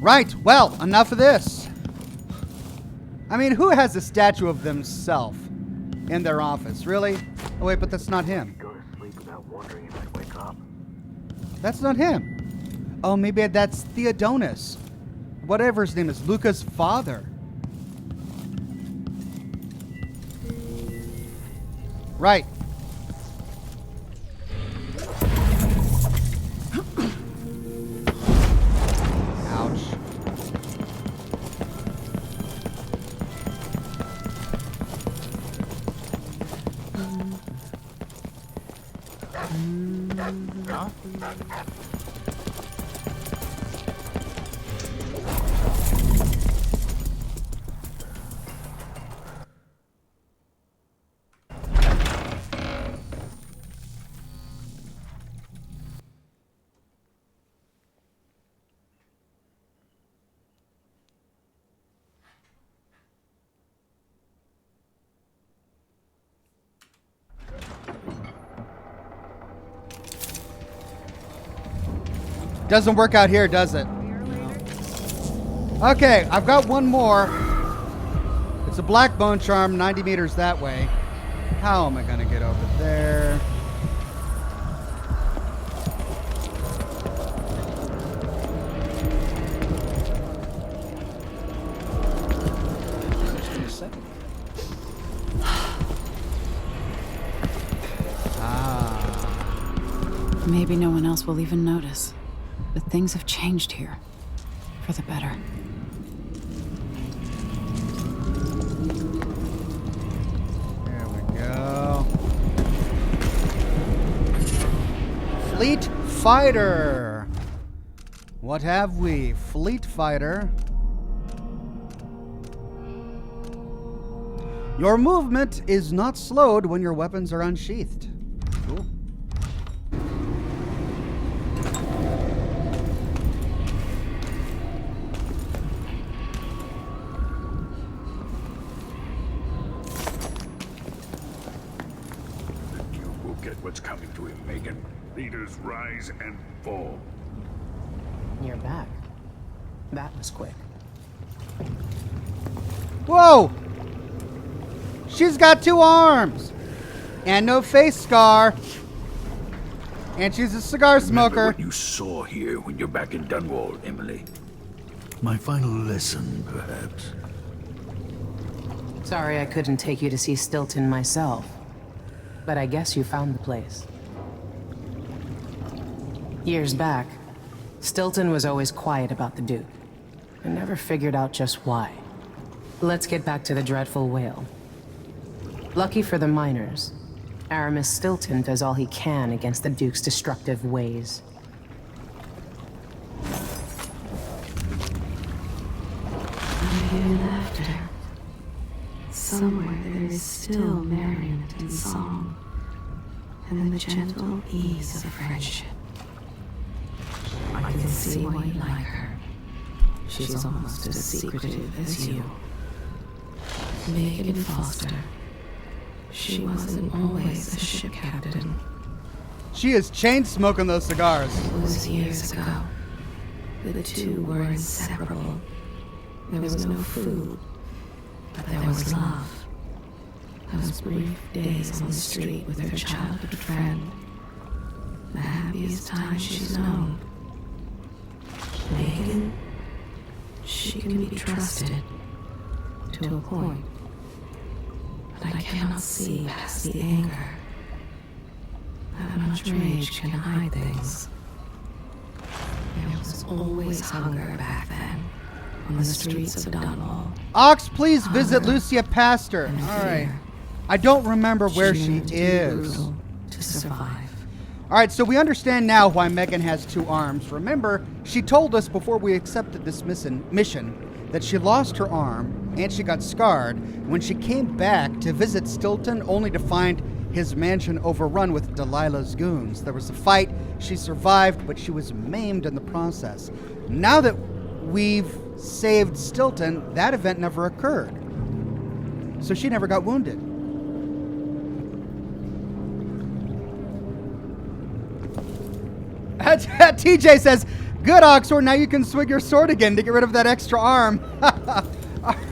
[SPEAKER 1] Right, well, enough of this. I mean, who has a statue of themselves in their office? Really? Oh, wait, but that's not him.
[SPEAKER 8] Go to sleep without wondering if I wake up.
[SPEAKER 1] That's not him. Oh, maybe that's Theodonis. Whatever his name is, Luca's father. Right. Doesn't work out here, does it? Okay, I've got one more. It's a black bone charm, 90 meters that way. How am I gonna get over there?
[SPEAKER 17] Maybe no one else will even notice. But things have changed here. For the better.
[SPEAKER 1] There we go. Fleet Fighter. What have we? Fleet Fighter. Your movement is not slowed when your weapons are unsheathed. Cool.
[SPEAKER 7] What's coming to him, Megan? Leaders rise and fall.
[SPEAKER 20] You're back. That was quick.
[SPEAKER 1] Whoa! She's got 2 arms! And no face scar. And she's a cigar
[SPEAKER 7] Remember
[SPEAKER 1] smoker.
[SPEAKER 7] what you saw here when you're back in Dunwall, Emily. My final lesson, perhaps.
[SPEAKER 12] Sorry I couldn't take you to see Stilton myself. But I guess you found the place. Years back, Stilton was always quiet about the Duke. I never figured out just why. Let's get back to the dreadful whale. Lucky for the miners, Aramis Stilton does all he can against the Duke's destructive ways.
[SPEAKER 9] I hear laughter. Somewhere there is still merriment and song, and the gentle ease of friendship. I can see why you like her. She's almost as secretive as you. Megan Foster. She wasn't always a ship captain.
[SPEAKER 1] She is chain smoking those cigars.
[SPEAKER 9] It was years ago. The two were inseparable. There was no food, but there was love. Those brief days on the street with her childhood friend. The happiest time she's known. Megan, she can be trusted to a point. But I cannot see past the anger. That much rage can hide things. There was always hunger back then on the streets of Dunwall.
[SPEAKER 1] Ox, please visit Lucia Pastor. All right. I don't remember where she is.
[SPEAKER 9] To survive.
[SPEAKER 1] All right, so we understand now why Megan has two arms. Remember, she told us before we accepted this mission that she lost her arm and she got scarred when she came back to visit Stilton, only to find his mansion overrun with Delilah's goons. There was a fight, she survived, but she was maimed in the process. Now that we've saved Stilton, that event never occurred. So she never got wounded. TJ says, good, Oxhorn, now you can swing your sword again to get rid of that extra arm.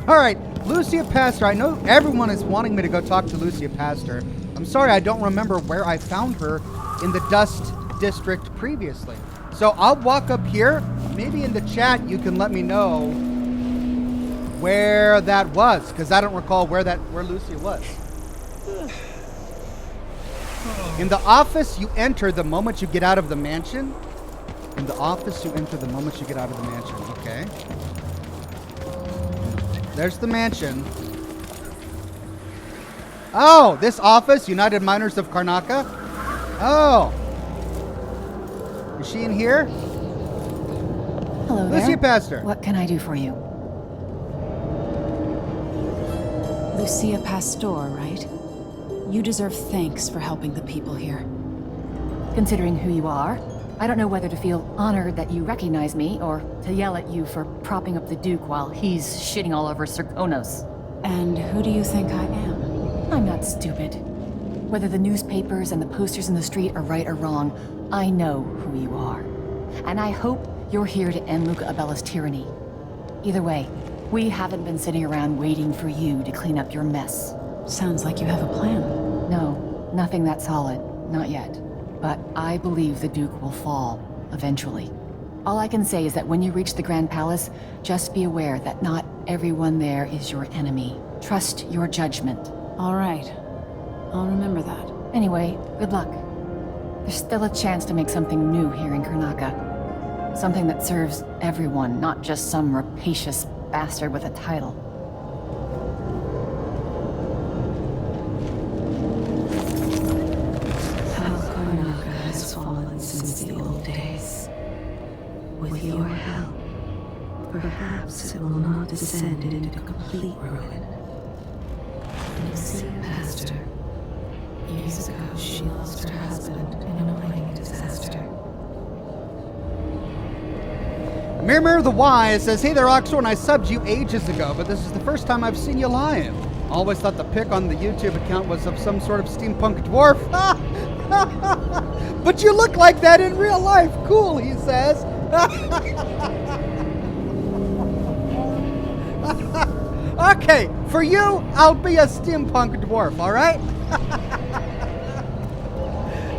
[SPEAKER 1] All right, Lucia Pastor. I know everyone is wanting me to go talk to Lucia Pastor. I'm sorry, I don't remember where I found her in the Dust District previously. So I'll walk up here. Maybe in the chat you can let me know where that was, because I don't recall where Lucia was. In the office, you enter the moment you get out of the mansion. In the office, you enter the moment you get out of the mansion. Okay. There's the mansion. Oh, this office, United Miners of Karnaca. Oh. Is she in here?
[SPEAKER 17] Hello there.
[SPEAKER 1] Lucia Pastor.
[SPEAKER 17] What can I do for you? Lucia Pastor, right? You deserve thanks for helping the people here.
[SPEAKER 5] Considering who you are, I don't know whether to feel honored that you recognize me or to yell at you for propping up the Duke while he's shitting all over Serkonos.
[SPEAKER 17] And who do you think I am?
[SPEAKER 5] I'm not stupid. Whether the newspapers and the posters in the street are right or wrong, I know who you are. And I hope you're here to end Luca Abella's tyranny. Either way, we haven't been sitting around waiting for you to clean up your mess.
[SPEAKER 17] Sounds like you have a plan.
[SPEAKER 5] No, nothing that solid. Not yet. But I believe the Duke will fall, eventually. All I can say is that when you reach the Grand Palace, just be aware that not everyone there is your enemy. Trust your judgment.
[SPEAKER 17] All right. I'll remember that.
[SPEAKER 5] Anyway, good luck. There's still a chance to make something new here in Karnaca. Something that serves everyone, not just some rapacious bastard with a title.
[SPEAKER 9] Since the old days. With your help, perhaps it will not descend into complete ruin. Lucia Pastor. Years ago, she lost her husband in a mining disaster.
[SPEAKER 1] Mirror the Wise says, hey there, Oxhorn, I subbed you ages ago, but this is the first time I've seen you live. Always thought the pic on the YouTube account was of some sort of steampunk dwarf. But you look like that in real life. Cool, he says. Okay, for you, I'll be a steampunk dwarf, all right?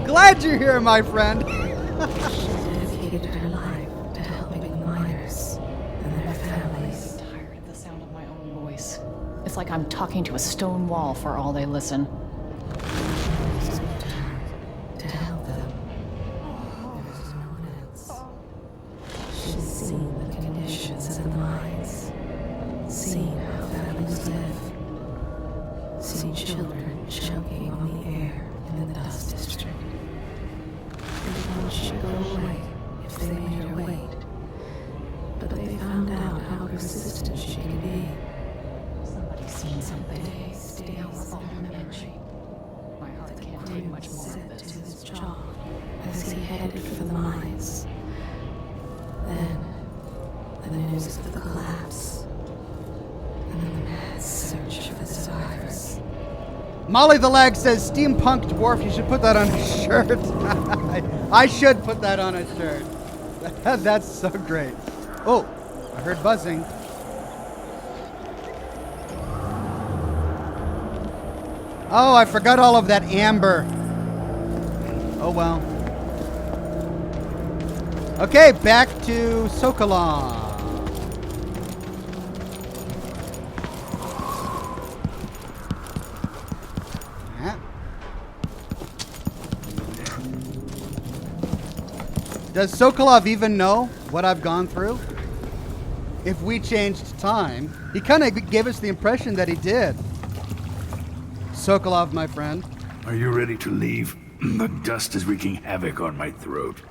[SPEAKER 1] Glad you're here, my friend.
[SPEAKER 9] She dedicated her life to helping the miners and their families.
[SPEAKER 6] I'm tired of the sound of my own voice. It's like I'm talking to a stone wall for all they listen.
[SPEAKER 9] To help them. There was no one else. She's seen the conditions in the mines. Seen how families live. Seen children choking on the air in the dust district. They thought she'd go away if they made her wait. But they found out how persistent she can be.
[SPEAKER 6] Somebody's seen something.
[SPEAKER 9] Days on memory.
[SPEAKER 6] My heart can't take much more of
[SPEAKER 9] To
[SPEAKER 6] this.
[SPEAKER 9] his jaw as he headed for the mines. Then, the news of the collapse. And then the mad search for the survivors.
[SPEAKER 1] Molly the Lag says, steampunk dwarf, you should put that on a shirt. I should put that on a shirt. That's so great. Oh, I heard buzzing. Oh, I forgot all of that amber. Oh, well. Okay, back to Sokolov. Does Sokolov even know what I've gone through? If we changed time, he kind of gave us the impression that he did. Sokolov, my friend.
[SPEAKER 7] Are you ready to leave? The dust is wreaking havoc on my throat.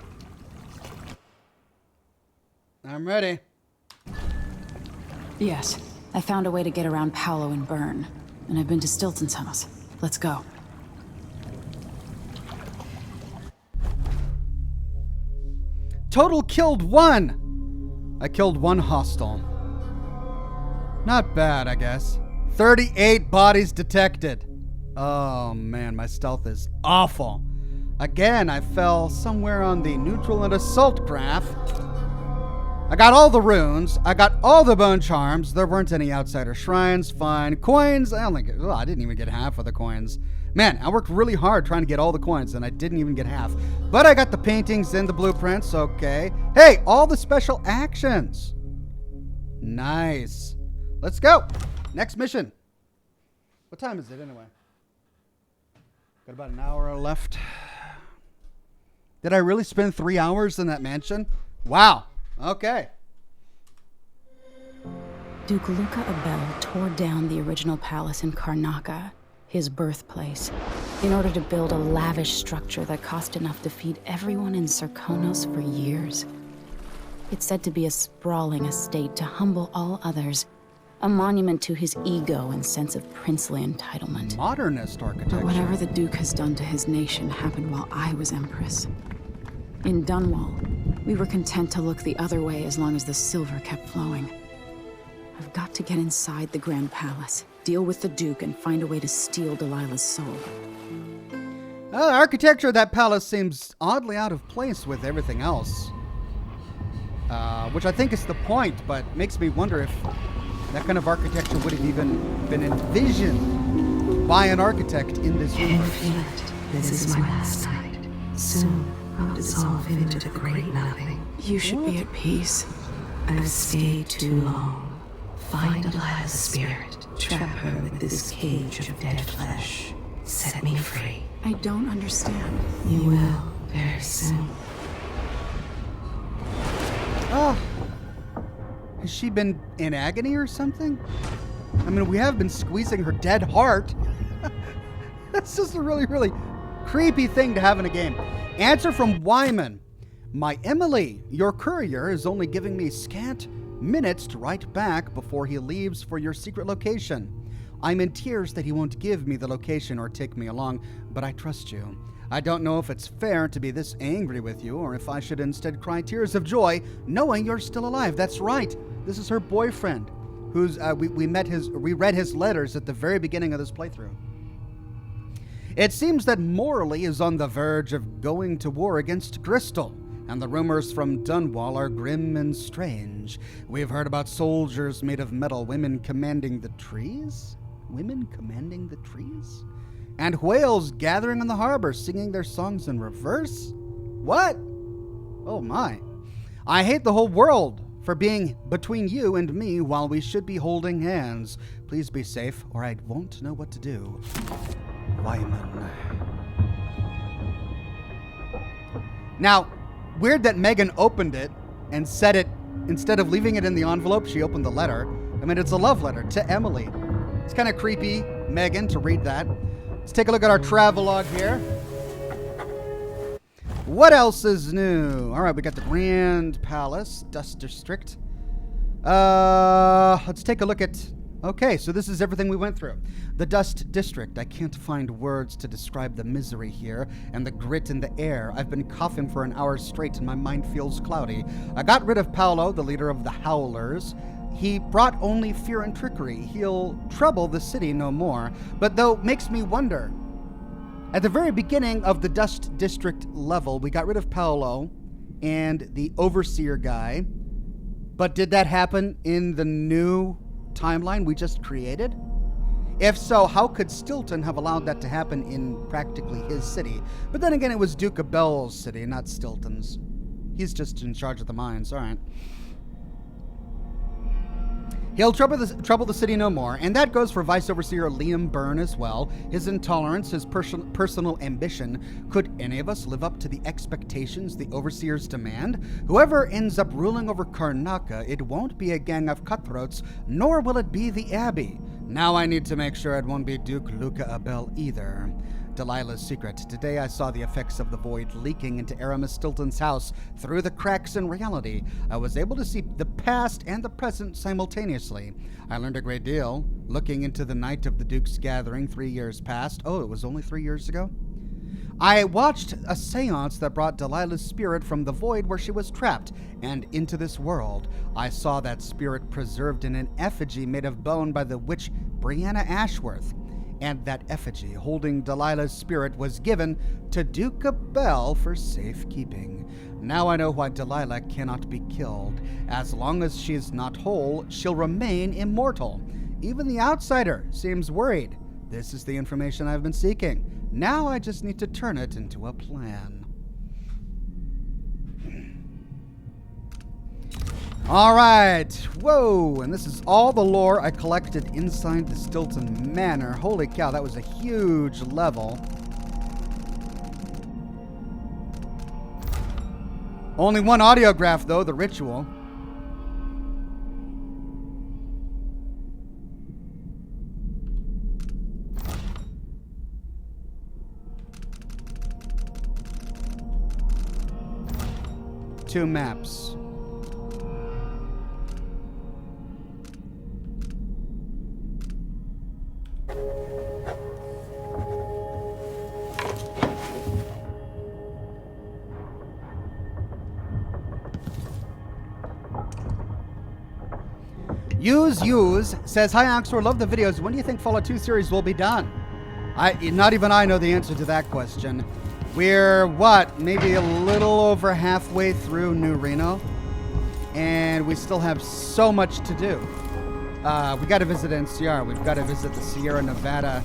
[SPEAKER 1] I'm ready.
[SPEAKER 17] Yes, I found a way to get around Paolo and Byrne, and I've been to Stilton's house. Let's go.
[SPEAKER 1] Total killed 1. I killed 1 hostile. Not bad, I guess. 38 bodies detected. Oh man, my stealth is awful. Again, I fell somewhere on the neutral and assault graph. I got all the runes. I got all the bone charms. There weren't any outsider shrines. Fine. Coins. I didn't even get half of the coins. Man, I worked really hard trying to get all the coins, and I didn't even get half. But I got the paintings and the blueprints. Okay. Hey, all the special actions. Nice. Let's go. Next mission. What time is it anyway? Got about an hour left. Did I really spend 3 hours in that mansion? Wow. Okay.
[SPEAKER 17] Duke Luca Abel tore down the original palace in Karnaca, his birthplace, in order to build a lavish structure that cost enough to feed everyone in Serkonos for years. It's said to be a sprawling estate to humble all others, a monument to his ego and sense of princely entitlement.
[SPEAKER 1] Modernist architecture.
[SPEAKER 17] But whatever the Duke has done to his nation happened while I was Empress. In Dunwall, we were content to look the other way as long as the silver kept flowing. I've got to get inside the Grand Palace, deal with the Duke, and find a way to steal Delilah's soul.
[SPEAKER 1] The architecture of that palace seems oddly out of place with everything else. Which I think is the point, but makes me wonder if that kind of architecture would have even been envisioned by an architect in this universe.
[SPEAKER 9] This is my last night. Soon, I'll dissolve into the great nothing.
[SPEAKER 17] You should be at peace.
[SPEAKER 9] I've stayed too long. Find Delilah's spirit. Trap her with this cage of dead flesh. Set me free.
[SPEAKER 17] I don't understand.
[SPEAKER 9] You will, very soon.
[SPEAKER 1] Oh. Has she been in agony or something? I mean, we have been squeezing her dead heart. That's just a really, really creepy thing to have in a game. Answer from Wyman. My Emily, your courier is only giving me scant minutes to write back before he leaves for your secret location. I'm in tears that he won't give me the location or take me along, but I trust you. I don't know if it's fair to be this angry with you, or if I should instead cry tears of joy, knowing you're still alive. That's right. This is her boyfriend, who's we read his letters at the very beginning of this playthrough. It seems that Morley is on the verge of going to war against Crystal, and the rumors from Dunwall are grim and strange. We've heard about soldiers made of metal, women commanding the trees? Women commanding the trees? And whales gathering in the harbor, singing their songs in reverse? What? Oh my. I hate the whole world for being between you and me while we should be holding hands. Please be safe, or I won't know what to do. Wyman. Now, weird that Megan opened it and said it, instead of leaving it in the envelope, she opened the letter. I mean, it's a love letter to Emily. It's kind of creepy, Megan, to read that. Let's take a look at our travelogue here. What else is new? All right, we got the Grand Palace, Dust District. Let's take a look at... Okay, so this is everything we went through. The Dust District. I can't find words to describe the misery here and the grit in the air. I've been coughing for an hour straight and my mind feels cloudy. I got rid of Paolo, the leader of the Howlers. He brought only fear and trickery. He'll trouble the city no more. But though, makes me wonder. At the very beginning of the Dust District level, we got rid of Paolo and the Overseer guy. But did that happen in the new timeline we just created? If so, how could Stilton have allowed that to happen in practically his city? But then again, it was Duke of Bell's city, not Stilton's. He's just in charge of the mines. All right. He'll trouble the city no more, and that goes for Vice Overseer Liam Byrne as well. His intolerance, his personal ambition. Could any of us live up to the expectations the Overseers demand? Whoever ends up ruling over Karnaca, it won't be a gang of cutthroats, nor will it be the Abbey. Now I need to make sure it won't be Duke Luca Abel either. Delilah's secret. Today I saw the effects of the void leaking into Aramis Stilton's house through the cracks in reality. I was able to see the past and the present simultaneously. I learned a great deal, looking into the night of the Duke's gathering 3 years past. Oh, it was only 3 years ago? I watched a seance that brought Delilah's spirit from the void where she was trapped and into this world. I saw that spirit preserved in an effigy made of bone by the witch Brianna Ashworth. And that effigy holding Delilah's spirit was given to Duke Abel for safekeeping. Now I know why Delilah cannot be killed. As long as she is not whole, she'll remain immortal. Even the outsider seems worried. This is the information I've been seeking. Now I just need to turn it into a plan. All right, whoa, and this is all the lore I collected inside the Stilton Manor. Holy cow, that was a huge level. Only one audiograph, though, the ritual. Two maps. Use says, hi Oxhorn, love the videos. When do you think Fallout 2 series will be done? Not even I know the answer to that question. We're, what, maybe a little over halfway through New Reno, and we still have so much to do. We got to visit NCR. We've got to visit the Sierra Nevada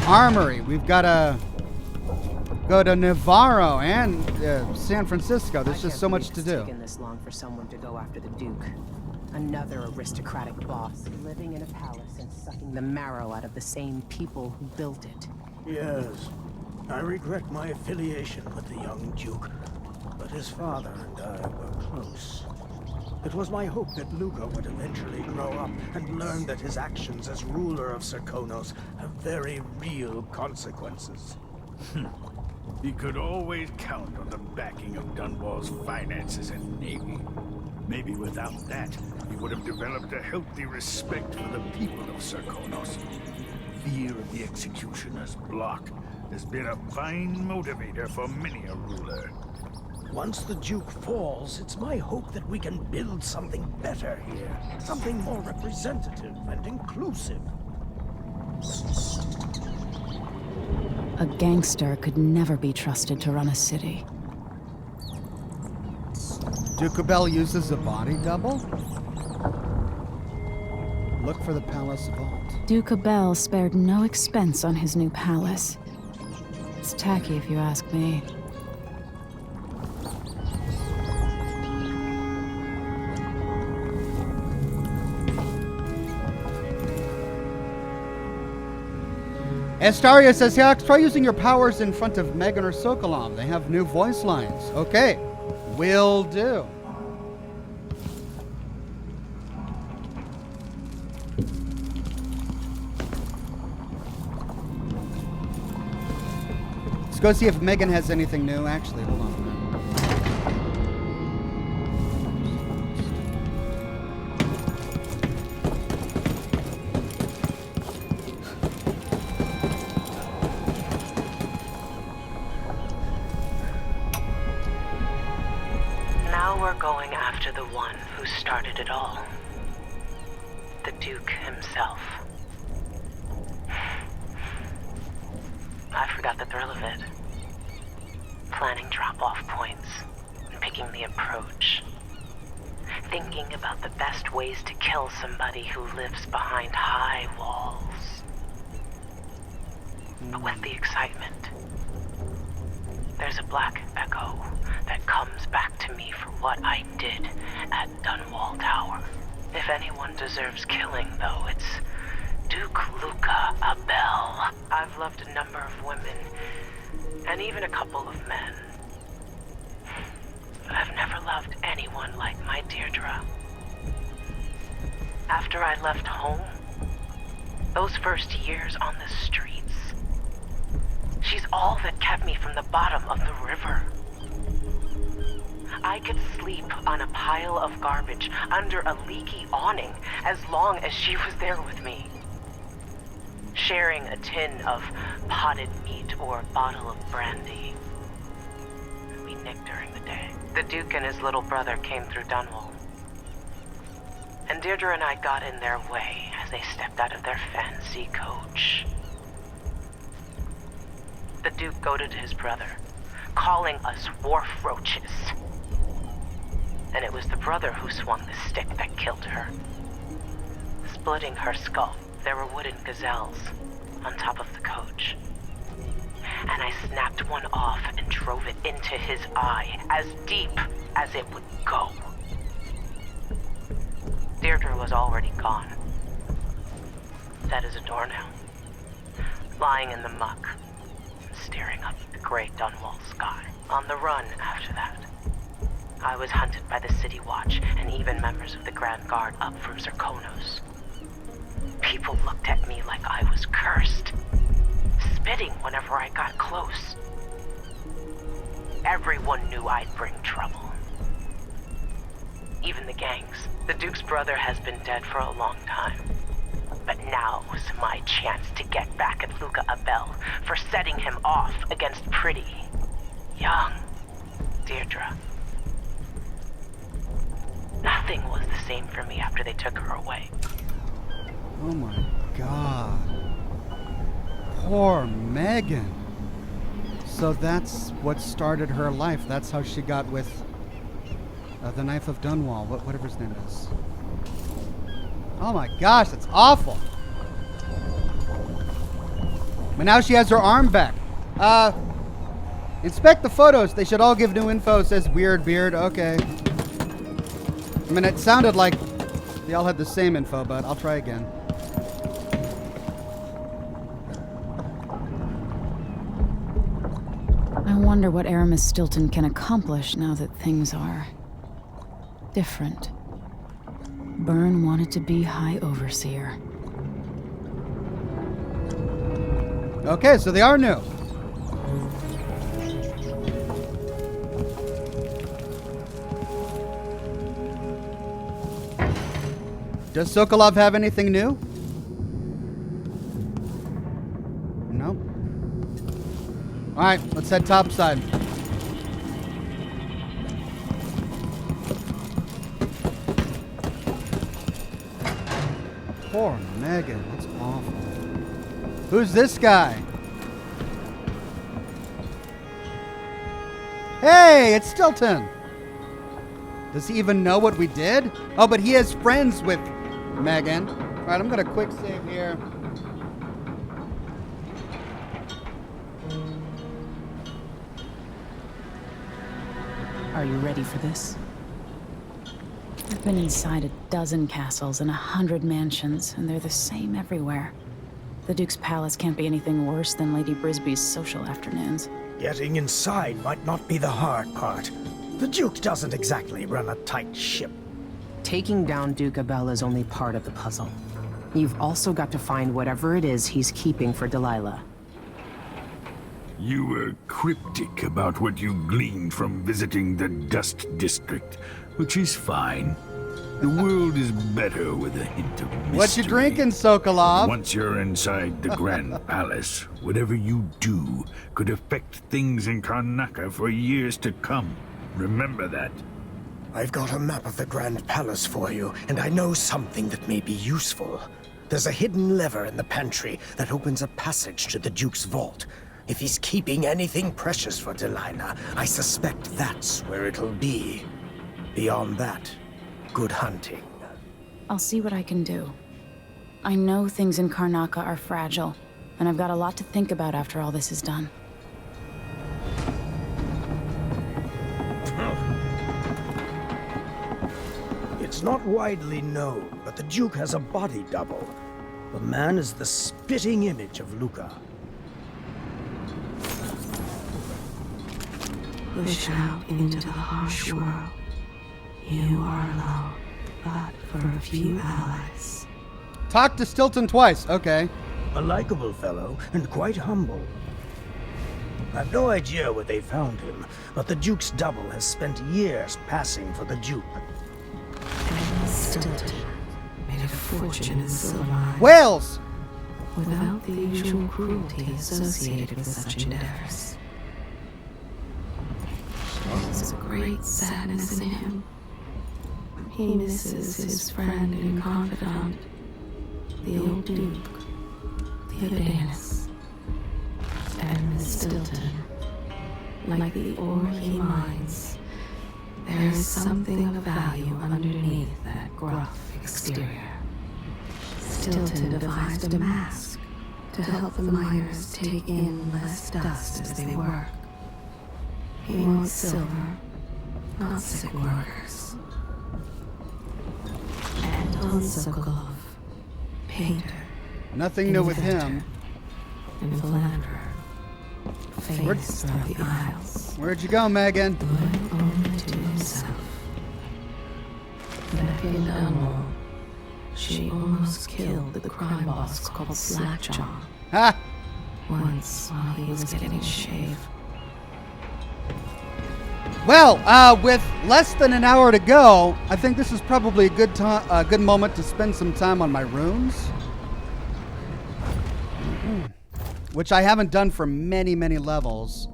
[SPEAKER 1] Armory. We've got to go to Navarro and San Francisco. There's just so much to do.
[SPEAKER 12] It's taken this long for someone to go after the Duke. Another aristocratic boss, living in a palace and sucking the marrow out of the same people who built it.
[SPEAKER 8] Yes, I regret my affiliation with the young Duke, but his father and I were close. It was my hope that Luca would eventually grow up and learn that his actions as ruler of Serkonos have very real consequences.
[SPEAKER 7] He could always count on the backing of Dunwall's finances and navy. Maybe without that, he would have developed a healthy respect for the people of Serkonos. Fear of the executioner's block has been a fine motivator for many a ruler.
[SPEAKER 8] Once the Duke falls, it's my hope that we can build something better here. Something more representative and inclusive.
[SPEAKER 17] A gangster could never be trusted to run a city.
[SPEAKER 1] Duke Abel uses a body double? Look for the palace vault.
[SPEAKER 17] Duke Abel spared no expense on his new palace. It's tacky if you ask me.
[SPEAKER 1] Astaria says, yeah, try using your powers in front of Megan or Sokolov. They have new voice lines. Okay, will do. Let's go see if Megan has anything new. Actually, hold on a minute.
[SPEAKER 13] Now we're going after the one who started it all. The Duke himself. I forgot the thrill of it. Planning drop-off points and picking the approach. Thinking about the best ways to kill somebody who lives behind high walls. But with the excitement, there's a black echo that comes back to me for what I did at Dunwall Tower. If anyone deserves killing, though, it's Duke Luca Abel. I've loved a number of women, and even a couple of men. But I've never loved anyone like my Deirdre. After I left home, those first years on the streets, she's all that kept me from the bottom of the river. I could sleep on a pile of garbage under a leaky awning as long as she was there with me. Sharing a tin of potted meat or a bottle of brandy. We nicked during the day. The Duke and his little brother came through Dunwall. And Deirdre and I got in their way as they stepped out of their fancy coach. The Duke goaded his brother, calling us wharf roaches. And it was the brother who swung the stick that killed her. Splitting her skull, there were wooden gazelles on top of the coach. And I snapped one off and drove it into his eye, as deep as it would go. Deirdre was already gone. Dead as a doornail. Lying in the muck, staring up at the gray Dunwall sky. On the run after that. I was hunted by the City Watch and even members of the Grand Guard up from Zirkonos. People looked at me like I was cursed, spitting whenever I got close. Everyone knew I'd bring trouble. Even the gangs. The Duke's brother has been dead for a long time. But now was my chance to get back at Luca Abel for setting him off against pretty, young Deirdre. Nothing was the same for me after they took her away.
[SPEAKER 1] Oh my god. Poor Megan. So that's what started her life. That's how she got with the Knife of Dunwall, whatever his name is. Oh my gosh, that's awful. But now she has her arm back. Inspect the photos. They should all give new info. It says weird beard. Okay. I mean, it sounded like they all had the same info, but I'll try again.
[SPEAKER 17] I wonder what Aramis Stilton can accomplish now that things are different. Byrne wanted to be High Overseer.
[SPEAKER 1] Okay, so they are new. Does Sokolov have anything new? No. Alright, let's head topside. Poor Megan, that's awful. Who's this guy? Hey, it's Stilton! Does he even know what we did? Oh, but he has friends with Megan. Alright, I'm gonna quick save here.
[SPEAKER 12] Are you ready for this?
[SPEAKER 17] I've been inside a dozen castles and 100 mansions, and they're the same everywhere. The Duke's palace can't be anything worse than Lady Brisby's social afternoons.
[SPEAKER 8] Getting inside might not be the hard part. The Duke doesn't exactly run a tight ship.
[SPEAKER 12] Taking down Duke Abel is only part of the puzzle. You've also got to find whatever it is he's keeping for Delilah.
[SPEAKER 7] You were cryptic about what you gleaned from visiting the Dust District, which is fine. The world is better with a hint of mystery.
[SPEAKER 1] What you drinking, Sokolov?
[SPEAKER 7] Once you're inside the Grand Palace, whatever you do could affect things in Karnaca for years to come. Remember that.
[SPEAKER 8] I've got a map of the Grand Palace for you, and I know something that may be useful. There's a hidden lever in the pantry that opens a passage to the Duke's vault. If he's keeping anything precious for Delilah, I suspect that's where it'll be. Beyond that, good hunting.
[SPEAKER 17] I'll see what I can do. I know things in Karnaca are fragile, and I've got a lot to think about after all this is done.
[SPEAKER 8] It's not widely known, but the Duke has a body double. The man is the spitting image of Luca.
[SPEAKER 9] Push out into the harsh world. You are alone, but for a few allies.
[SPEAKER 1] Talk to Stilton twice. Okay.
[SPEAKER 8] A likable fellow, and quite humble. I've no idea where they found him, but the Duke's double has spent years passing for the Duke.
[SPEAKER 9] Stilton made a fortune in silver mines.
[SPEAKER 1] Wales!
[SPEAKER 9] Without the usual cruelty associated with such endeavors. There's a great sadness in him. He misses his friend and confidant, the old Duke, the Odanus. And Miss Stilton, like the ore he mines, there is something of value underneath that gruff exterior. Stilton devised a mask to help the miners take in less dust as they work. He wants silver, not sick workers. Anton Sokolov, painter.
[SPEAKER 1] Nothing new with him.
[SPEAKER 9] And philanderer. Famous throughout the Isles.
[SPEAKER 1] Where'd you go, Megan?
[SPEAKER 9] Loyal only to himself. Back in Dunwall, she almost killed the crime boss called Slackjaw.
[SPEAKER 1] Ha!
[SPEAKER 9] Once while he was getting a shave.
[SPEAKER 1] Well, with less than an hour to go, I think this is probably a good moment to spend some time on my runes. Which I haven't done for many, many levels.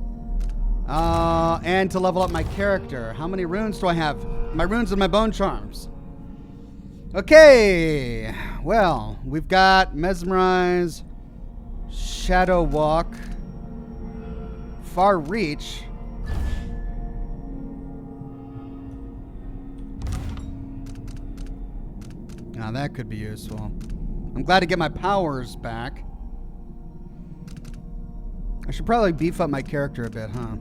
[SPEAKER 1] And to level up my character. How many runes do I have? My runes and my bone charms. Okay. Well, we've got Mesmerize, Shadow Walk, Far Reach. Now that could be useful. I'm glad to get my powers back. I should probably beef up my character a bit, huh?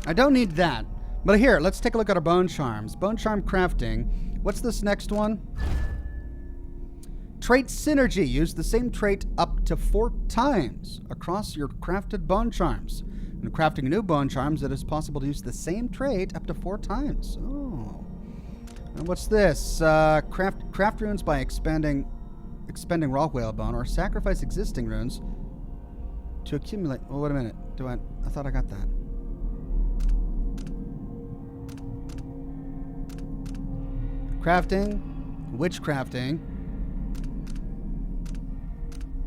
[SPEAKER 1] I don't need that. But here, let's take a look at our bone charms. Bone charm crafting. What's this next one? Trait synergy. Use the same trait up to 4 times across your crafted bone charms. When crafting new bone charms, it is possible to use the same trait up to 4 times. Oh. And what's this? Craft runes by expending raw whalebone, or sacrifice existing runes to accumulate. Oh, wait a minute. I thought I got that. Crafting. Witchcrafting.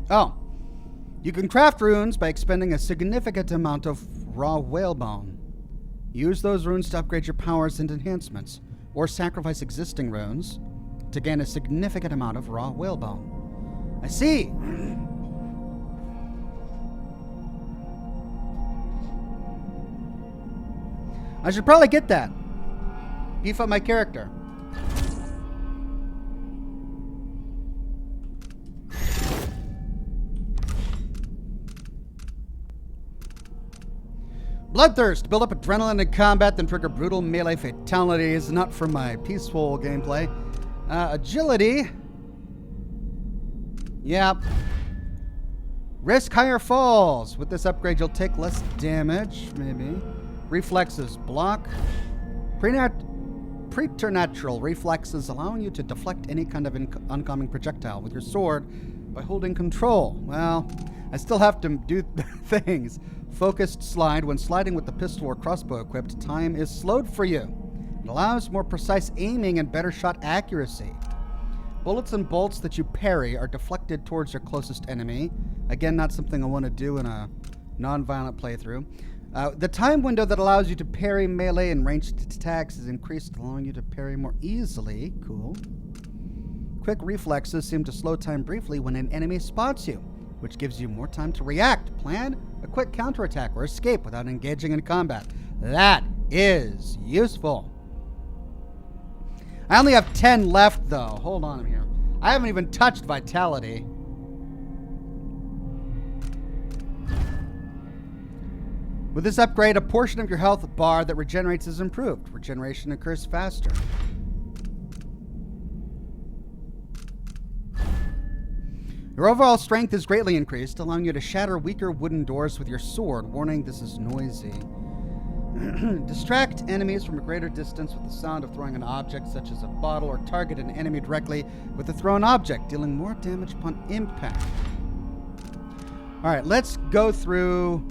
[SPEAKER 1] Oh. You can craft runes by expending a significant amount of raw whalebone. Use those runes to upgrade your powers and enhancements, or sacrifice existing runes to gain a significant amount of raw whalebone. I see! I should probably get that. Beef up my character. Bloodthirst. Build up adrenaline in combat, then trigger brutal melee fatalities. Not for my peaceful gameplay. Agility. Yep. Risk higher falls. With this upgrade, you'll take less damage, maybe. Reflexes. Block. Preternatural reflexes, allowing you to deflect any kind of oncoming projectile with your sword by holding control. Well, I still have to do things. Focused slide. When sliding with the pistol or crossbow equipped, time is slowed for you. It allows more precise aiming and better shot accuracy. Bullets and bolts that you parry are deflected towards your closest enemy. Again, not something I want to do in a non-violent playthrough. The time window that allows you to parry melee and ranged attacks is increased, allowing you to parry more easily. Cool. Quick reflexes seem to slow time briefly when an enemy spots you, which gives you more time to react, plan a quick counterattack, or escape without engaging in combat. That is useful. I only have 10 left, though. Hold on here. I haven't even touched Vitality. With this upgrade, a portion of your health bar that regenerates is improved. Regeneration occurs faster. Your overall strength is greatly increased, allowing you to shatter weaker wooden doors with your sword. Warning, this is noisy. Distract enemies from a greater distance with the sound of throwing an object such as a bottle, or target an enemy directly with a thrown object, dealing more damage upon impact. Alright, let's go through...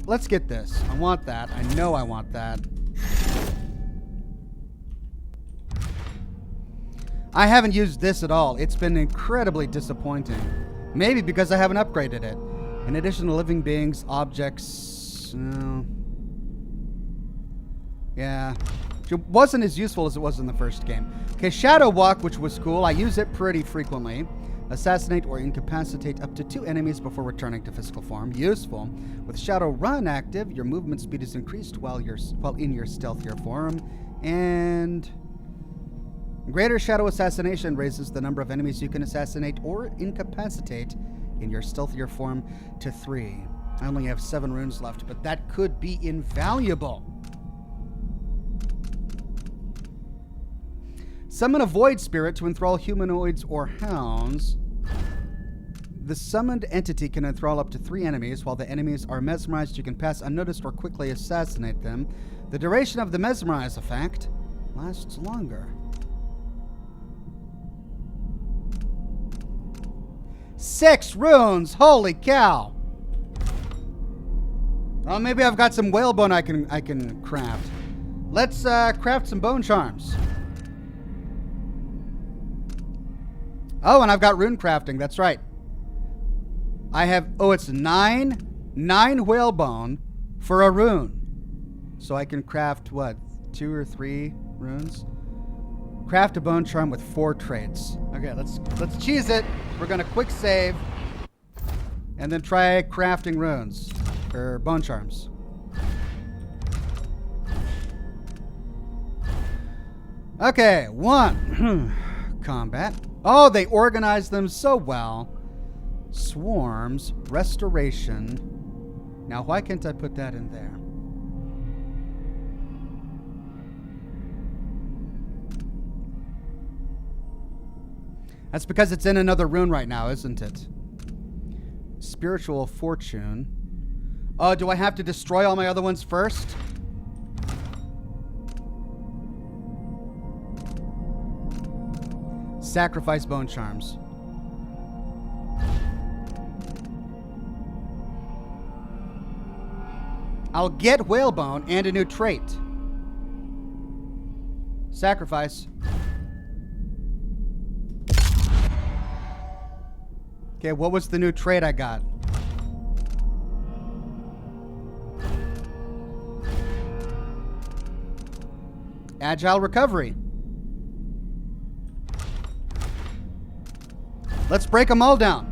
[SPEAKER 1] Let's get this. I want that. I know I want that. I haven't used this at all. It's been incredibly disappointing. Maybe because I haven't upgraded it. In addition to living beings, objects... yeah. It wasn't as useful as it was in the first game. Okay, Shadow Walk, which was cool. I use it pretty frequently. Assassinate or incapacitate up to 2 enemies before returning to physical form. Useful. With Shadow Run active, your movement speed is increased while in your stealthier form. And Greater Shadow Assassination raises the number of enemies you can assassinate or incapacitate in your stealthier form to 3. I only have 7 runes left, but that could be invaluable. Summon a Void Spirit to enthrall humanoids or hounds. The summoned entity can enthrall up to 3 enemies. While the enemies are mesmerized, you can pass unnoticed or quickly assassinate them. The duration of the mesmerize effect lasts longer. 6 runes! Holy cow! Well, maybe I've got some whalebone I can craft. Let's craft some bone charms. Oh, and I've got rune crafting. That's right. I have... Oh, it's 9 whalebone for a rune. So I can craft, what, 2 or 3 runes? Craft a bone charm with 4 traits. Okay, let's cheese it. We're going to quick save. And then try crafting runes. Or bone charms. Okay, 1. Combat. Oh, they organize them so well. Swarms, restoration. Now, why can't I put that in there? That's because it's in another rune right now, isn't it? Spiritual fortune. Oh, do I have to destroy all my other ones first? Sacrifice bone charms. I'll get whalebone and a new trait. Sacrifice. Okay, what was the new trait I got? Agile recovery. Let's break them all down.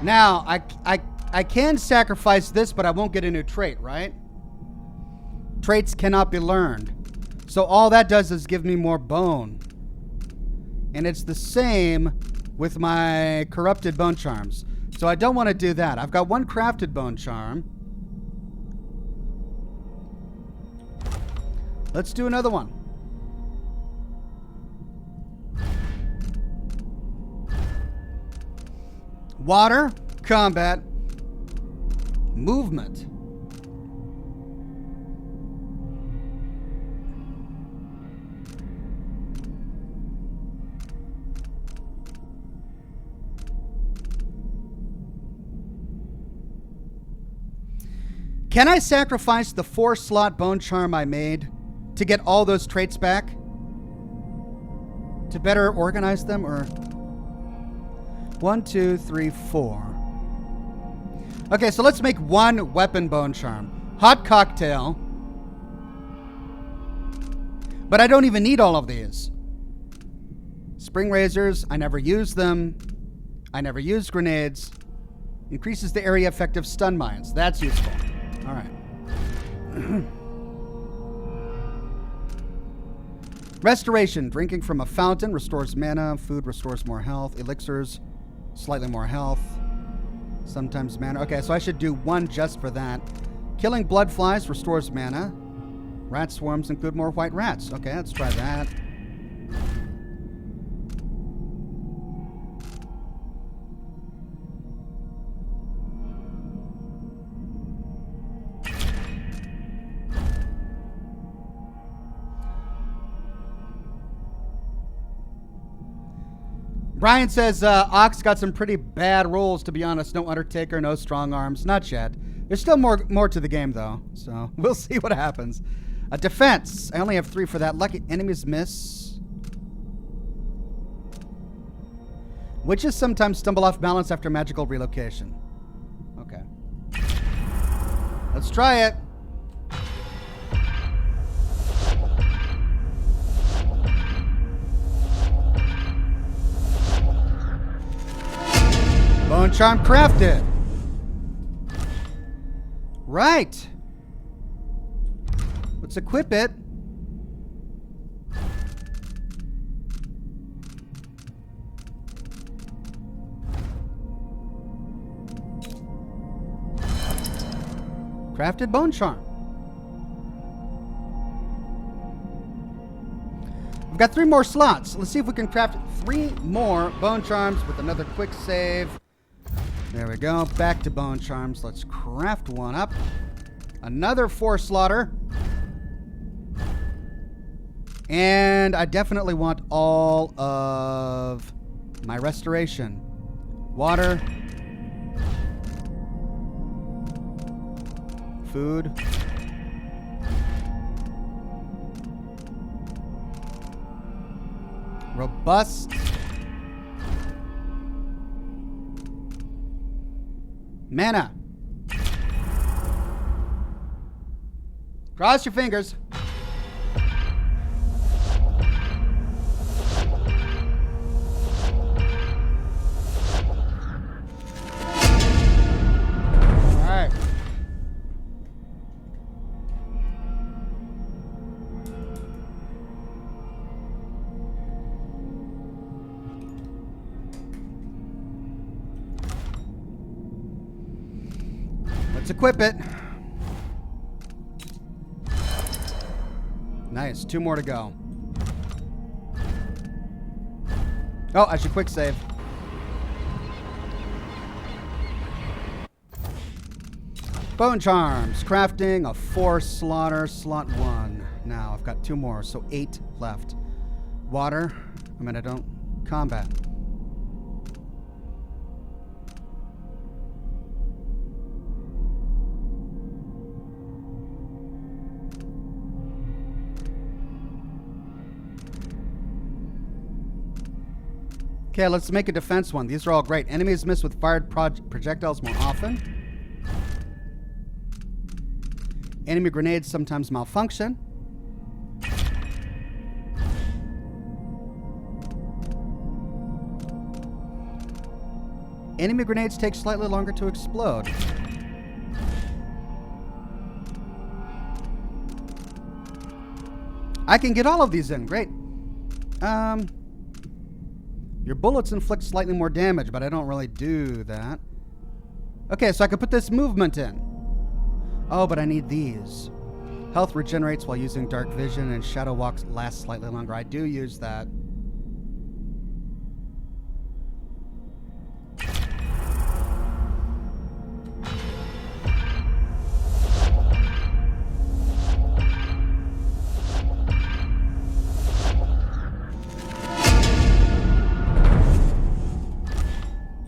[SPEAKER 1] Now, I can sacrifice this, but I won't get a new trait, right? Traits cannot be learned. So all that does is give me more bone. And it's the same with my corrupted bone charms. So I don't want to do that. I've got one crafted bone charm. Let's do another one. Water, combat, movement. Can I sacrifice the 4-slot bone charm I made to get all those traits back? To better organize them, or... 1, 2, 3, 4. Okay, so let's make one weapon bone charm. Hot cocktail. But I don't even need all of these. Spring razors, I never use them. I never use grenades. Increases the area effect of stun mines. That's useful. All right. Restoration. Drinking from a fountain restores mana. Food restores more health. Elixirs, slightly more health. Sometimes mana. Okay, so I should do one just for that. Killing blood flies restores mana. Rat swarms include more white rats. Okay, let's try that. Brian says, Ox got some pretty bad rolls, to be honest. No Undertaker, no strong arms. Not yet. There's still more to the game, though. So we'll see what happens. Defense. I only have 3 for that. Lucky enemies miss. Witches sometimes stumble off balance after magical relocation. Okay. Let's try it. Bone charm crafted. Right. Let's equip it. Crafted bone charm. We've got 3 more slots. Let's see if we can craft 3 more bone charms with another quick save. There we go. Back to bone charms. Let's craft one up. Another 4 slaughter. And I definitely want all of my restoration. Water. Food. Robust. Mana. Cross your fingers. All right. Let's equip it. Nice. 2 more to go. Oh, I should quick save. Bone charms. Crafting a 4 slaughter. Slot 1. Now I've got 2 more, so 8 left. Water. I don't. Combat. Okay, let's make a defense one. These are all great. Enemies miss with fired projectiles more often. Enemy grenades sometimes malfunction. Enemy grenades take slightly longer to explode. I can get all of these in. Great. Your bullets inflict slightly more damage, but I don't really do that. Okay, so I can put this movement in. Oh, but I need these. Health regenerates while using dark vision, and shadow walks lasts slightly longer. I do use that.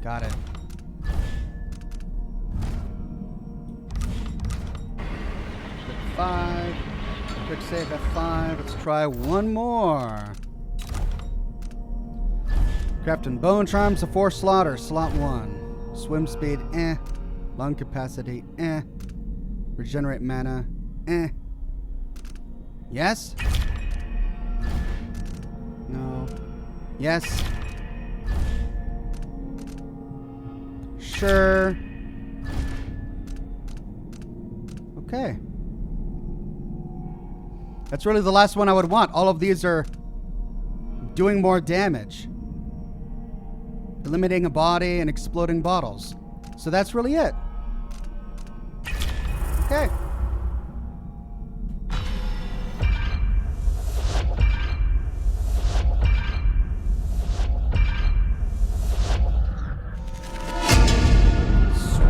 [SPEAKER 1] Got it. F5. Quick save F5. Let's try one more. Crafting bone charms, a 4 slaughter, slot 1. Swim speed, eh. Lung capacity, eh. Regenerate mana, eh. Yes? No. Yes. Sure. Okay. That's really the last one I would want. All of these are doing more damage. Eliminating a body and exploding bottles. So that's really it. Okay.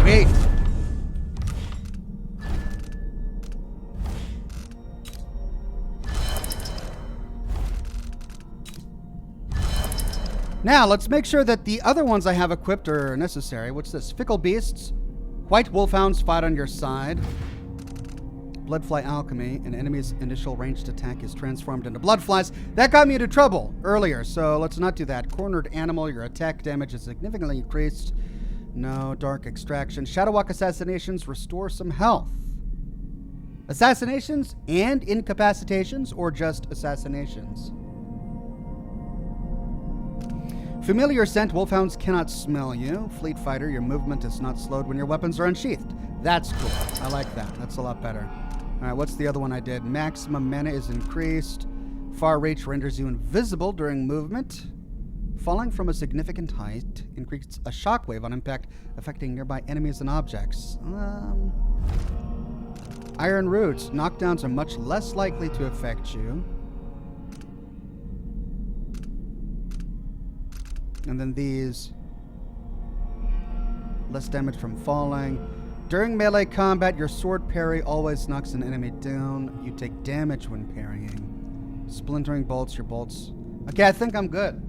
[SPEAKER 1] Sweet. Now, let's make sure that the other ones I have equipped are necessary. What's this? Fickle Beasts. White Wolfhounds fight on your side. Fly Alchemy. An enemy's initial ranged attack is transformed into blood flies. That got me into trouble earlier, so let's not do that. Cornered Animal. Your attack damage is significantly increased. No. Dark Extraction. Shadowwalk Assassinations. Restore some health. Assassinations and incapacitations, or just assassinations? Familiar scent, wolfhounds cannot smell you. Fleet fighter, your movement is not slowed when your weapons are unsheathed. That's cool. I like that. That's a lot better. All right, what's the other one I did? Maximum mana is increased. Far reach renders you invisible during movement. Falling from a significant height increases a shockwave on impact, affecting nearby enemies and objects. Iron roots. Knockdowns are much less likely to affect you. And then these. Less damage from falling. During melee combat, your sword parry always knocks an enemy down. You take damage when parrying. Splintering bolts, your bolts. Okay, I think I'm good.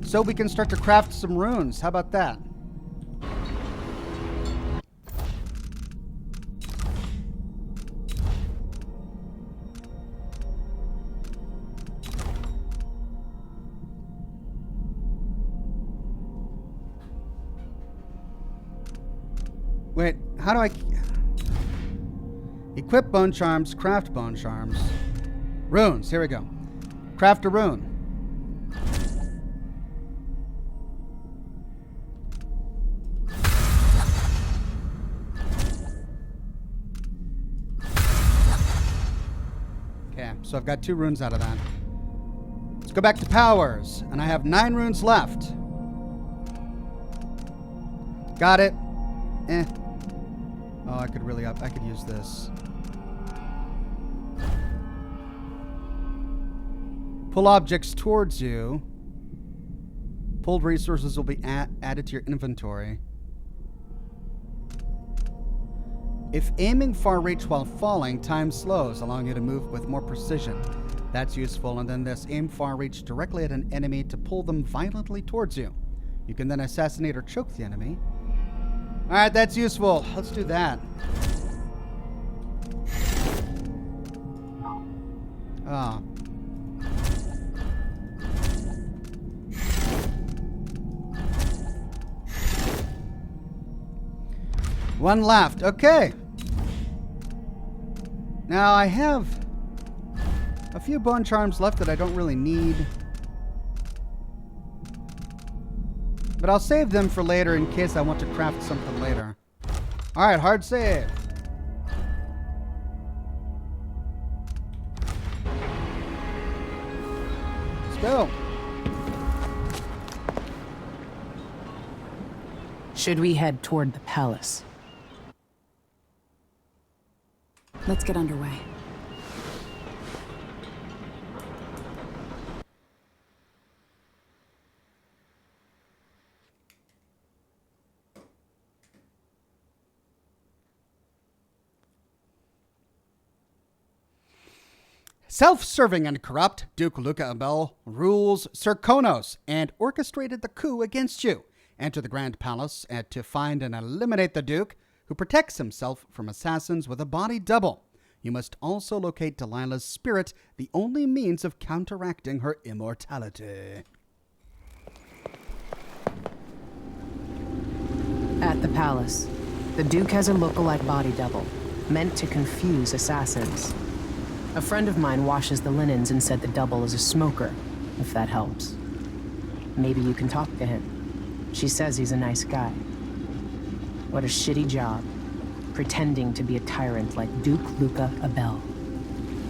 [SPEAKER 1] So we can start to craft some runes. How about that? Wait, how do I... Equip bone charms, craft bone charms. Runes, here we go. Craft a rune. Okay, so I've got 2 runes out of that. Let's go back to powers, and I have 9 runes left. Got it. Eh. Oh, I could use this. Pull objects towards you. Pulled resources will be added to your inventory. If aiming far reach while falling, time slows, allowing you to move with more precision. That's useful. And then this, aim far reach directly at an enemy to pull them violently towards you. You can then assassinate or choke the enemy. Alright, that's useful. Let's do that. Ah. One left. Okay. Now I have a few bone charms left that I don't really need. But I'll save them for later in case I want to craft something later. Alright, hard save. Let's go.
[SPEAKER 12] Should we head toward the palace?
[SPEAKER 17] Let's get underway.
[SPEAKER 1] Self-serving and corrupt, Duke Luca Abel rules Serkonos and orchestrated the coup against you. Enter the Grand Palace to find and eliminate the Duke, who protects himself from assassins with a body double. You must also locate Delilah's spirit, the only means of counteracting her immortality.
[SPEAKER 12] At the palace, the Duke has a lookalike body double, meant to confuse assassins. A friend of mine washes the linens and said the double is a smoker, if that helps. Maybe you can talk to him. She says he's a nice guy. What a shitty job, pretending to be a tyrant like Duke Luca Abel.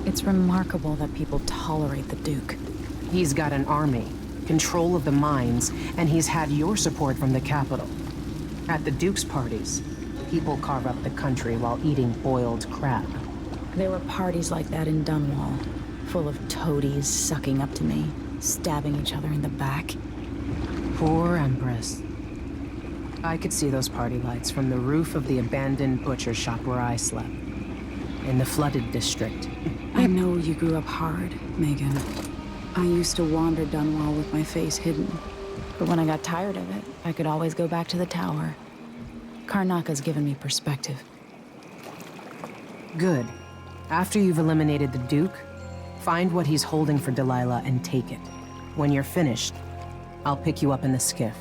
[SPEAKER 17] It's remarkable that people tolerate the Duke.
[SPEAKER 12] He's got an army, control of the mines, and he's had your support from the capital. At the Duke's parties, people carve up the country while eating boiled crab.
[SPEAKER 17] There were parties like that in Dunwall, full of toadies sucking up to me, stabbing each other in the back.
[SPEAKER 12] Poor Empress. I could see those party lights from the roof of the abandoned butcher shop where I slept, in the flooded district.
[SPEAKER 17] I know you grew up hard, Megan. I used to wander Dunwall with my face hidden, but when I got tired of it, I could always go back to the tower. Karnaka's given me perspective.
[SPEAKER 12] Good. After you've eliminated the Duke, find what he's holding for Delilah and take it. When you're finished, I'll pick you up in the skiff.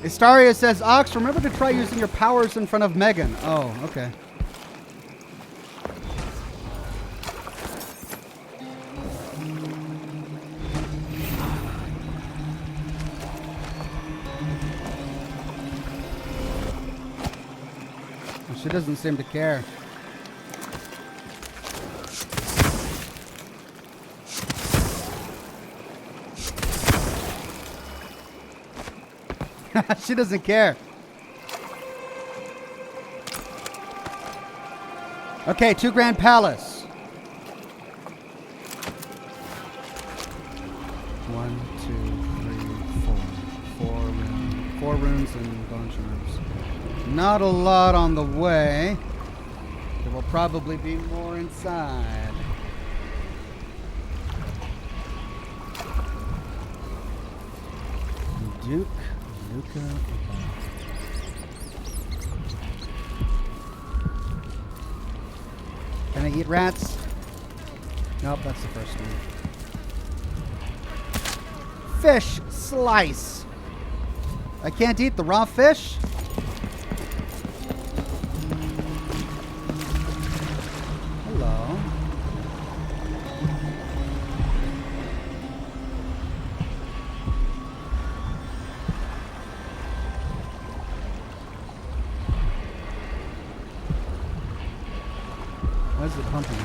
[SPEAKER 1] Astaria says, Ox, remember to try using your powers in front of Megan. Oh, okay. She doesn't seem to care. She doesn't care. Okay, 2 Grand Palace. 1, 2, 3, 4. 4 rooms and bunch of rooms. Not a lot on the way. There will probably be more inside. Duke Luca Abel. Can I eat rats? Nope, that's the first one. Fish slice. I can't eat the raw fish? Hello. Why is it pumping?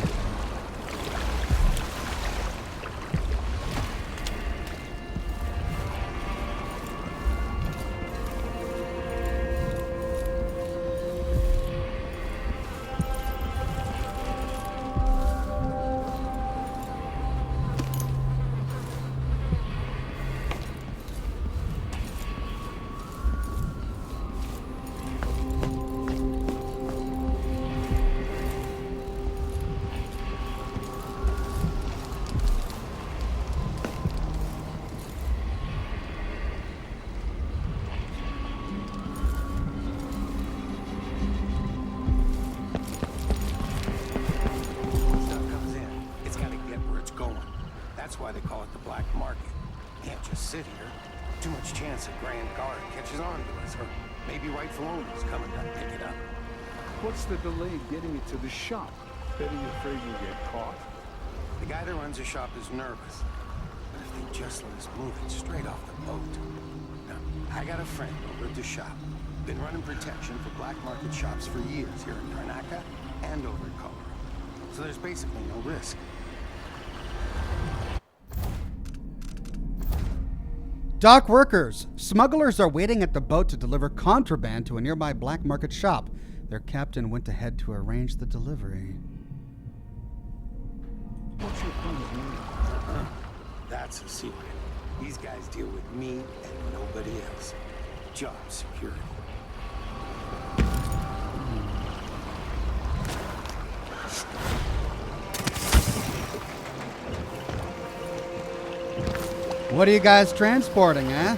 [SPEAKER 10] Why they call it the black market. Can't just sit here. Too much chance a Grand Guard catches on to us, or maybe rightful owners coming to pick it up.
[SPEAKER 7] What's the delay getting it to the shop? Betty afraid you'll get caught?
[SPEAKER 10] The guy that runs the shop is nervous. But if they just let us move it straight off the boat, I got a friend over at the shop. Been running protection for black market shops for years here in Karnaca and over at Colorado. So there's basically no risk.
[SPEAKER 1] Dock workers. Smugglers are waiting at the boat to deliver contraband to a nearby black market shop. Their captain went ahead to arrange the delivery.
[SPEAKER 10] What's your point of view? That's a secret. These guys deal with me and nobody else. Job security.
[SPEAKER 1] What are you guys transporting, eh?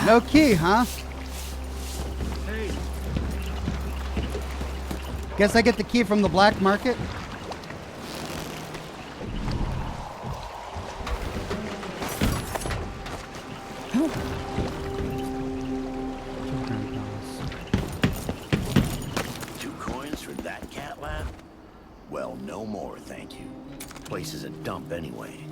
[SPEAKER 1] No key, huh?
[SPEAKER 3] Hey.
[SPEAKER 1] Guess I get the key from the black market.
[SPEAKER 11] Two coins for that cat lab? Well, no more, thank you. Place is a dump anyway.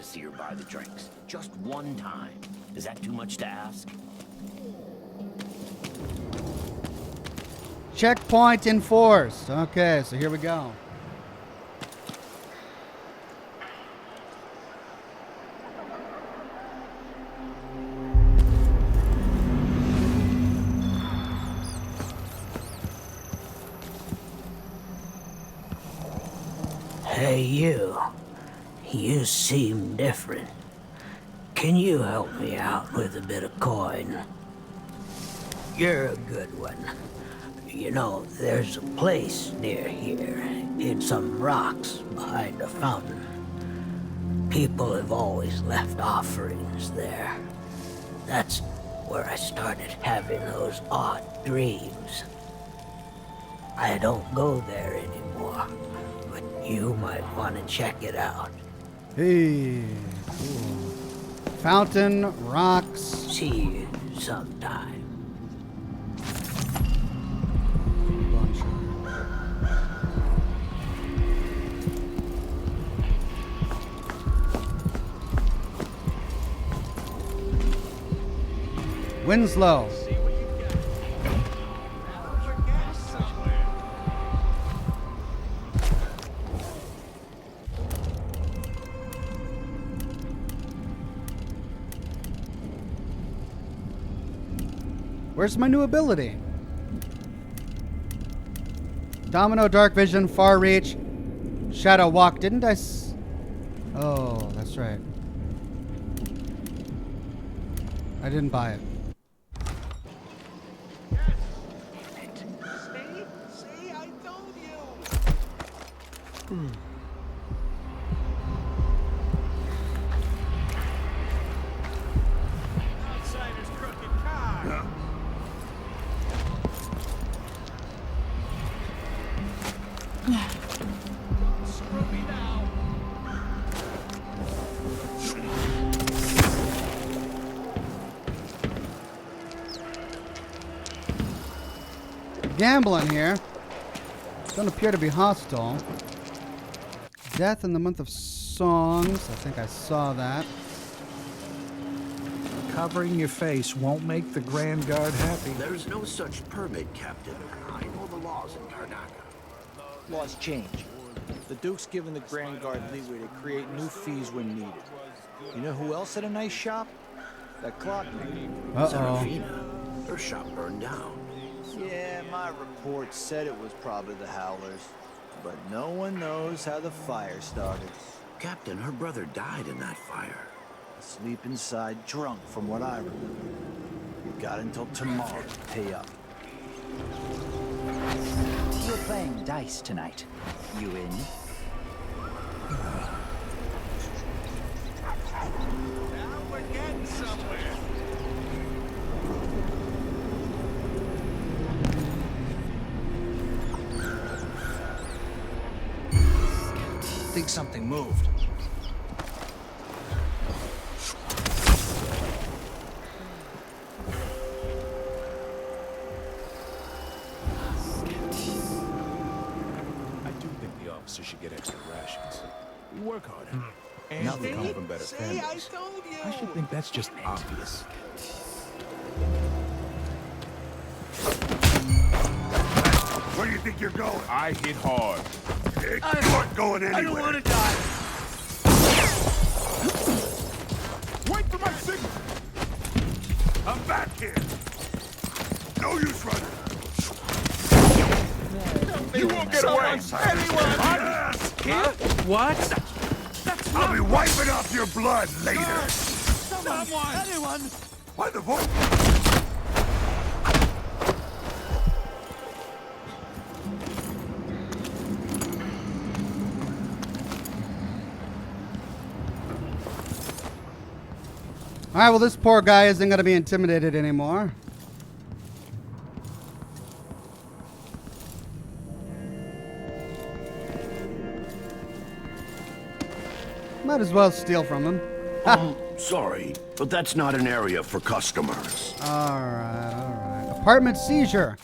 [SPEAKER 11] See her buy the drinks. Just one time. Is that too much to ask?
[SPEAKER 1] Checkpoint enforced. Okay, so here we go.
[SPEAKER 16] Hey, you. You seem different. Can you help me out with a bit of coin? You're a good one. You know, there's a place near here, in some rocks behind a fountain. People have always left offerings there. That's where I started having those odd dreams. I don't go there anymore, but you might want to check it out.
[SPEAKER 1] Hey, cool. Fountain, rocks.
[SPEAKER 16] See you sometime.
[SPEAKER 1] Winslow. Where's my new ability? Domino, Dark Vision, Far Reach, Shadow Walk. Didn't I Oh, that's right. I didn't buy it.
[SPEAKER 3] See, I told you. Outsider's crooked car. Screw me now.
[SPEAKER 1] gambling here. Don't appear to be hostile. Death in the month of songs. I think I saw that.
[SPEAKER 7] Covering your face won't make the Grand Guard happy.
[SPEAKER 11] There's no such permit, Captain. I know the laws in Karnaca.
[SPEAKER 14] Laws change. The Duke's given the Grand Guard leeway to create new fees when needed. You know who else had a nice shop? That clockmaker.
[SPEAKER 11] Serafina. Her shop burned down.
[SPEAKER 14] Yeah, my report said it was probably the Howlers. But no one knows how the fire started.
[SPEAKER 11] Captain, her brother died in that fire.
[SPEAKER 14] Asleep inside, drunk, from what I remember. You got until tomorrow to pay up.
[SPEAKER 18] You're playing dice tonight. You in?
[SPEAKER 3] Now we're getting somewhere.
[SPEAKER 18] I think something moved.
[SPEAKER 10] I do think the officers should get extra rations. We work harder. And
[SPEAKER 3] Nothing
[SPEAKER 10] come from better families.
[SPEAKER 3] I told you.
[SPEAKER 10] I should think that's just obvious.
[SPEAKER 3] Where do you think you're going?
[SPEAKER 7] I hit hard.
[SPEAKER 3] You aren't going anywhere.
[SPEAKER 7] I don't want to die.
[SPEAKER 3] Wait for my signal. I'm back here. No use running.
[SPEAKER 7] You won't get away.
[SPEAKER 3] Anyone? Yes.
[SPEAKER 7] Huh? What?
[SPEAKER 3] I'll be wiping off your blood later.
[SPEAKER 7] Someone!
[SPEAKER 3] Anyone? Why the voice?
[SPEAKER 1] All right, well, this poor guy isn't going to be intimidated anymore. Might as well steal from him.
[SPEAKER 11] Sorry, but that's not an area for customers.
[SPEAKER 1] All right. Apartment seizure.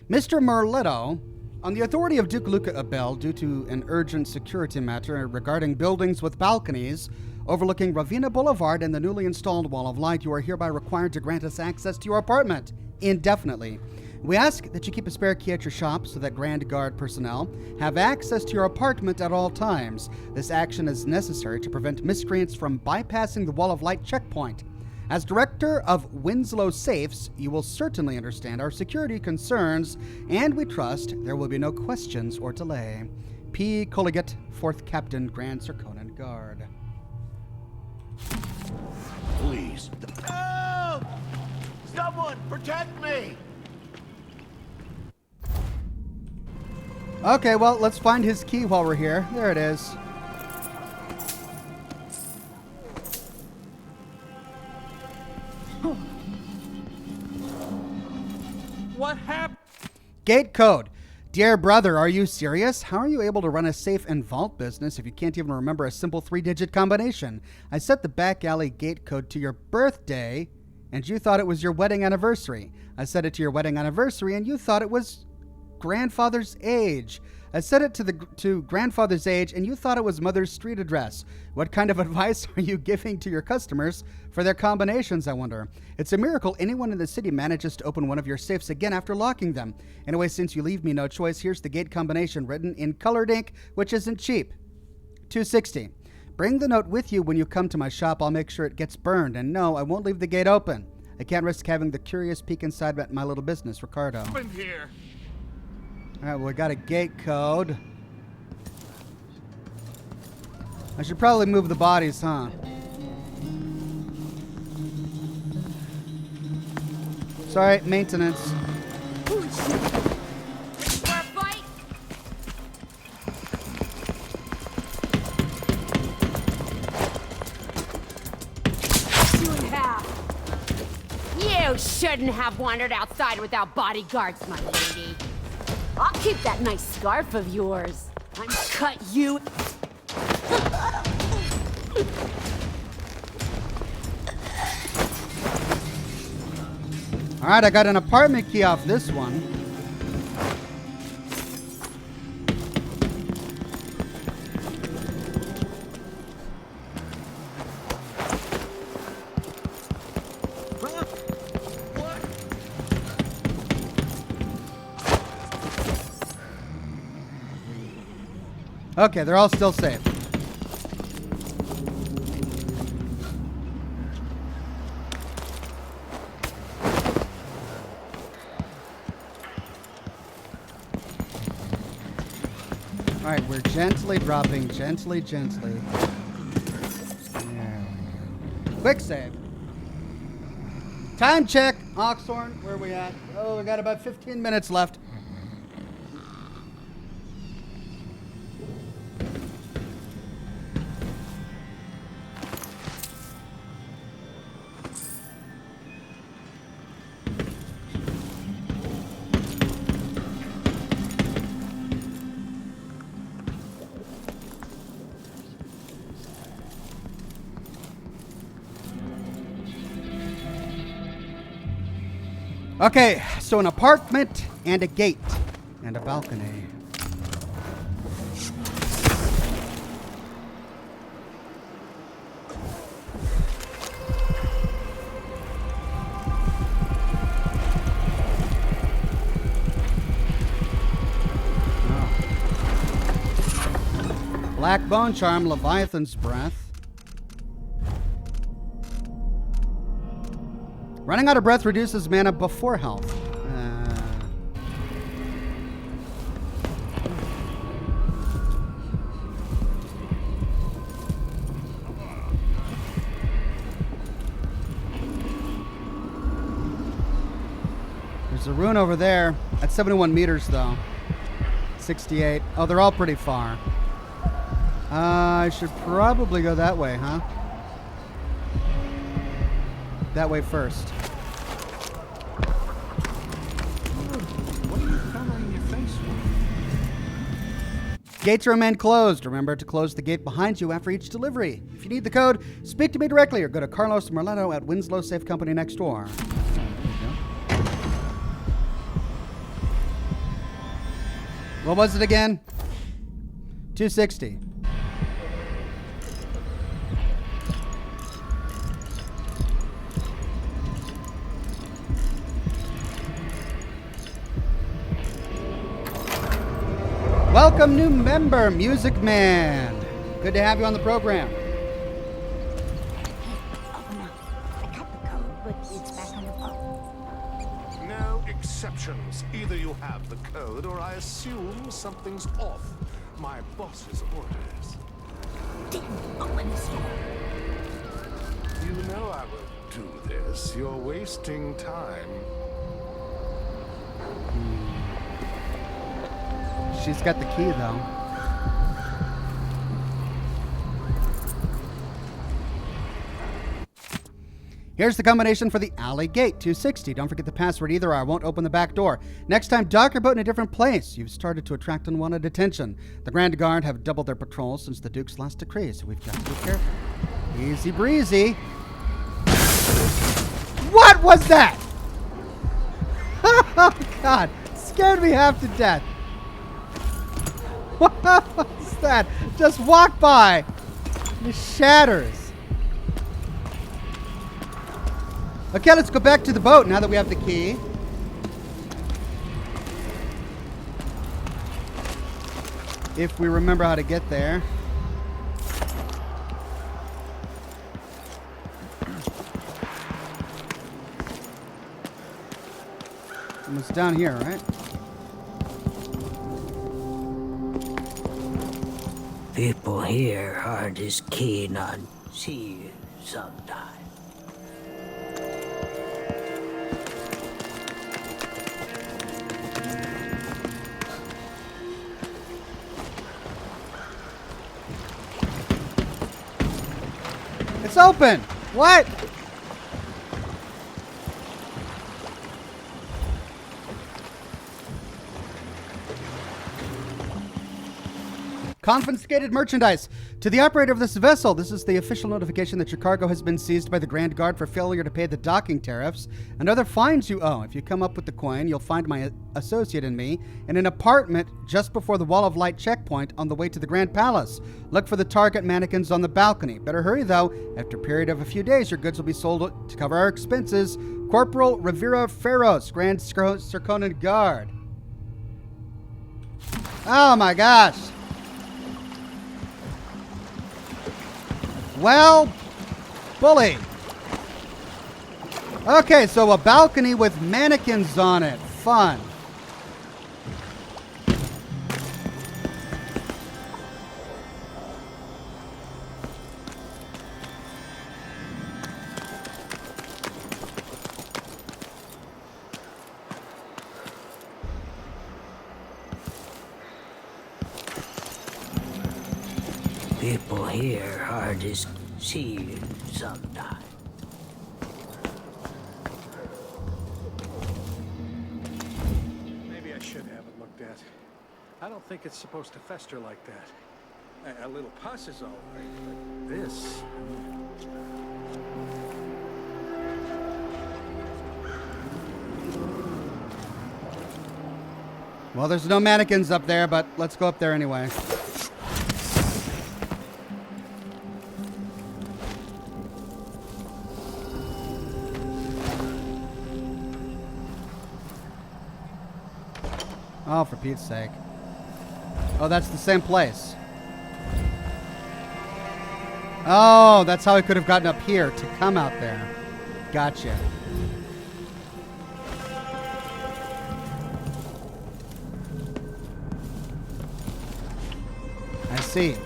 [SPEAKER 1] Mr. Merletto, on the authority of Duke Luca Abel, due to an urgent security matter regarding buildings with balconies overlooking Ravina Boulevard and the newly installed Wall of Light, you are hereby required to grant us access to your apartment indefinitely. We ask that you keep a spare key at your shop so that Grand Guard personnel have access to your apartment at all times. This action is necessary to prevent miscreants from bypassing the Wall of Light checkpoint. As director of Winslow Safes, you will certainly understand our security concerns, and we trust there will be no questions or delay. P. Collegiate, 4th Captain, Grand Serkonan Guard.
[SPEAKER 11] Please.
[SPEAKER 14] Help! Someone protect me!
[SPEAKER 1] Okay, well, let's find his key while we're here. There it is.
[SPEAKER 15] What happened?
[SPEAKER 1] Gate code. Dear brother, are you serious? How are you able to run a safe and vault business if you can't even remember a simple 3-digit combination? I set the back alley gate code to your birthday, and you thought it was your wedding anniversary. I set it to your wedding anniversary, and you thought it was grandfather's age. I set it to grandfather's age, and you thought it was mother's street address. What kind of advice are you giving to your customers for their combinations, I wonder? It's a miracle anyone in the city manages to open one of your safes again after locking them. Anyway, since you leave me no choice, here's the gate combination written in colored ink, which isn't cheap. 260. Bring the note with you when you come to my shop. I'll make sure it gets burned. And no, I won't leave the gate open. I can't risk having the curious peek inside my little business, Ricardo.
[SPEAKER 3] Here.
[SPEAKER 1] All right, well, we got a gate code. I should probably move the bodies, huh? Sorry, maintenance.
[SPEAKER 23] You shouldn't have wandered outside without bodyguards, my lady. I'll keep that nice scarf of yours. I'm cut you.
[SPEAKER 1] All right, I got an apartment key off this one. Okay, they're all still safe. Alright, we're gently dropping, gently. There we go. Quick save. Time check. Oxhorn, where are we at? Oh, we got about 15 minutes left. Okay, so an apartment and a gate and a balcony. Oh. Black bone charm, Leviathan's breath. Running out of breath reduces mana before health. There's a rune over there. At 71 meters, though. 68. Oh, they're all pretty far. I should probably go that way, huh? That way first.
[SPEAKER 10] What are you covering your face with?
[SPEAKER 1] Gates remain closed. Remember to close the gate behind you after each delivery. If you need the code, speak to me directly or go to Carlos Merletto at Winslow Safe Company next door. What was it again? 260. Welcome, new member, Music Man. Good to have you on the program.
[SPEAKER 19] I got the code, but it's back on the phone.
[SPEAKER 10] No exceptions. Either you have the code or I assume something's off. My boss's orders.
[SPEAKER 19] Didn't open this door.
[SPEAKER 10] You know I will do this. You're wasting time.
[SPEAKER 1] She's got the key, though. Here's the combination for the alley gate, 260. Don't forget the password either, or I won't open the back door. Next time, dock your boat in a different place. You've started to attract unwanted attention. The Grand Guard have doubled their patrols since the Duke's last decree, so we've got to be careful. Easy breezy. What was that? Oh, God. Scared me half to death. What was that? Just walk by. It shatters. Okay, let's go back to the boat now that we have the key. If we remember how to get there. And it's down here, right?
[SPEAKER 16] People here aren't as keen on seeing you sometime.
[SPEAKER 1] It's open! What? Confiscated merchandise. To the operator of this vessel, this is the official notification that your cargo has been seized by the Grand Guard for failure to pay the docking tariffs and other fines you owe. If you come up with the coin, you'll find my associate and me in an apartment just before the Wall of Light checkpoint on the way to the Grand Palace. Look for the target mannequins on the balcony. Better hurry, though. After a period of a few days, your goods will be sold to cover our expenses. Corporal Rivera Ferros, Grand Circonan Guard. Oh, my gosh. Well, bully. Okay, so a balcony with mannequins on it. Fun.
[SPEAKER 16] People here hardly see you sometimes.
[SPEAKER 4] Maybe I should have it looked at. I don't think it's supposed to fester like that. A little pus is all right, but this...
[SPEAKER 1] Well, there's no mannequins up there, but let's go up there anyway. Oh, for Pete's sake. Oh, that's the same place. Oh, that's how he could have gotten up here to come out there. Gotcha. I see.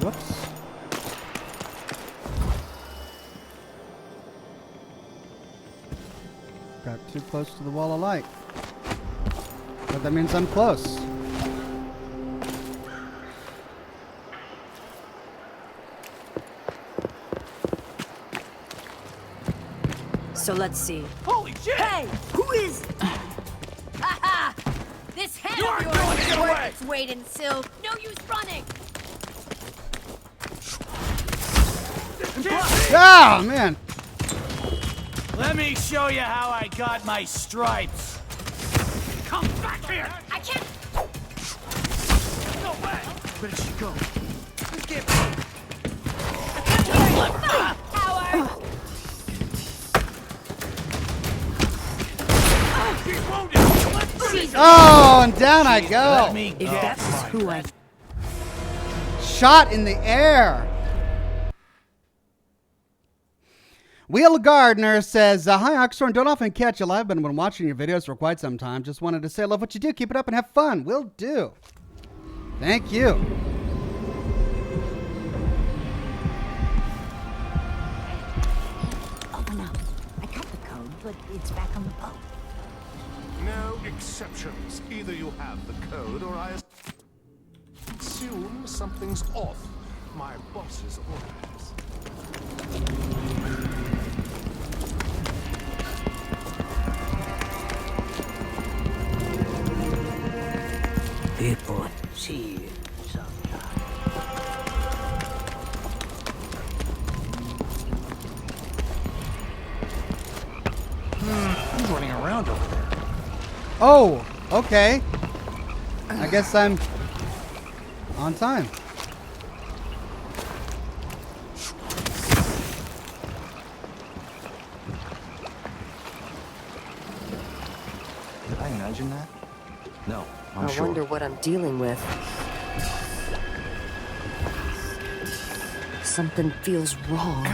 [SPEAKER 1] Whoops. Got too close to the wall of light. But that means I'm close.
[SPEAKER 2] So let's see.
[SPEAKER 3] Holy shit!
[SPEAKER 2] Hey, who is? Haha! This head
[SPEAKER 3] You
[SPEAKER 2] of
[SPEAKER 3] aren't
[SPEAKER 2] yours
[SPEAKER 3] going to
[SPEAKER 2] is
[SPEAKER 3] get
[SPEAKER 2] worth
[SPEAKER 3] away!
[SPEAKER 2] its weight in silk. No use running.
[SPEAKER 1] Ah, man.
[SPEAKER 14] Let me show you how I got my stripes.
[SPEAKER 3] Come back here!
[SPEAKER 2] I can't.
[SPEAKER 3] No way!
[SPEAKER 4] Where did she go?
[SPEAKER 3] Get
[SPEAKER 2] Coward!
[SPEAKER 3] She's wounded! Let's
[SPEAKER 2] Jesus.
[SPEAKER 1] Oh, and down I go.
[SPEAKER 14] Let me
[SPEAKER 2] If
[SPEAKER 14] get
[SPEAKER 2] that's who I.
[SPEAKER 1] Shot in the air. Wheel Gardner says, hi, Oxhorn. Don't often catch you live, but I've been watching your videos for quite some time. Just wanted to say I love what you do. Keep it up and have fun. Will do. Thank you.
[SPEAKER 19] Oh, no. I cut the code, but it's back on the boat.
[SPEAKER 10] No exceptions. Either you have the code or I assume something's off. My boss's orders.
[SPEAKER 16] People see you sometimes.
[SPEAKER 4] Who's running around over there?
[SPEAKER 1] Oh, okay. I guess I'm on time.
[SPEAKER 4] Did I imagine that? No, I'm
[SPEAKER 2] I
[SPEAKER 4] sure.
[SPEAKER 2] wonder what I'm dealing with. Something feels wrong.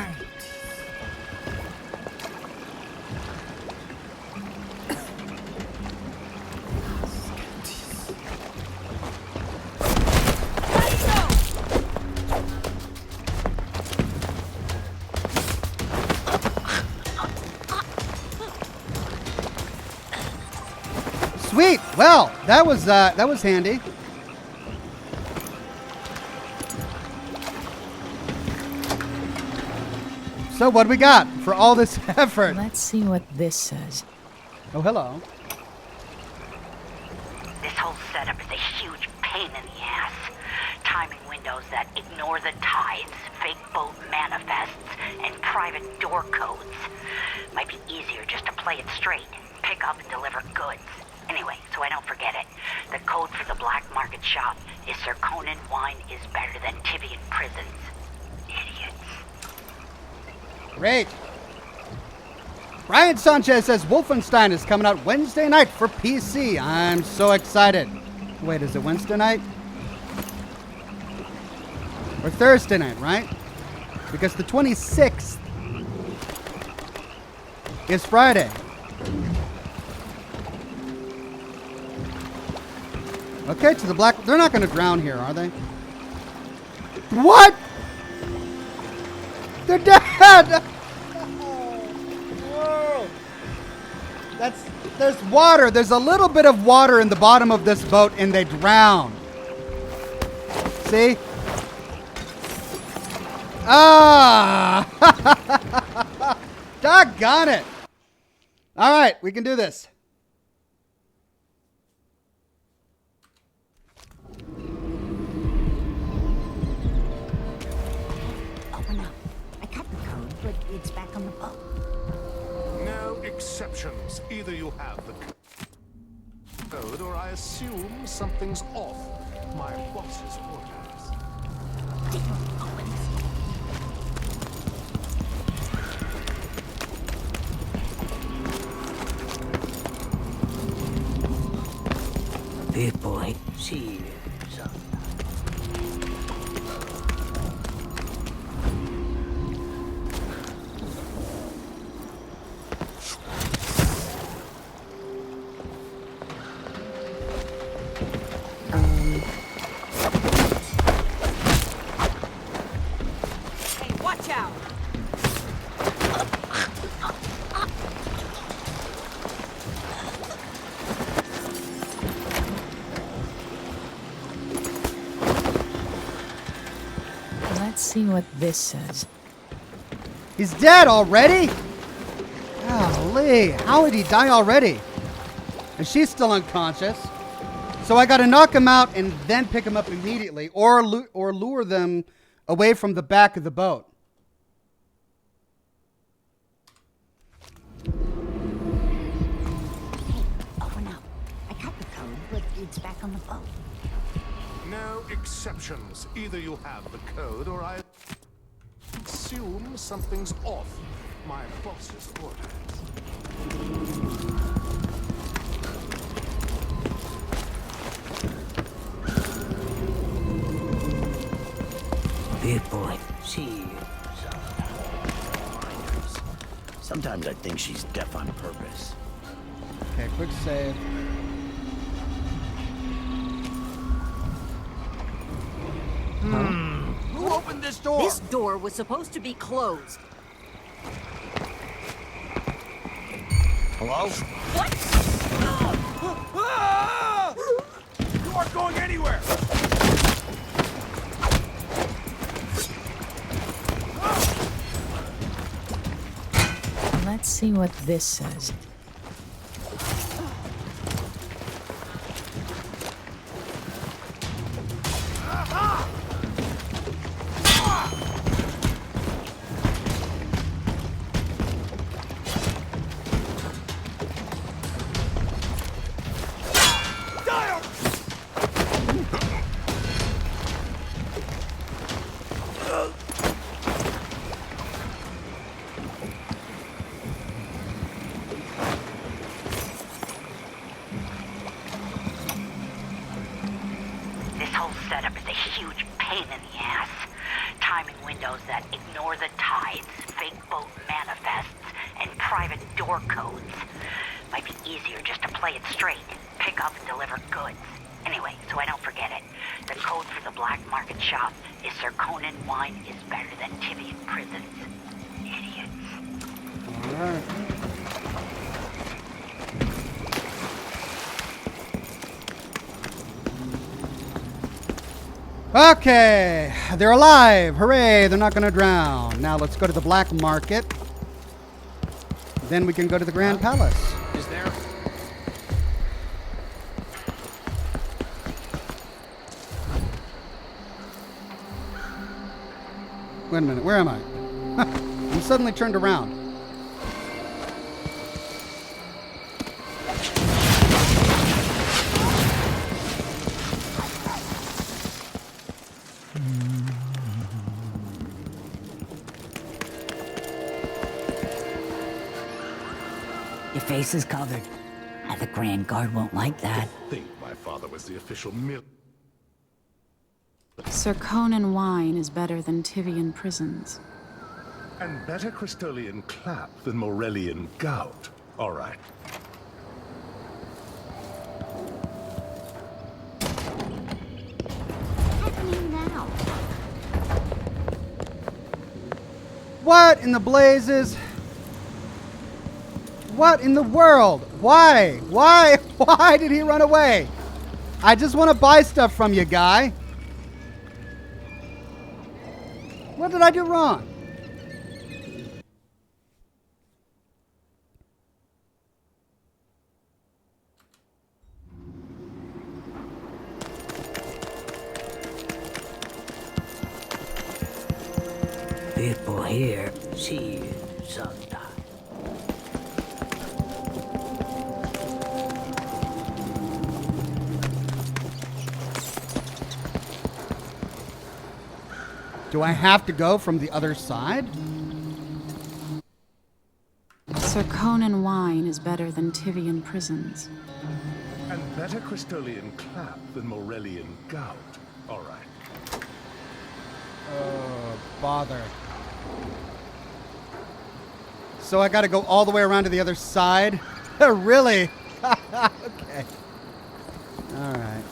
[SPEAKER 1] Sweet. Well, that was handy. So what do we got for all this effort?
[SPEAKER 5] Let's see what this says.
[SPEAKER 1] Oh, hello.
[SPEAKER 13] This whole setup is a huge pain in the ass.
[SPEAKER 20] Timing windows that ignore the tides, fake boat manifests, and private door codes. Might be easier just to play it straight, pick up and deliver goods. Anyway, so I don't forget it, the code for the black market shop is Zirconin wine is better than Tibian prisons. Idiots.
[SPEAKER 1] Great. Brian Sanchez says Wolfenstein is coming out Wednesday night for PC. I'm so excited. Wait, is it Wednesday night? Or Thursday night, right? Because the 26th is Friday. Okay, to the black... They're not going to drown here, are they? What? They're dead! Whoa. There's water. There's a little bit of water in the bottom of this boat, and they drown. See? Ah! Doggone it. All right, we can do this.
[SPEAKER 19] Open up. I cut the code, but it's back on the boat.
[SPEAKER 10] No exceptions. Either you have the code, or I assume something's off. My boss's orders.
[SPEAKER 16] People ain't see you.
[SPEAKER 23] Hey, watch out!
[SPEAKER 5] Let's see what this says.
[SPEAKER 1] He's dead already? Golly, how did he die already? And she's still unconscious. So I got to knock him out and then pick him up immediately, or lure them away from the back of the boat.
[SPEAKER 19] Open up. I cut the code, but it's back on the boat.
[SPEAKER 10] No exceptions. Either you have the code, or I assume something's off. My boss's orders.
[SPEAKER 16] People ain't see you.
[SPEAKER 11] Sometimes I think she's deaf on purpose.
[SPEAKER 1] Okay, quick save.
[SPEAKER 23] Who opened this door? This door was supposed to be closed.
[SPEAKER 3] Hello?
[SPEAKER 23] What?
[SPEAKER 3] You aren't going anywhere!
[SPEAKER 5] Let's see what this says.
[SPEAKER 20] This whole setup is a huge pain in the ass. Timing windows that ignore the tides, fake boat manifests, and private door codes. Might be easier just to play it straight, pick up and deliver goods. Anyway, so I don't forget it, the code for the black market shop is Zirconin wine is better than Tibian prisons. Idiots.
[SPEAKER 1] All right. Okay, they're alive. Hooray, they're not going to drown. Now let's go to the black market. Then we can go to the Grand Palace.
[SPEAKER 14] Is there?
[SPEAKER 1] Wait a minute. Where am I? I'm suddenly turned around.
[SPEAKER 19] Your face is covered. And the Grand Guard won't like that.
[SPEAKER 10] I think my father was the official mil...
[SPEAKER 17] Zirconan wine is better than Tivian prisons.
[SPEAKER 10] And better Crystolian clap than Morellian gout. All right.
[SPEAKER 19] Happening now.
[SPEAKER 1] What in the blazes? What in the world? Why? Why? Why did he run away? I just want to buy stuff from you, guy. What did I do wrong?
[SPEAKER 16] People here see you sometimes.
[SPEAKER 1] Do I have to go from the other side?
[SPEAKER 17] Zirconan wine is better than Tivian prisons.
[SPEAKER 10] And better Crystolian clap than Morellian gout. All right.
[SPEAKER 1] Oh, bother. So I gotta go all the way around to the other side? Really? Okay. All right.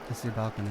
[SPEAKER 1] This is the balcony.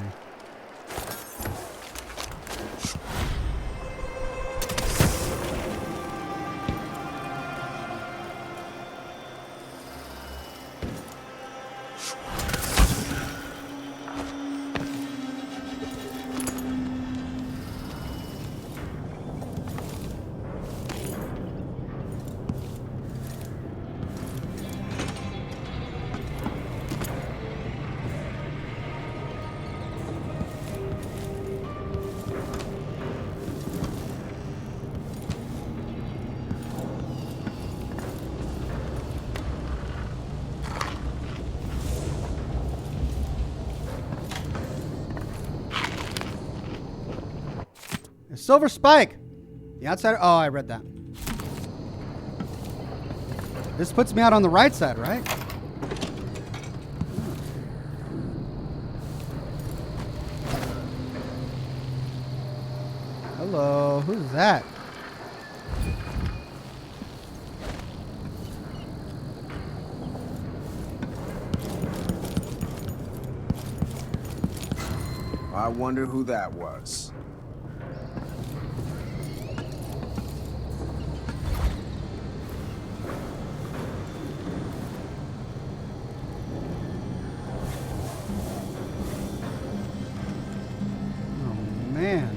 [SPEAKER 1] Silver spike. The outsider. Oh, I read that. This puts me out on the right side, right? Hello. Who's that?
[SPEAKER 6] I wonder who that was.
[SPEAKER 1] Man.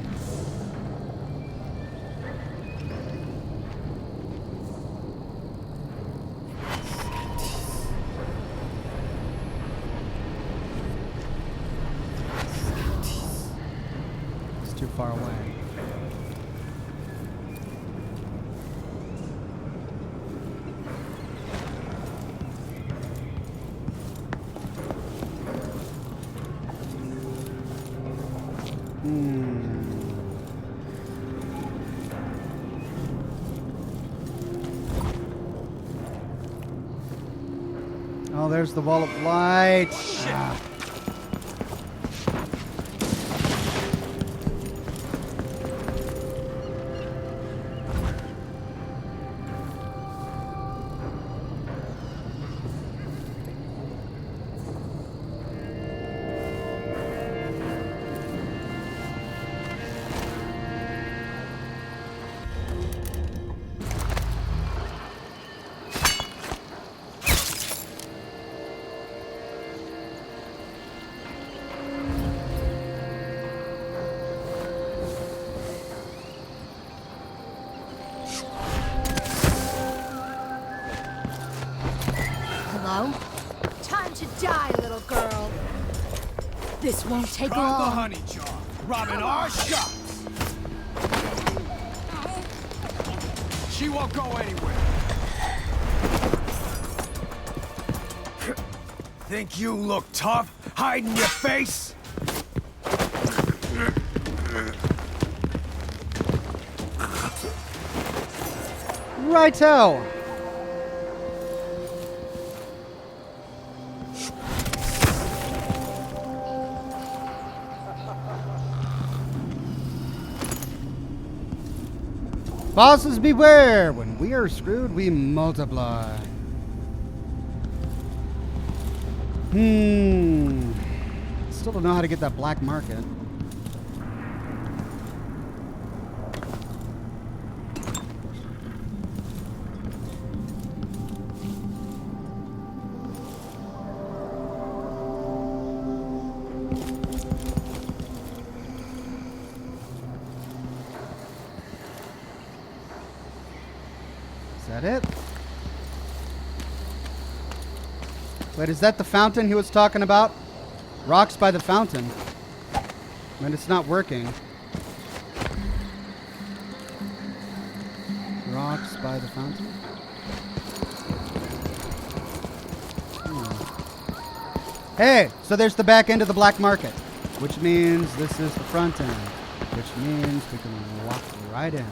[SPEAKER 1] It's too far away. Oh, there's the wall of light. Ah.
[SPEAKER 23] This won't take
[SPEAKER 3] Try
[SPEAKER 23] long.
[SPEAKER 3] the honey jar. Robbing our shops. She won't go anywhere. Think you look tough? Hiding your face?
[SPEAKER 1] Righto. Bosses beware! When we are screwed, we multiply. Still don't know how to get that black market. Is that it? Wait, is that the fountain he was talking about? Rocks by the fountain. And it's not working. Rocks by the fountain? Hey, so there's the back end of the black market, which means this is the front end, which means we can walk right in.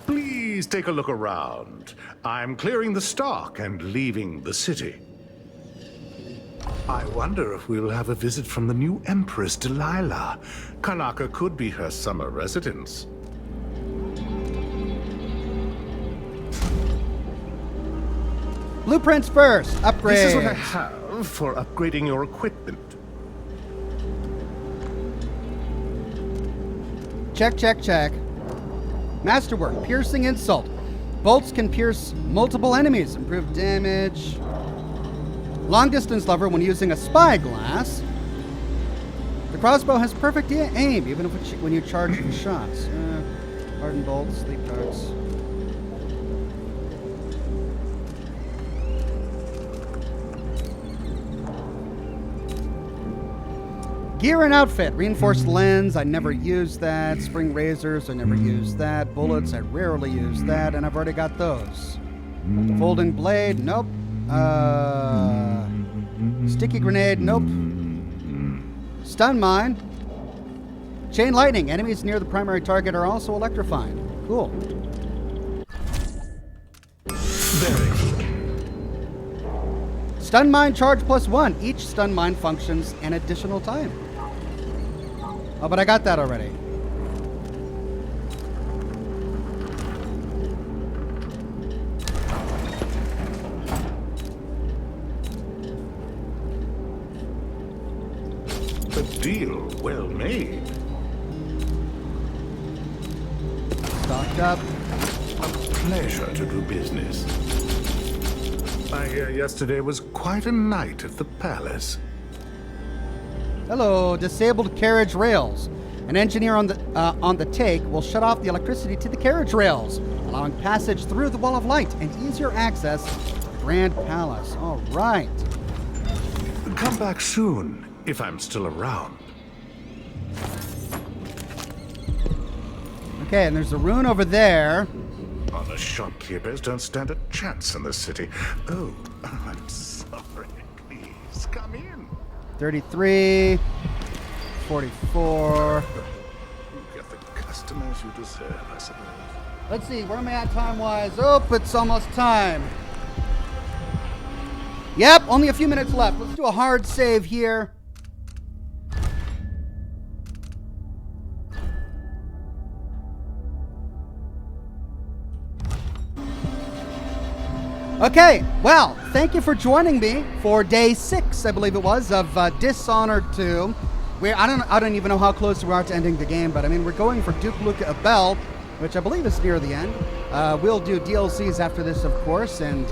[SPEAKER 8] Please take a look around. I'm clearing the stock and leaving the city. I wonder if we'll have a visit from the new Empress, Delilah. Karnaca could be her summer residence.
[SPEAKER 1] Blueprints first. Upgrade.
[SPEAKER 8] This is what I have for upgrading your equipment.
[SPEAKER 1] Check, check, check. Masterwork. Piercing insult. Bolts can pierce multiple enemies. Improve damage. Long distance lever when using a spyglass. The crossbow has perfect aim, even if when you charge the shots. Hardened bolts, sleep darts. Gear and outfit. Reinforced lens, I never use that. Spring razors, I never use that. Bullets, I rarely use that, and I've already got those. Folding blade, nope. Sticky grenade, nope. Stun mine. Chain lightning. Enemies near the primary target are also electrified. Cool.
[SPEAKER 8] Very good.
[SPEAKER 1] Stun mine charge +1. Each stun mine functions an additional time. Oh, but I got that already.
[SPEAKER 8] A deal well made.
[SPEAKER 1] Stocked up.
[SPEAKER 8] A pleasure to do business. I hear yesterday was quite a night at the palace.
[SPEAKER 1] Hello, disabled carriage rails. An engineer on the take will shut off the electricity to the carriage rails, allowing passage through the wall of light and easier access to the Grand Palace. All right.
[SPEAKER 8] Come back soon, if I'm still around.
[SPEAKER 1] Okay, and there's a rune over there.
[SPEAKER 8] Honest shopkeepers don't stand a chance in the city. Oh, I'm sorry. Please, come in.
[SPEAKER 1] 33, 44.
[SPEAKER 8] You get the customers you deserve, I suppose.
[SPEAKER 1] Let's see, where am I at time-wise? Oh, it's almost time. Yep, only a few minutes left. Let's do a hard save here. Okay, well, thank you for joining me for day 6, I believe it was, of Dishonored 2. I don't even know how close we are to ending the game, but I mean, we're going for Duke Luca Abel, which I believe is near the end. We'll do DLCs after this, of course, and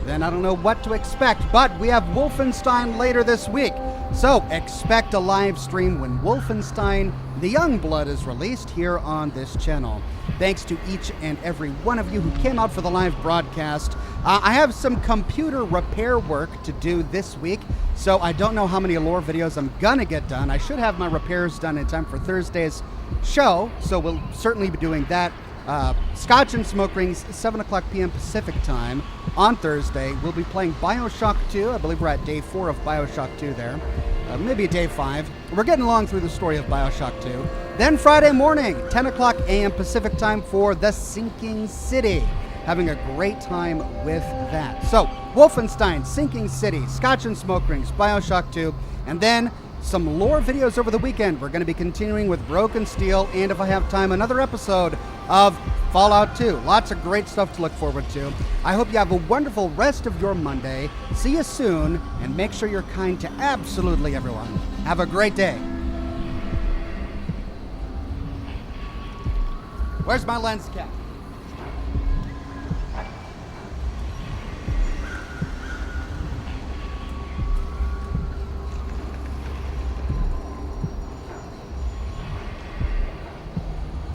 [SPEAKER 1] then I don't know what to expect. But we have Wolfenstein later this week, so expect a live stream when Wolfenstein The Youngblood is released here on this channel. Thanks to each and every one of you who came out for the live broadcast. I have some computer repair work to do this week, so I don't know how many lore videos I'm gonna get done. I should have my repairs done in time for Thursday's show, so we'll certainly be doing that. Scotch and Smoke Rings, 7 o'clock p.m. Pacific time on Thursday. We'll be playing Bioshock 2. I believe we're at day 4 of Bioshock 2 there. Maybe day 5. We're getting along through the story of Bioshock 2. Then Friday morning, 10 o'clock a.m. Pacific time for The Sinking City. Having a great time with that. So, Wolfenstein, Sinking City, Scotch and Smoke Rings, Bioshock 2, and then some lore videos over the weekend. We're going to be continuing with Broken Steel, and if I have time, another episode of Fallout 2. Lots of great stuff to look forward to. I hope you have a wonderful rest of your Monday. See you soon, and make sure you're kind to absolutely everyone. Have a great day. Where's my lens cap?